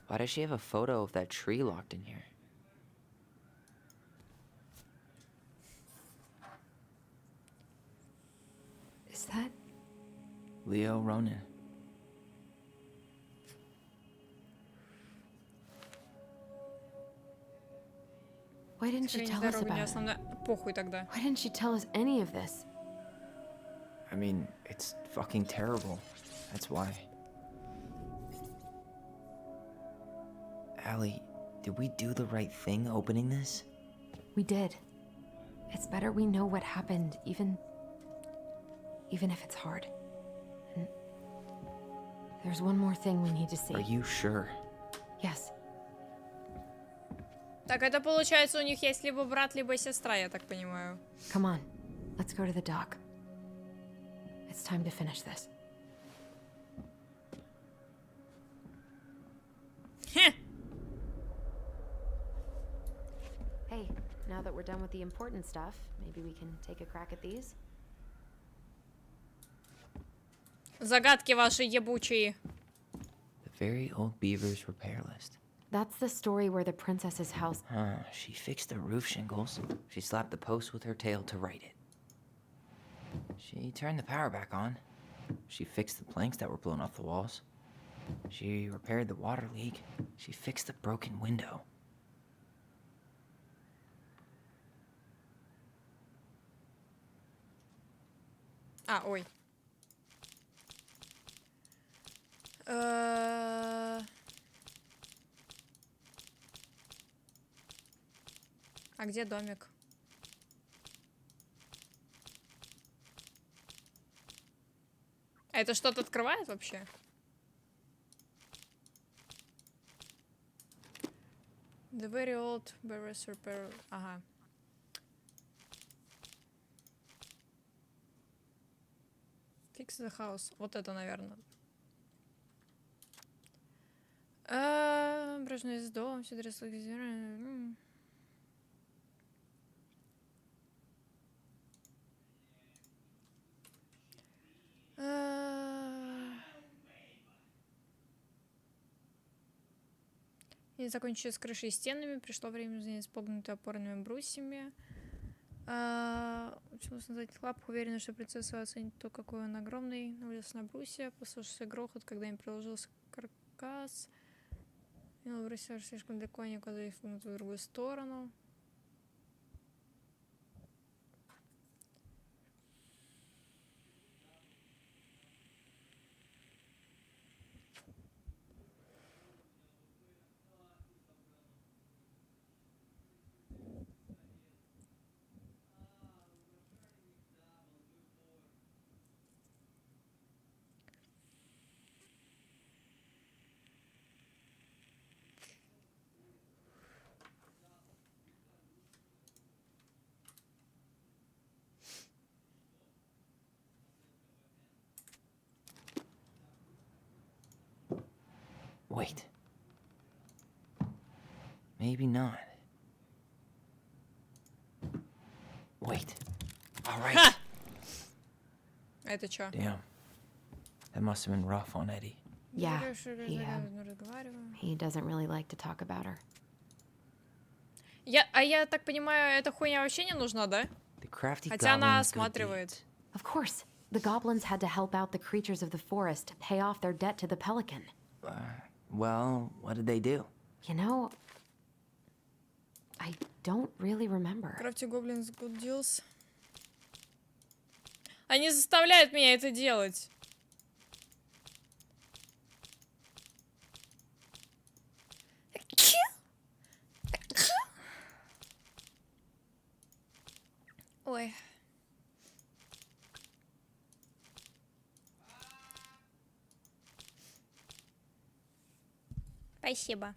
Why does she have a photo of that tree locked in here? Is that... Leo Ronan. Why didn't she tell us about it? Основная... Похуй тогда. Why didn't she tell us any of this? I mean, it's fucking terrible. That's why. Allie, did we do the right thing opening this? We did. It's better we know what happened, even if it's hard. And there's one more thing we need to see. Are you sure? Yes. Так, это получается, у них есть либо брат, либо сестра, я так понимаю. Come on, let's go to the dock. It's time to finish this. Hey, now that we're done with the important stuff, maybe we can take a crack at these? Загадки ваши ебучие. The very old beaver's repair list. That's the story where the princess's house... She fixed the roof shingles. She slapped the post with her tail to write it. She turned the power back on. She fixed the planks that were blown off the walls. She repaired the water leak. She fixed the broken window. Ой. А где домик? А это что-то открывает вообще? The very old bearers repair. Ага. Fix the house. Вот это, наверное. Брожный из дома, все дреслогизировано. И закончили с крышей и стенами. Пришло время занять погнутые опорными брусьями. Училась назвать лапку, уверена, что принцесса оценит то, какой он огромный. Навалился на брусья, послушался грохот, когда им приложился каркас. Неля бросила слишком далеко, они оказались в другую сторону. Wait. Maybe not. Wait. All right. Это чё? Damn. That must have been rough on Eddie. Yeah, he doesn't really like to talk about her. Я так понимаю, эта хуйня вообще не нужна, да? Хотя она осматривает. Of course. The goblins had to help out the creatures of the forest to pay off their debt to the pelican. Well, what did they do? You know, I don't really remember. Крафти гоблинс good deals. Они заставляют меня это делать. Ой. Спасибо.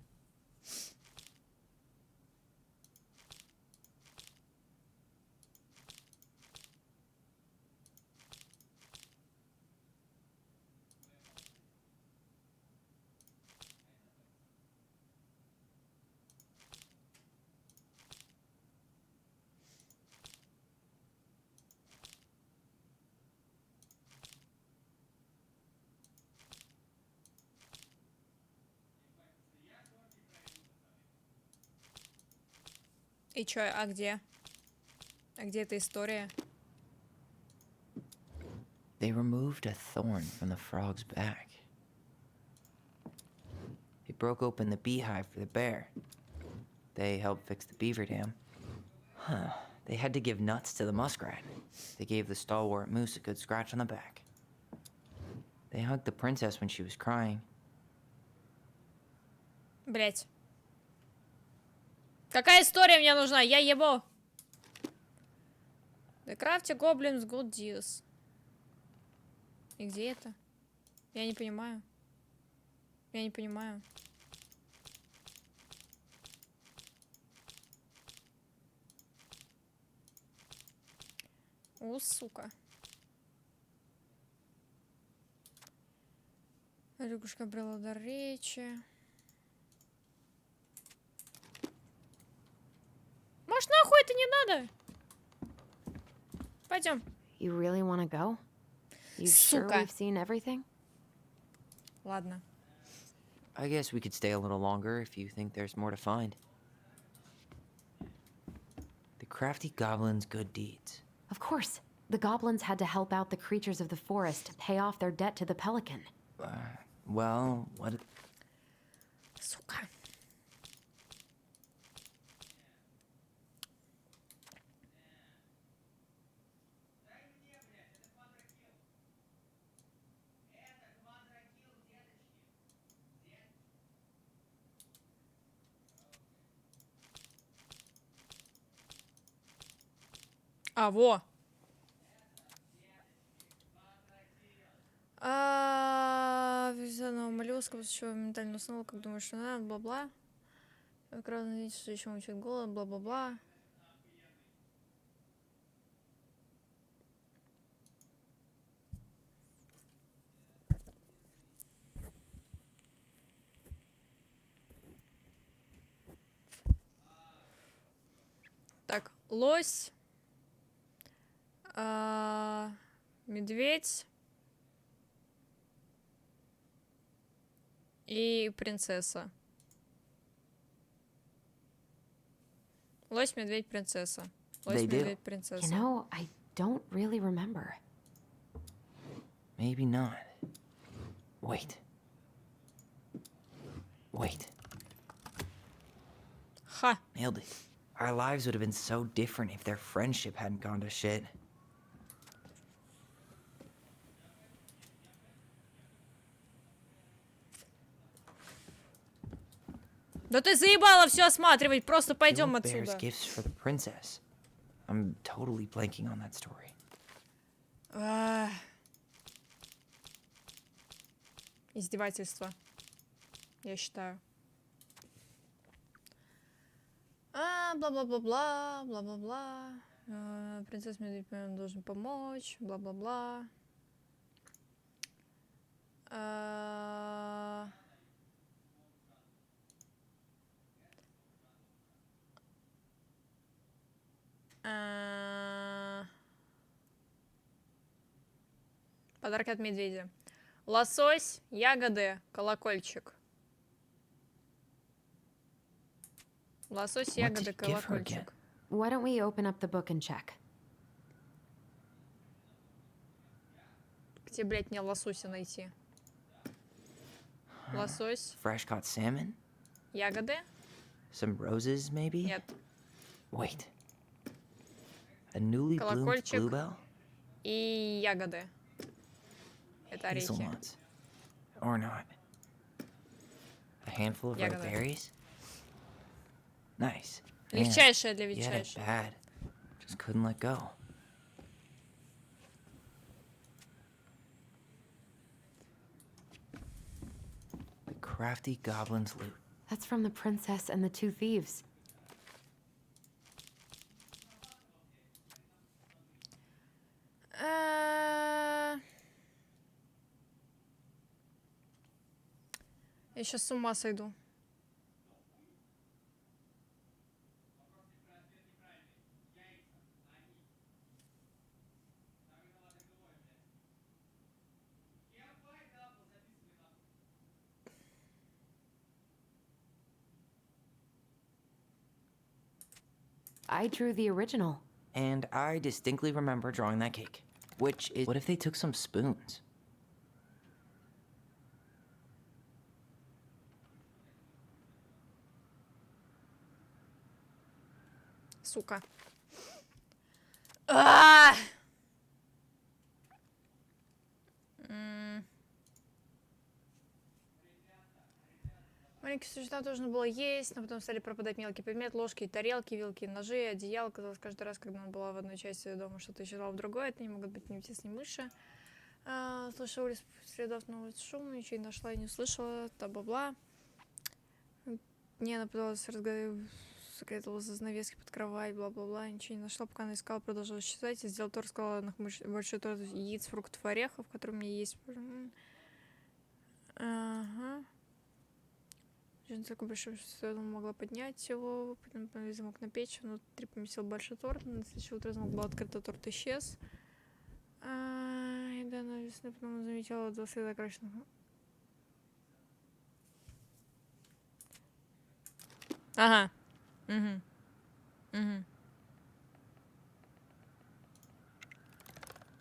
И чё, а где? А где эта история? They removed a thorn from the frog's back. They broke open the beehive for the bear. They helped fix the beaver dam. Huh. They had to give nuts to the muskrat. They gave the stalwart moose a good scratch on the back. They hugged the princess when she was crying. Блять. Какая история мне нужна? Я ебу. The crafty goblins good deals. И где это? Я не понимаю. Я не понимаю. О, сука. Лягушка обрела дар речи. Может, нахуй это не надо? Пойдем. You really want to go? You sure Сука. we've seen everything? Ладно. I guess we could stay a little longer if you think there's more to find. The crafty goblin's good deeds. Of course. The goblins had to help out the creatures of the forest to pay off their debt to the pelican. Well, what... Сука. А, во. Вязаного моллюска, после чего ментально уснула, как думаешь, что надо, бла-бла. Красный видите, что еще мучает голод, бла-бла-бла. Так, лось, медведь и принцесса. Лось, медведь, принцесса. Лось, медведь, принцесса. You know, I don't really remember. Maybe not. Wait. Wait. Ха. Nailed it. Our lives would have been so different if their friendship hadn't gone to shit. Да ты заебала все осматривать, просто пойдем Bear's отсюда. gifts for the princess. I'm totally blanking on that story. Издевательство. Я считаю. Бла-бла-бла-бла, бла-бла-бла. Принцесса медведь должен помочь, бла-бла-бла. Подарки от медведя. Лосось, ягоды, колокольчик. Лосось, ягоды, колокольчик. Why don't we open up the book and check? Где, блядь, мне лосося найти? Лосось. Fresh caught salmon? Ягоды? Some roses, maybe? Нет. Wait. A newly bloomed Колокольчик. bluebell? И ягоды. Это орехи. Hazelnuts. Or not. A handful of red Ягоды. berries? Nice. Man, Легчайшее для you had it ветчайшего. bad. Just couldn't let go. The crafty goblin's loot. That's from the princess and the two thieves. Я сейчас с ума сойду. I drew the original. And I distinctly remember drawing that cake. Which is... What if they took some spoons? Сука. Маленьких существ должно было есть, но потом стали пропадать мелкие предметы, ложки, тарелки, вилки, ножи, одеяло. Казалось, каждый раз, когда она была в одной части дома, что-то исчезало в другой. Это не могут быть ни птицы, ни мыши. Слышала улиц следов на улице шум, ничего не нашла и не услышала, та-бла-бла. Не, она пыталась Спрятала за занавески под кровать, бла-бла-бла. Ничего не нашла, пока она искала, продолжала считать. И сделал торт, сказала, большой торт яиц, фруктов, орехов, который у меня есть. Ага. Женщина такой большой, что я могла поднять его. Потом замок на печь, внутри поместил большой торт. На следующее утро замок был открыт, а торт исчез. И да, на весны потом заметила 2 следа окрашенных. Ага. Угу. Угу.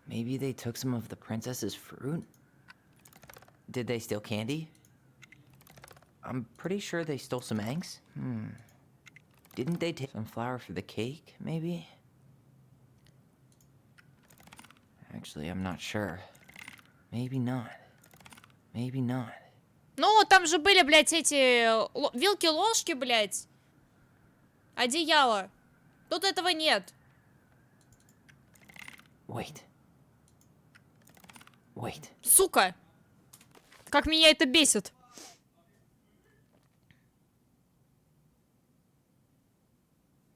Maybe they took some of the princess's fruit? Did they steal candy? I'm pretty sure they stole some eggs. Didn't they take some flour for the cake, maybe? Actually, I'm not sure. Maybe not. Maybe not. Ну, там же были, блядь, эти вилки-ложки, блядь. Одеяло. Тут этого нет. Wait. Wait. Сука! Как меня это бесит.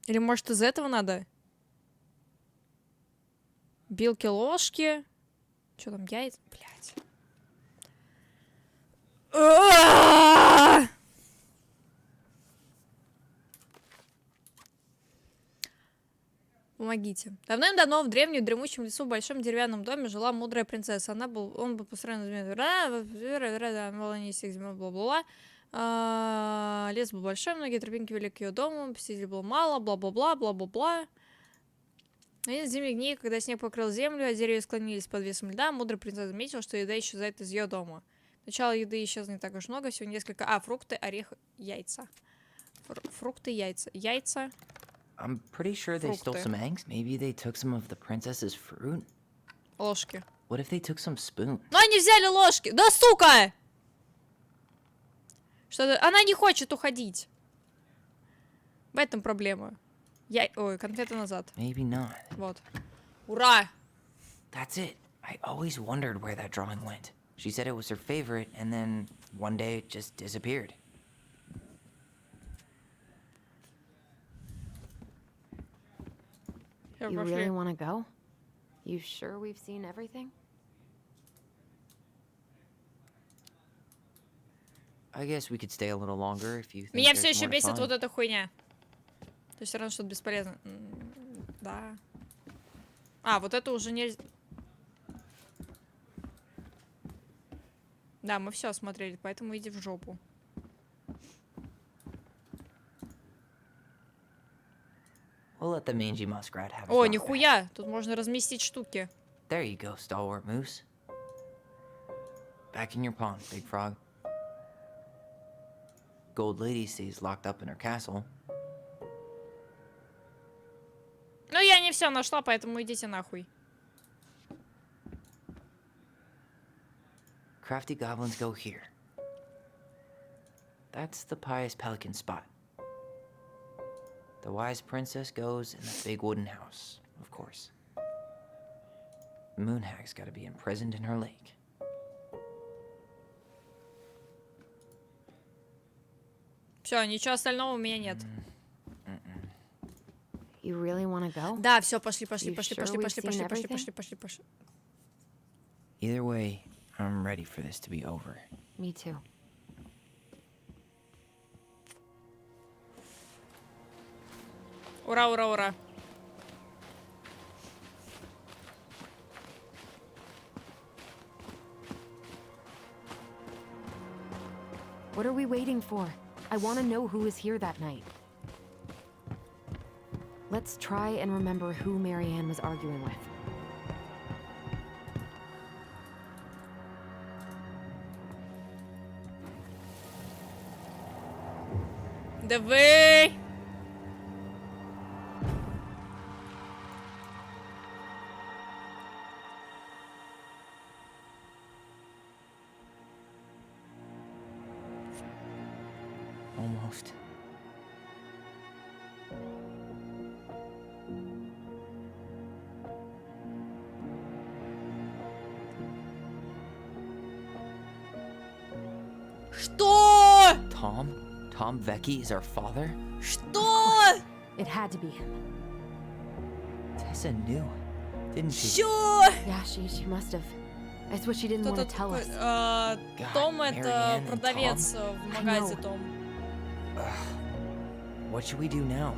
Или может из этого надо? Вилки-ложки. Что там, яйца? Блядь. Помогите. Давным-давно в древнем дремучем лесу в большом деревянном доме жила мудрая принцесса. Он был построен бла-бла-бла. Лес был большой, многие тропинки вели к ее дому, посетителей было мало, бла-бла-бла, бла-бла-бла. Один из зимних дней, когда снег покрыл землю, а деревья склонились под весом льда, мудрая принцесса заметила, что еда исчезает из ее дома. Сначала еды исчезло не так уж много, всего несколько... фрукты, орехи, яйца. Фрукты, яйца. Яйца. I'm pretty sure they stole some eggs. Maybe they took some of the princess's fruit. Ложки. What if they took some spoons? Но они взяли ложки! Да сука! Что-то... Она не хочет уходить. В этом проблема. Ой, конфеты назад. Maybe not. Вот. Ура! That's it. I always wondered where that drawing went. She said it was her favorite, and then one day it just disappeared. You really want to go? You sure we've seen everything? I guess we could stay a little longer if you think Меня there's все еще more to бесит find. вот эта хуйня. То есть все равно что-то бесполезно. Да. Вот это уже нельзя. Да, мы все осмотрели, поэтому иди в жопу. We'll let the mangy muskrat have his О, rock нихуя! Тут можно разместить штуки. back. There you go, stalwart moose. Back in your pond, big frog. Gold lady stays locked up in her castle. Ну, я не все нашла, поэтому идите нахуй. Crafty goblins go here. That's the pious pelican spot. The wise princess goes in the big wooden house, of course. The moon hag's gotta be imprisoned in her lake. Все, ничего остального у меня нет. You really want to go? Да, все, пошли. Either way, I'm ready for this to be over. Me too. Ура, ура, ура. What are we waiting for? I want to know who was here that night. Let's try and remember who Marianne was arguing with. Давай! Almost. Что? Tom? Tom Vecchi is our father? Что? It had to be him. Tessa knew, didn't she? Чё? Yeah, she must have. It's what she didn't want to tell us. Том Marianne это and продавец Tom? в магазе, Том. What should we do now?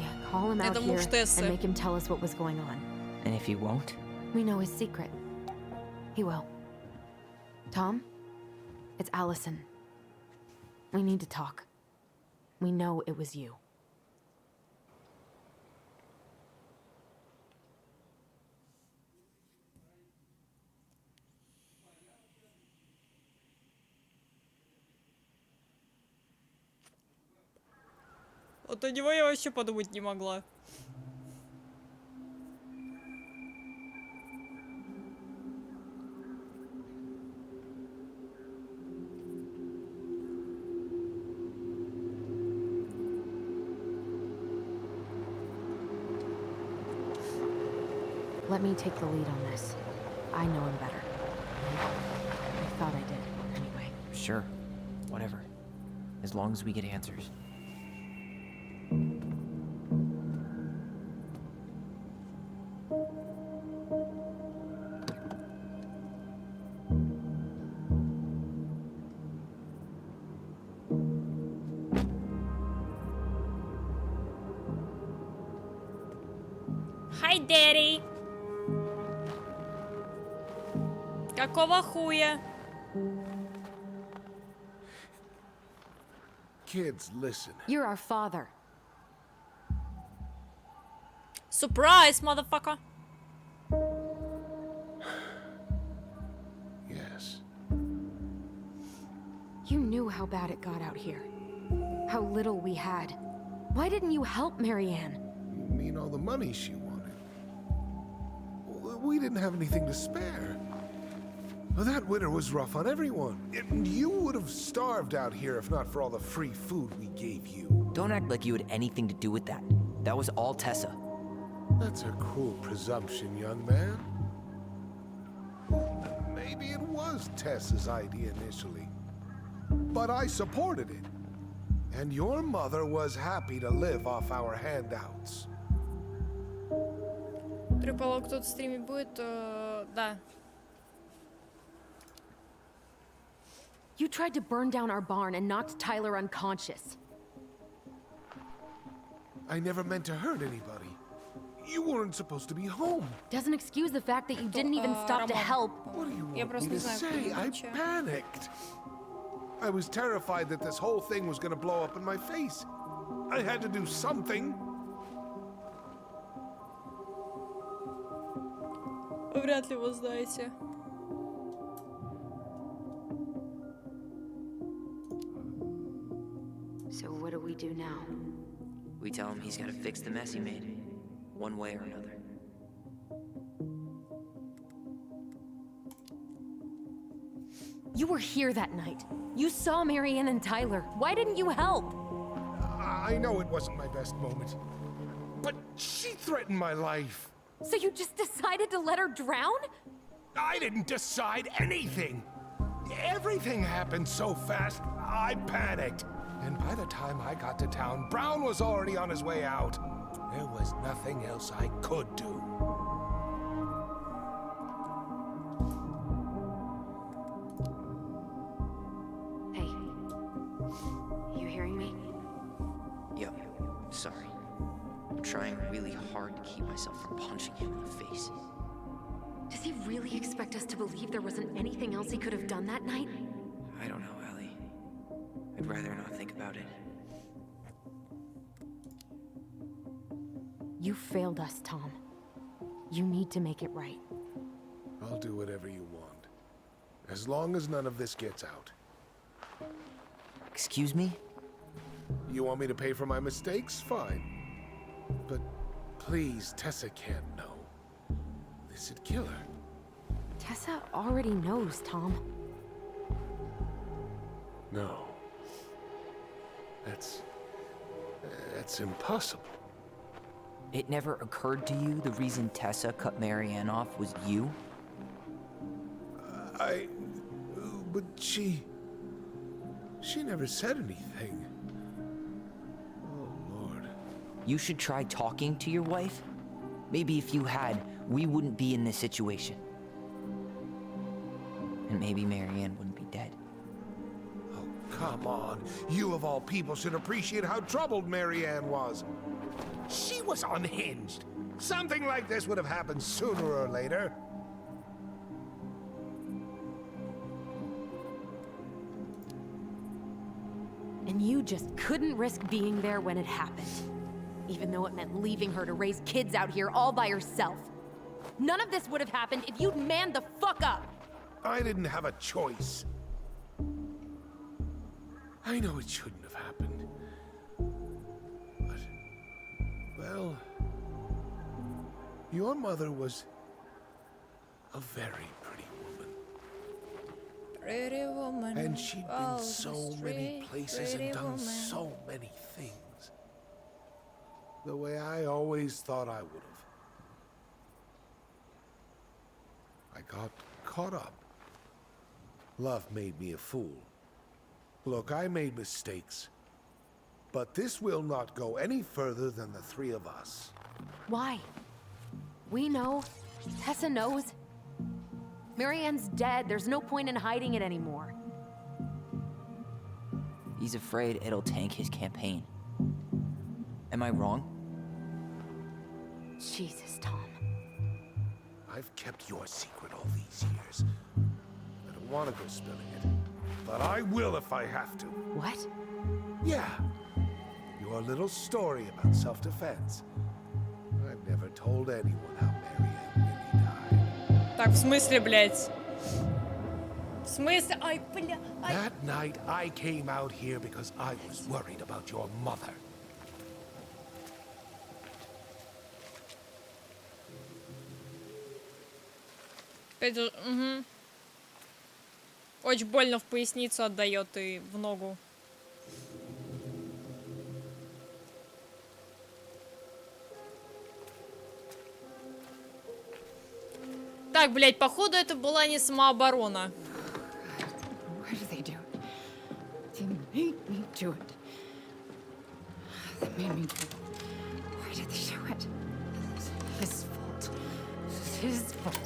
Yeah, call him out Это here муж Тессы. and make him tell us what was going on. And if he won't? We know his secret. He will. Tom, it's Allison. We need to talk. We know it was you. Вот у него я вообще подумать не могла. Let me take the lead on this. I know him better. I thought I did, anyway. Sure, whatever. As long as we get answers. Hi, Daddy. Какого хуя? Kids, listen. You're our father. Surprise, motherfucker. Yes. You knew how bad it got out here. How little we had. Why didn't you help Marianne? You mean all the money she wanted? We didn't have anything to spare. Well, that winter was rough on everyone. You would have starved out here if not for all the free food we gave you. Don't act like you had anything to do with that. That was all Tessa. That's a cruel presumption, young man. Maybe it was Tessa's idea initially, but I supported it. And your mother was happy to live off our handouts. Предполагаю, кто-то в стриме будет, да. You tried to burn down our barn and knocked Tyler unconscious. I never meant to hurt anybody. You weren't supposed to be home. Doesn't excuse the fact that you didn't even stop to help. What do you want me to say? I panicked. I was terrified that this whole thing was gonna blow up in my face. I had to do something. Вряд ли вы знаете. So what do we do now? We tell him he's gotta fix the mess he made, one way or another. You were here that night. You saw Marianne and Tyler. Why didn't you help? I know it wasn't my best moment, but she threatened my life. So you just decided to let her drown? I didn't decide anything. Everything happened so fast, I panicked. And by the time I got to town, Brown was already on his way out. There was nothing else I could do. Hey, you hearing me? Yo, sorry. I'm trying really hard to keep myself from punching him in the face. Does he really expect us to believe there wasn't anything else he could have done that night? I don't know, Ellie. I'd rather not think about it. You failed us, Tom. You need to make it right. I'll do whatever you want, as long as none of this gets out. Excuse me? You want me to pay for my mistakes? Fine. But please, Tessa can't know. This'd kill her. Tessa already knows, Tom. No. That's impossible. It never occurred to you the reason Tessa cut Marianne off was you? But she She never said anything. Oh, Lord. You should try talking to your wife. Maybe if you had, we wouldn't be in this situation. And maybe Marianne wouldn't be dead. Oh, come on. You of all people should appreciate how troubled Marianne was. She was unhinged. Something like this would have happened sooner or later. And you just couldn't risk being there when it happened. Even though it meant leaving her to raise kids out here all by herself. None of this would have happened if you'd manned the fuck up! I didn't have a choice. I know it shouldn't have happened. But, well, your mother was a very pretty woman. Pretty woman. And she'd been so many places and done so many things. The way I always thought I would have. I got caught up. Love made me a fool. Look, I made mistakes. But this will not go any further than the three of us. Why? We know. Tessa knows. Marianne's dead. There's no point in hiding it anymore. He's afraid it'll tank his campaign. Am I wrong? Jesus, Tom. I've kept your secret all these years. I don't want to go spilling it. But I will if I have to. What? Yeah. Your little story about self-defense. I've never told anyone how Marianne really died. Так, в смысле, блядь? В смысле? Ай, бля, ай. That night, I came out here because I was worried about your mother. Это, угу. Очень больно в поясницу отдает и в ногу. Так, блядь, походу это была не самооборона. Why do they do it? They made me do it. They made me do it. Why did they do it? It's his fault. It's his fault.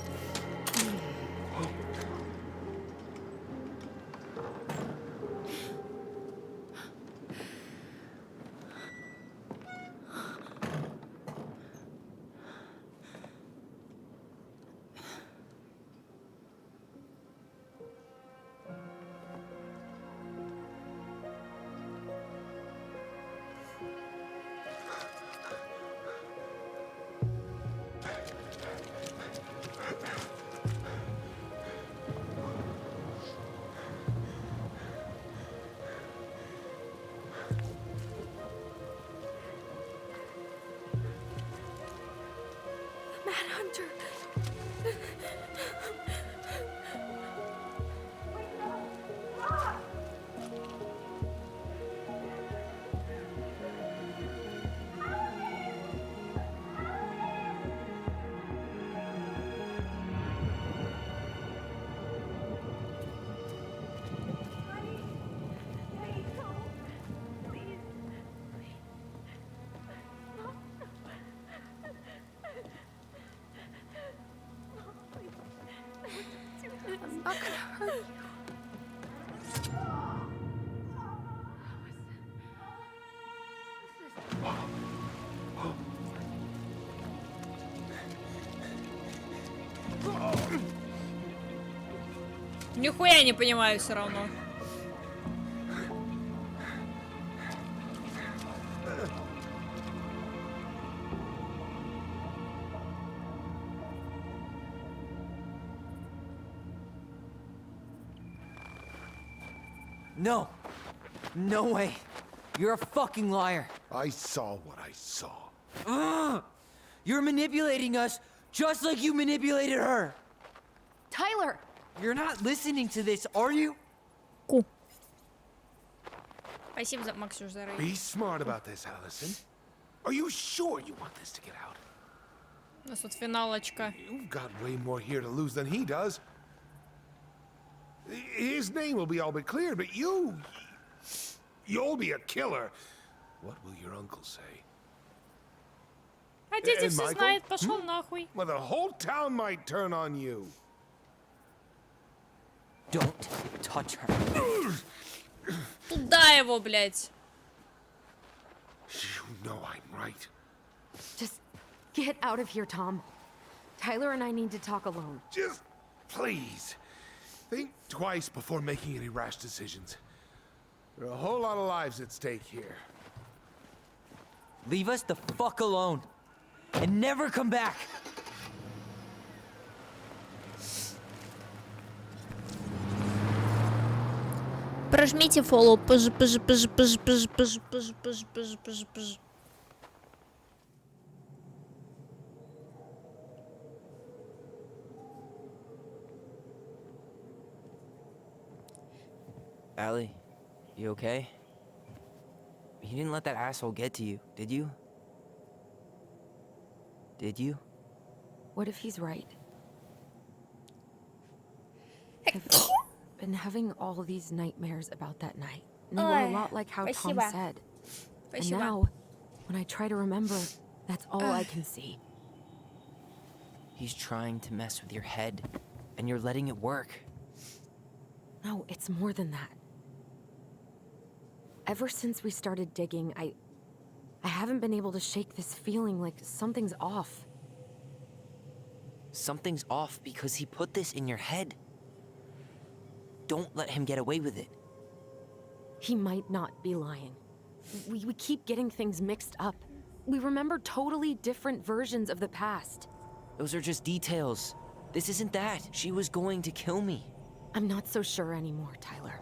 I'm not gonna hurt you. Нихуя не понимаю все равно. No. No way. You're a fucking liar. I saw what I saw. You're manipulating us just like you manipulated her. Tyler! You're not listening to this, are you? Спасибо за Максюш за рейд. Be smart about this, Allison. Are you sure you want this to get out? У нас тут финалочка. You've got way more here to lose than he does. His name will be all but clear, but you... You'll be a killer. What will your uncle say? А дети And все Michael? знают, пошел нахуй. Well, the whole town might turn on you. Don't touch her. Туда его, блядь. You know I'm right. Just get out of here, Tom. Tyler and I need to talk alone. Just please think twice before making any rash decisions. There are a whole lot of lives at stake here. Leave us the fuck alone. And never come back. Прожмите follow. Пж. Allie, you okay? You didn't let that asshole get to you, did you? Did you? What if he's right? I've been having all these nightmares about that night. And they were a lot like how Tom said. And now, when I try to remember, that's all I can see. He's trying to mess with your head, and you're letting it work. No, it's more than that. Ever since we started digging, I haven't been able to shake this feeling like something's off. Something's off because he put this in your head. Don't let him get away with it. He might not be lying. We keep getting things mixed up. We remember totally different versions of the past. Those are just details. This isn't that. She was going to kill me. I'm not so sure anymore, Tyler.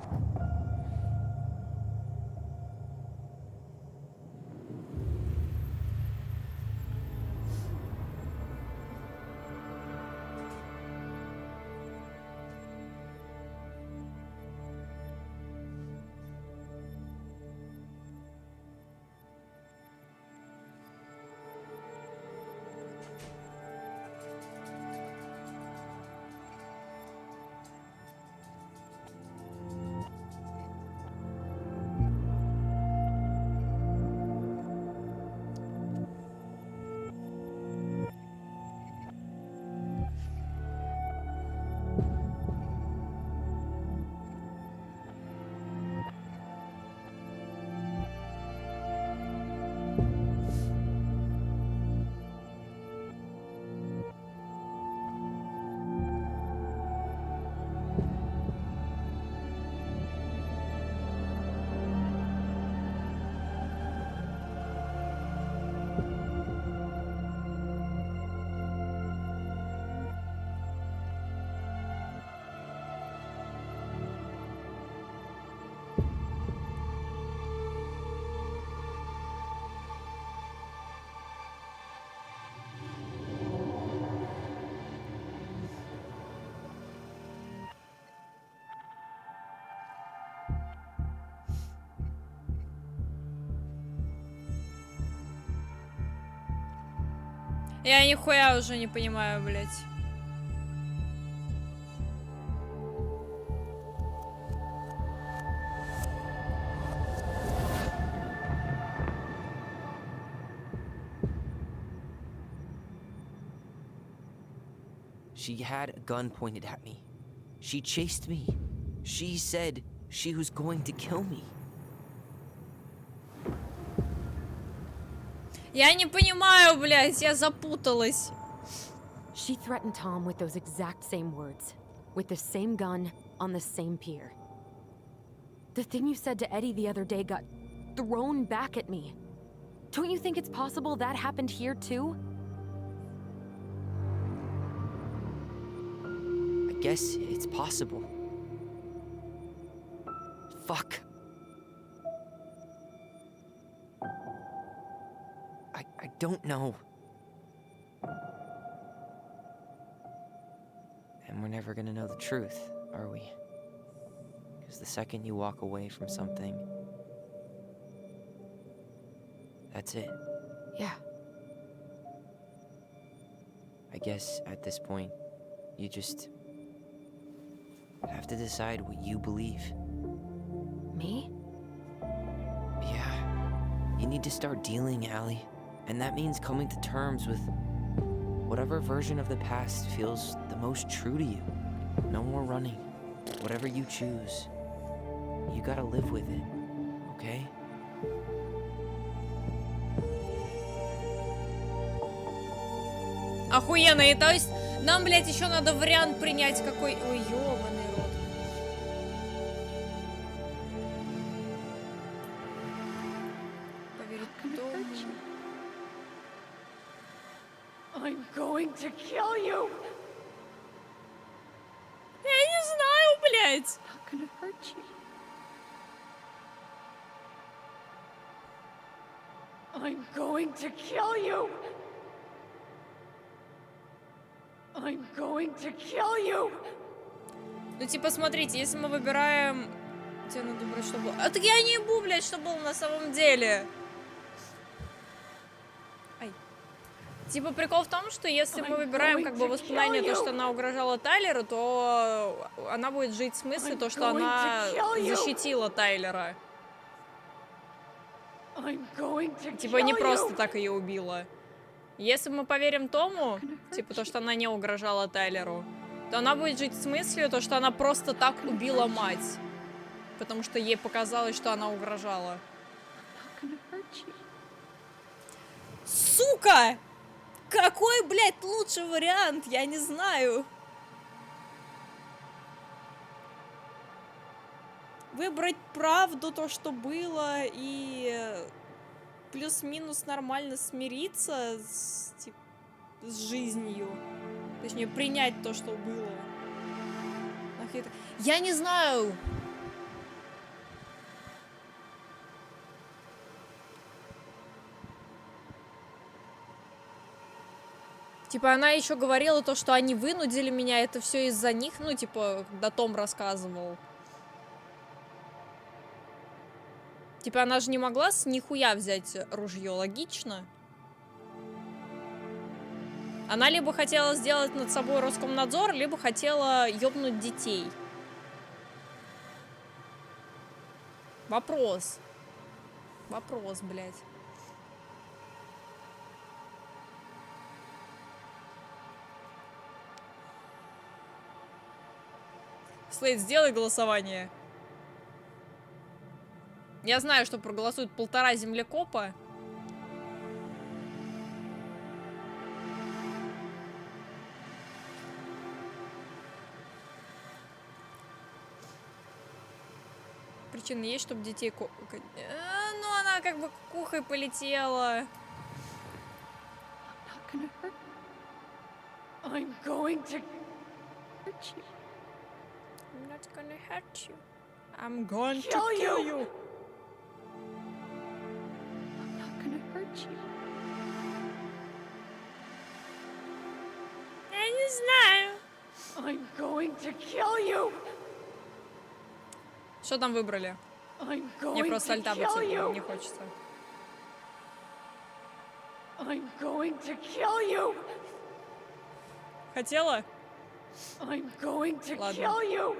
Я нихуя уже не понимаю, блядь. She had a gun pointed at me. She chased me. She said she was going to kill me. Я не понимаю, блядь, я запуталась. She threatened Tom with those exact same words. With the same gun, on the same pier. The thing you said to Eddie the other day got thrown back at me. Don't you think it's possible that happened here too? I guess it's possible. Fuck. I don't know. And we're never gonna know the truth, are we? Because the second you walk away from something, that's it. Yeah. I guess at this point, you just have to decide what you believe. Me? need to start dealing, Allie. And that means coming to terms with whatever version of the past feels the most true to you. No more running. Whatever you choose, you gotta live with it, okay? Охуенно, и то есть нам, блядь, еще надо вариант принять какой... Ой, ёбаный рот. Поверить дому. I'm going to kill you. Я не знаю, блядь. Not gonna hurt you. I'm going to kill you. I'm going to kill you. Ну, типа, смотрите, если мы выбираем... Тебе надо брать, что было... А так я не ебу, блядь, что было на самом деле. Ай. Типа, прикол в том, что если мы выбираем, как бы, воспоминание, то, что она угрожала Тайлеру, то она будет жить в смысле, то, что она защитила Тайлера. Типа, не просто так ее убила. Если мы поверим Тому, типа, то, что она не угрожала Тайлеру, то она будет жить с мыслью, то, что она просто так убила мать. Потому что ей показалось, что она угрожала. Сука! Какой, блядь, лучший вариант? Я не знаю. Выбрать правду, то, что было, и плюс-минус нормально смириться с, типа, с жизнью. Точнее, принять то, что было. Я не знаю. Типа, она еще говорила то, что они вынудили меня, это все из-за них. Ну, типа, когда Том рассказывал. Типа, она же не могла с нихуя взять ружье, логично? Она либо хотела сделать над собой Роскомнадзор, либо хотела ёбнуть детей. Вопрос. Вопрос, блядь. Слейд, сделай голосование. Я знаю, что проголосуют 1,5 землекопа. Причина есть, чтобы детей... Ну, она как бы кухой полетела. I'm going to hurt you. I'm not gonna hurt you. I'm going to kill you. I'm not gonna hurt you. Я не знаю. I'm going to kill you. Что там выбрали? Мне просто альта выцепила, не хочется. I'm going to kill you. Хотела? I'm going to Ладно. kill you.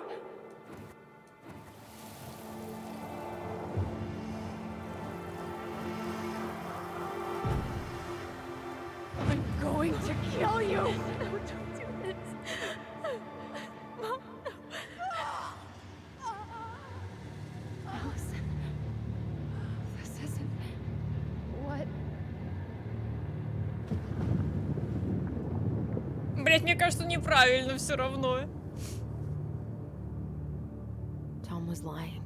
I'm going to kill you. No, don't do this. Mom, no. Allison, this isn't what. Блять, мне кажется, неправильно все равно. Tom was lying.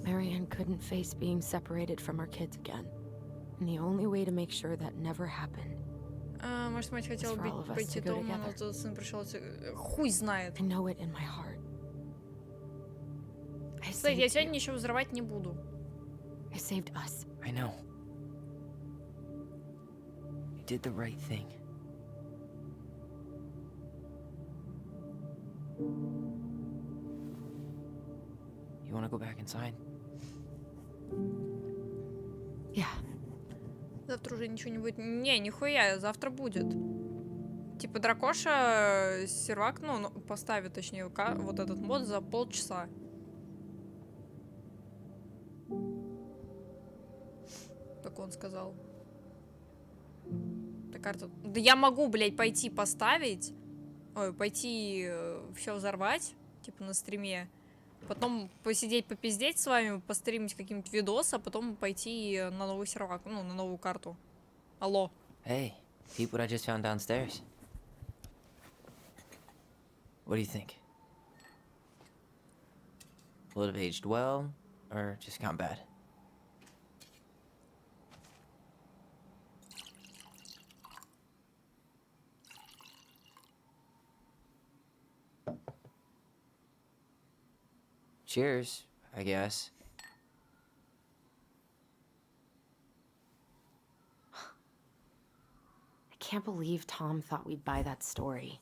Marianne couldn't face being separated from her kids again. And the only way to make sure that never happened. Может, мать хотела пойти дома, но тут сын пришел, хуй знает. I know it in my heart. Слушай, я сегодня ничего взрывать не буду. I saved us. I know. You did the right thing. You want to go back inside? Yeah. Завтра уже ничего не будет. Не, нихуя, завтра будет. Типа дракоша сервак, ну, поставит, точнее, вот этот мод за полчаса. Как он сказал. Так, карту. Да я могу, блядь, пойти поставить. Ой, пойти все взорвать. Типа на стриме. Потом посидеть, попиздеть с вами, постримить каким-нибудь видос, а потом пойти на новый сервак, ну, на новую карту. Алло. Hey, peep what I just found downstairs. What do you think? Will it have aged well, or just gone bad? Cheers, I guess. I can't believe Tom thought we'd buy that story.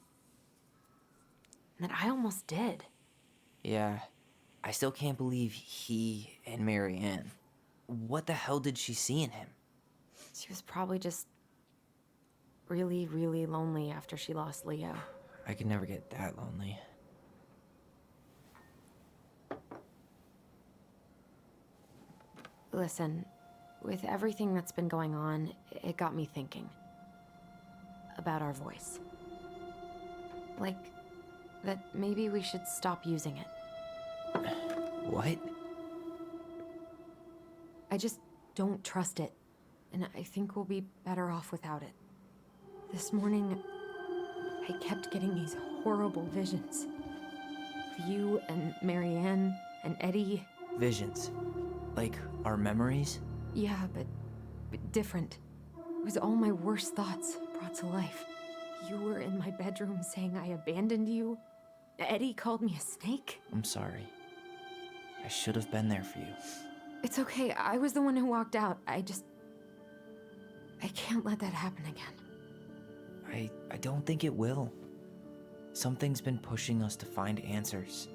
And that I almost did. Yeah, I still can't believe he and Marianne. What the hell did she see in him? She was probably just really, really lonely after she lost Leo. I could never get that lonely. Listen, with everything that's been going on, it got me thinking about our voice. Like, that maybe we should stop using it. What? I just don't trust it, and I think we'll be better off without it. This morning, I kept getting these horrible visions. Of you and Marianne and Eddie. Visions. Like our memories? Yeah, but different. It was all my worst thoughts brought to life. You were in my bedroom saying I abandoned you. Eddie called me a snake. I'm sorry. I should have been there for you. It's okay, I was the one who walked out. I can't let that happen again. I don't think it will. Something's been pushing us to find answers.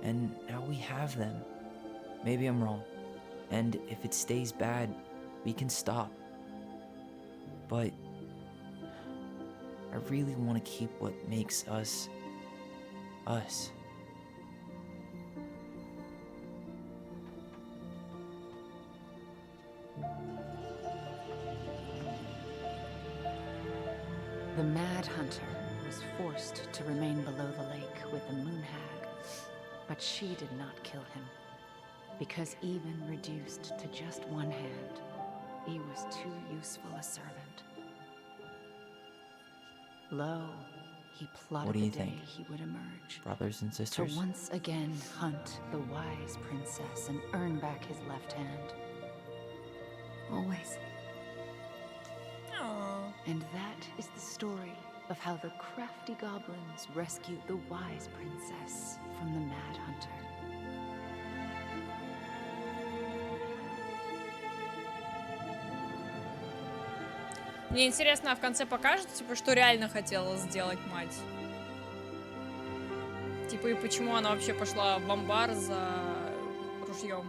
And now we have them. Maybe I'm wrong. And if it stays bad, we can stop. But I really want to keep what makes us, us. The Mad Hunter was forced to remain below the lake with the Moon Hag, but she did not kill him. Because even reduced to just one hand, he was too useful a servant. Lo, he plotted What do you the day think? he would emerge. Brothers and sisters? To once again hunt the wise princess and earn back his left hand. Always. Aww. And that is the story of how the crafty goblins rescued the wise princess from the Mad Hunter. Мне интересно, а в конце покажут, типа, что реально хотела сделать мать? Типа, и почему она вообще пошла в амбар за ружьем?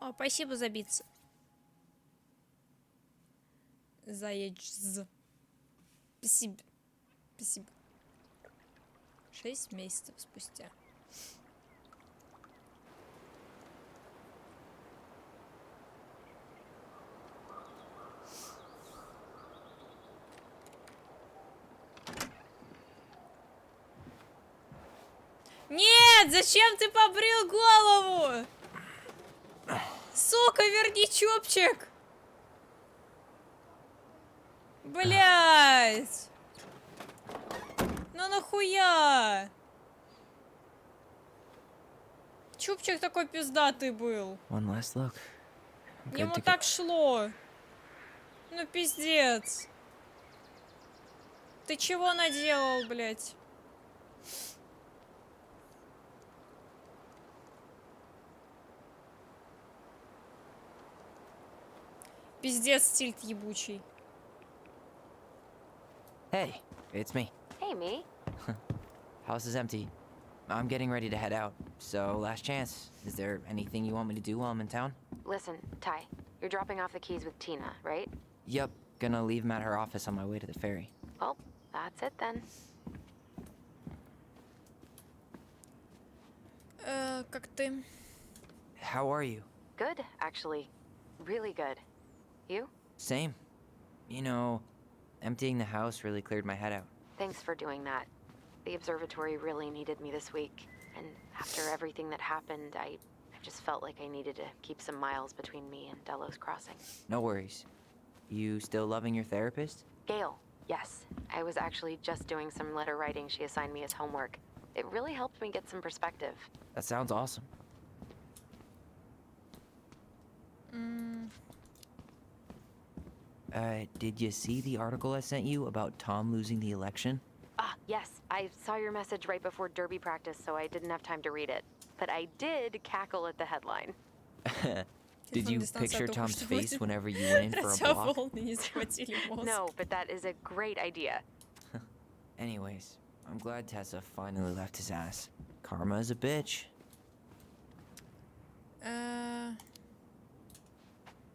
О, спасибо за битс. Заедж. Спасибо. Спасибо. 6 месяцев спустя. Нет, зачем ты побрил голову? Сука, верни чопчик! Блять! Ну нахуя? Чубчик такой пиздатый был. One last look. I'm good Ему to go. так шло. Ну пиздец. Ты чего наделал, блядь? Пиздец, стиль ебучий. Hey, it's me. Hey, me. House is empty. I'm getting ready to head out. So, last chance. Is there anything you want me to do while I'm in town? Listen, Ty, you're dropping off the keys with Tina, right? Yep. Gonna leave them at her office on my way to the ferry. Well, that's it then. Как ты? How are you? Good, actually. Really good. You? Same. You know, emptying the house really cleared my head out. Thanks for doing that. The observatory really needed me this week, and after everything that happened, I just felt like I needed to keep some miles between me and Delos Crossing. No worries. You still loving your therapist? Gail, yes. I was actually just doing some letter writing she assigned me as homework. It really helped me get some perspective. That sounds awesome. Did you see the article I sent you about Tom losing the election? Ah, yes. I saw your message right before derby practice, so I didn't have time to read it. But I did cackle at the headline. Did you picture Tom's face whenever you went in for a block? No, but that is a great idea. Anyways, I'm glad Tessa finally left his ass. Karma is a bitch.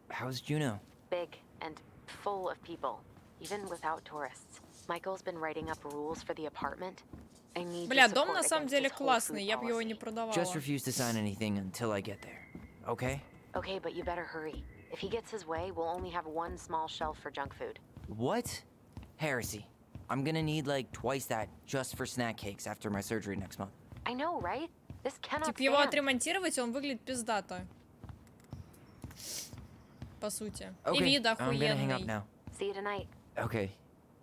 How's Juno? Big and full of people, even without tourists. Michael's been writing up rules for the apartment. I need Бля, дом на самом деле классный, я бы его не продавала. Just refuse to sign anything until I get there, okay? Okay, but you better hurry. If he gets his way, we'll only have one small shelf for junk food. What? Heresy. I'm gonna need like twice that just for snack cakes after my surgery next month. I know, right? This cannot Типа его stand. отремонтировать, он выглядит пиздато. По сути. И Okay, вид I'm gonna hang up охуенный. now. See you tonight. Okay.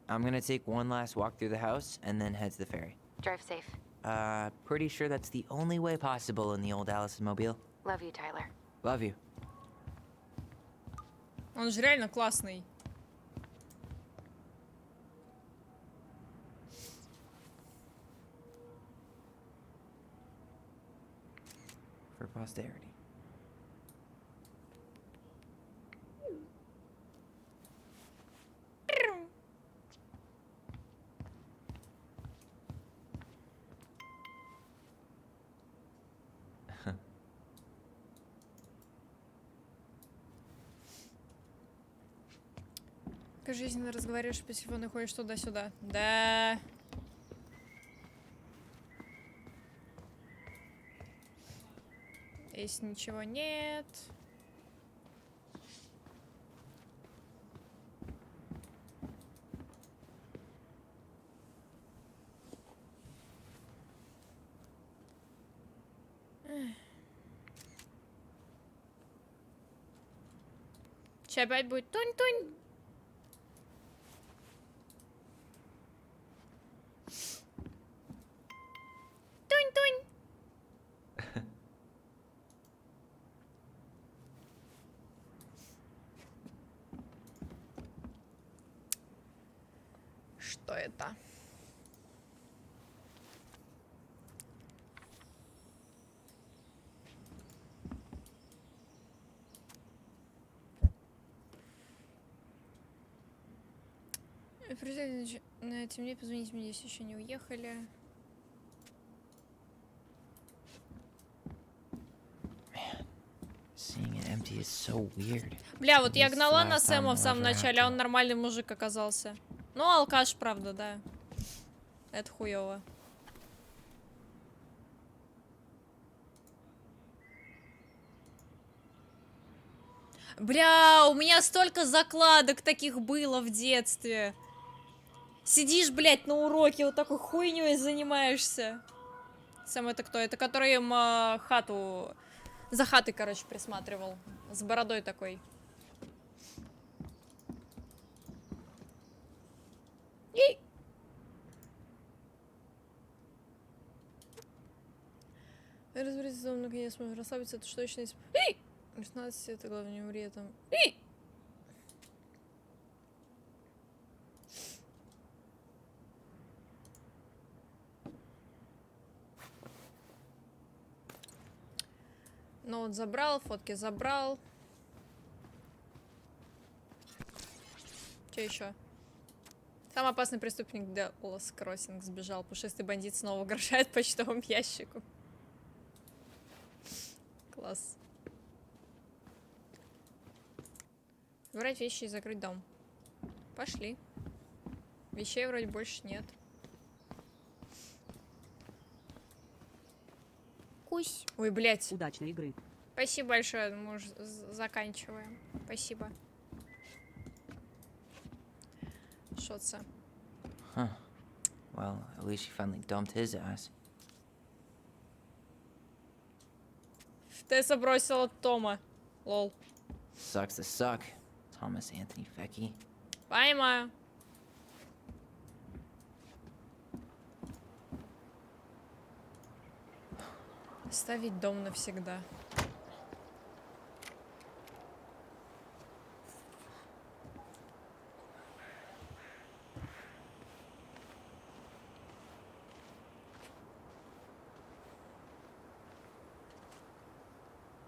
I'm gonna take one last walk through the house and then head to the ferry. Drive safe. Pretty sure that's the only way possible in the old Allison mobile. Love you, Tyler. Love you. Он же реально классный. For posterity. Как жизненно разговариваешь по телефону и ходишь туда-сюда. Да. Если ничего нет. Сейчас опять будет тунь-тунь. Тунь-тунь. Что это? На темне позвоните мне, если еще не уехали. Seeing it empty is so weird. Бля, вот я гнала на Сэма в самом начале, а он нормальный мужик оказался. Ну, алкаш, правда, да. Это хуёво. Бля, у меня столько закладок таких было в детстве. Сидишь, блядь, на уроке, вот такой хуйней занимаешься. Сэм это кто? Это который им хату... За хатой, короче, присматривал. С бородой такой. И... Сезон наконец можно расслабиться, это что точно 16, это главное не умри там. Ну вот забрал, фотки забрал. Что еще? Самый опасный преступник до Лос Кроссинг сбежал. Пушистый бандит снова угрожает почтовому ящику. Класс. Собрать вещи и закрыть дом. Пошли. Вещей вроде больше нет. Кусь. Ой, блядь. Удачной игры. Спасибо большое. Мы уже заканчиваем. Спасибо. Шотся. Huh. Well, at least she finally dumped his ass. Тесса бросила Тома. Лол. Sucks to suck, Thomas Anthony Fecky. Понимаю. Оставить дом навсегда.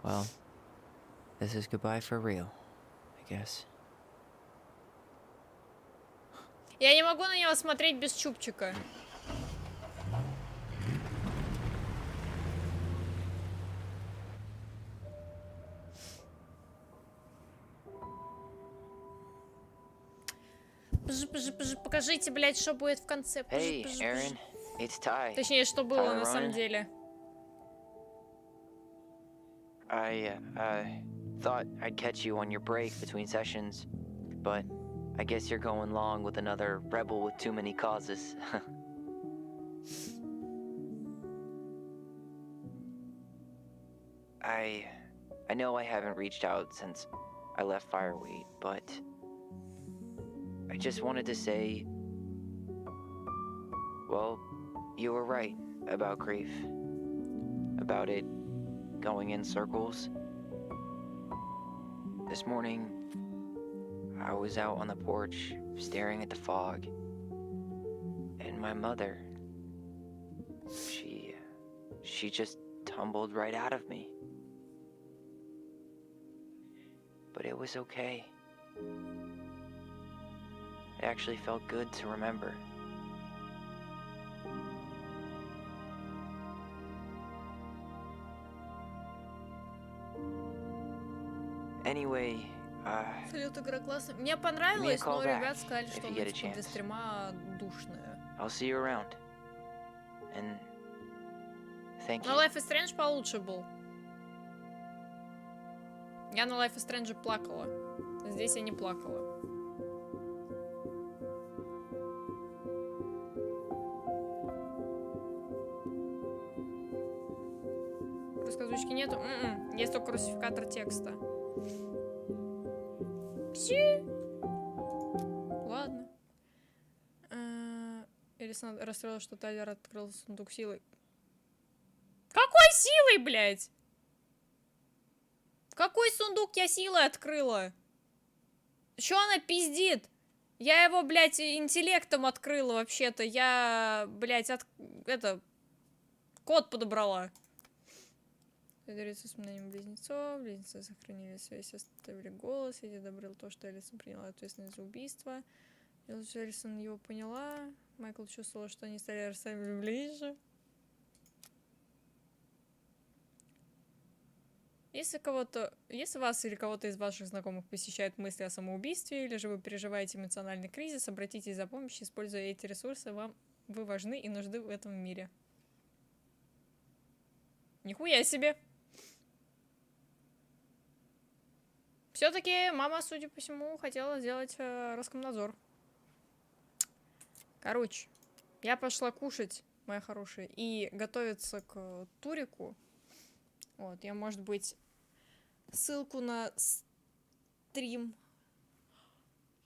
Well, this is goodbye for real, I guess. Я не могу на него смотреть без чубчика. Покажите, блядь, что будет в конце. Hey, Aaron, it's Ty. Точнее, что было на самом деле. I thought I'd catch you on your break between sessions, but I guess you're going along with another rebel with too many causes. I know I haven't reached out since I left Fireweight, but I just wanted to say, well, you were right about grief, about it going in circles. This morning, I was out on the porch staring at the fog, and my mother, she just tumbled right out of me. But it was okay. It actually felt good to remember. Anyway, Салют, игра классная. Мне понравилось, но ребят сказали, что она типа для стрима душная. I'll see you around. And thank you. Но Life is Strange получше был. Я на Life is Strange плакала. Здесь я не плакала. Рассказочки нету? Есть только русификатор текста. Пси. Ладно. Элисон расстроилась, что Тайлер открыл сундук силой. Какой силой, блядь? Какой сундук я силой открыла? Чё она пиздит? Я его, блядь, интеллектом открыла вообще-то. Я, блядь, код подобрала. Дарится воспоминанием близнецов. Близнецы сохранили связь, оставили голос. Я одобрил то, что Элисон приняла ответственность за убийство. Элисон его поняла. Майкл чувствовал, что они стали расставили ближе. Если вас или кого-то из ваших знакомых посещают мысли о самоубийстве, или же вы переживаете эмоциональный кризис, обратитесь за помощью, используя эти ресурсы, вы важны и нужны в этом мире. Нихуя себе! Все-таки мама, судя по всему, хотела сделать Роскомнадзор. Короче, я пошла кушать, моя хорошая, и готовиться к турику. Вот, я, может быть, ссылку на стрим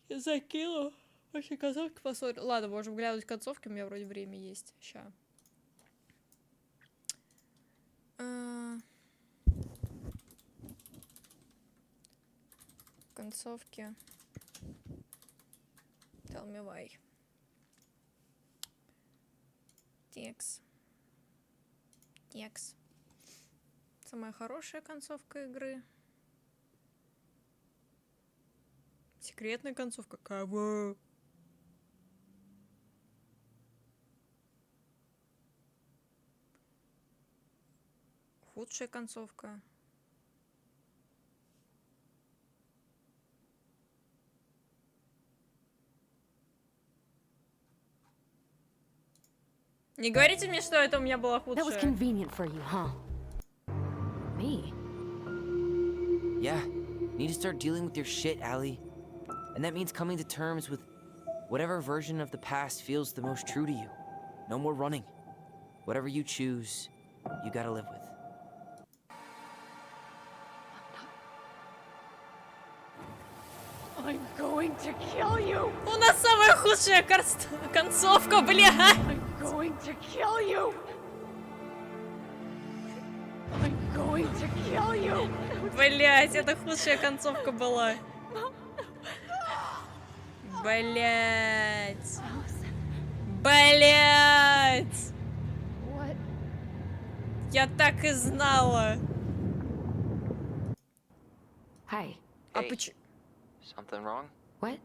закину. Вообще концовки посмотрим. Ладно, можем глянуть концовки, у меня вроде время есть. Ща. Концовки. Tell me why. Текст. Текст. Самая хорошая концовка игры. Секретная концовка. Кого? Худшая концовка. Не говорите мне, что это у меня была худшая. That was convenient for you, huh? Me? Yeah, need to start dealing with your shit, Allie. And that means coming to terms with whatever version of the past feels the most true to you. No more running. Whatever you choose, you gotta live with. I'm going to kill you! У нас самая худшая концовка, бля! I'm going to kill you! I'm going to kill you! Блять, это худшая концовка была. Блять. Блять. What? Я так и знала. Hi. А почему? Something wrong? What?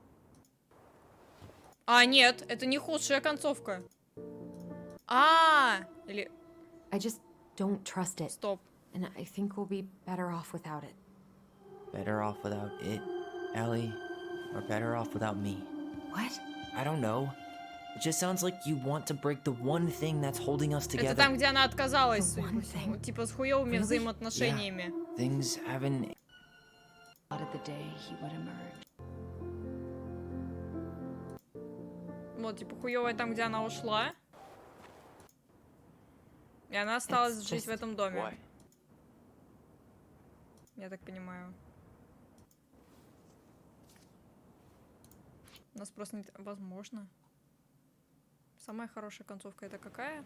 А, нет, это не худшая концовка. Или... I just don't trust it. Стоп. And I think we'll be better off without it. Better off without it, Allie? Or better off without me? What? I don't know. It just sounds like you want to break the one thing that's holding us together. Это там, где она отказалась. The one thing. Типа с хуёвыми взаимоотношениями. Yeah, things haven't... The day he would emerge. Вот, типа хуёвая там, где она ушла. И она осталась жить в этом доме. Why? Я так понимаю. У нас просто не... Возможно. Самая хорошая концовка это какая?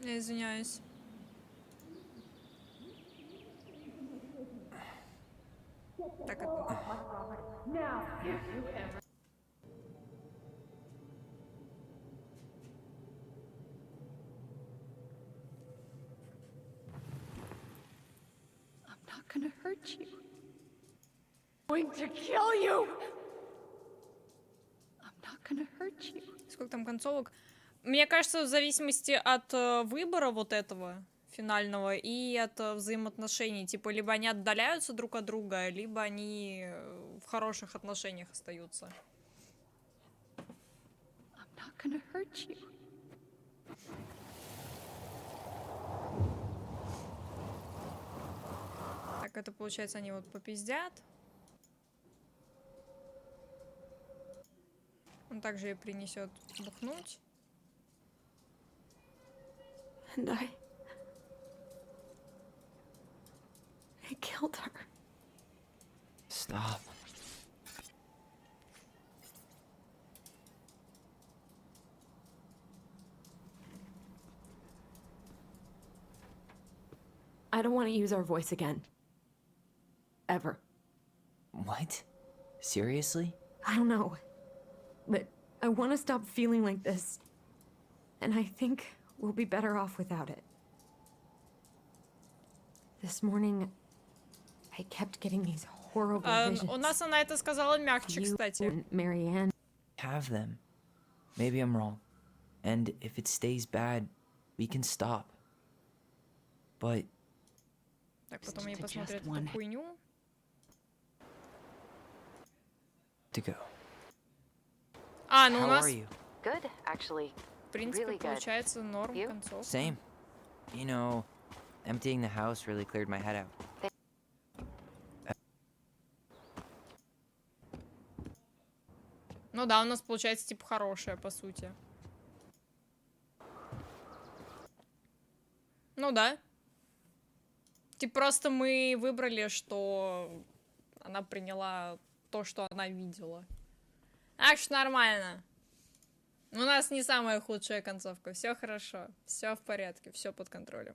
Я извиняюсь. Так это... I'm not gonna hurt you. I'm going to kill you! I'm not gonna hurt you. Сколько там концовок? Мне кажется, в зависимости от выбора вот этого финального и от взаимоотношений. Типа, либо они отдаляются друг от друга, либо они в хороших отношениях остаются. I'm not gonna hurt you. Так, это получается, они вот попиздят. Он также ей принесет бухнуть. And I killed her. Stop. I don't want to use our voice again. Ever. What? Seriously? I don't know. But I want to stop feeling like this. And I think we'll be better off without it. This morning, I kept getting these horrible visions. У нас она это сказала мягче, кстати. You and Marianne. Have them. Maybe I'm wrong. And if it stays bad, we can stop. But... Так, потом они посмотрят эту хуйню. To go. Ну у How нас... are you? Good, actually. В принципе, Really good. получается норм You? концовка. Same. You know, emptying the house really cleared my head out. Ну да, у нас получается типа хорошая, по сути. Ну да. Типа просто мы выбрали, что она приняла то, что она видела. Так что нормально. У нас не самая худшая концовка. Все хорошо, все в порядке, все под контролем.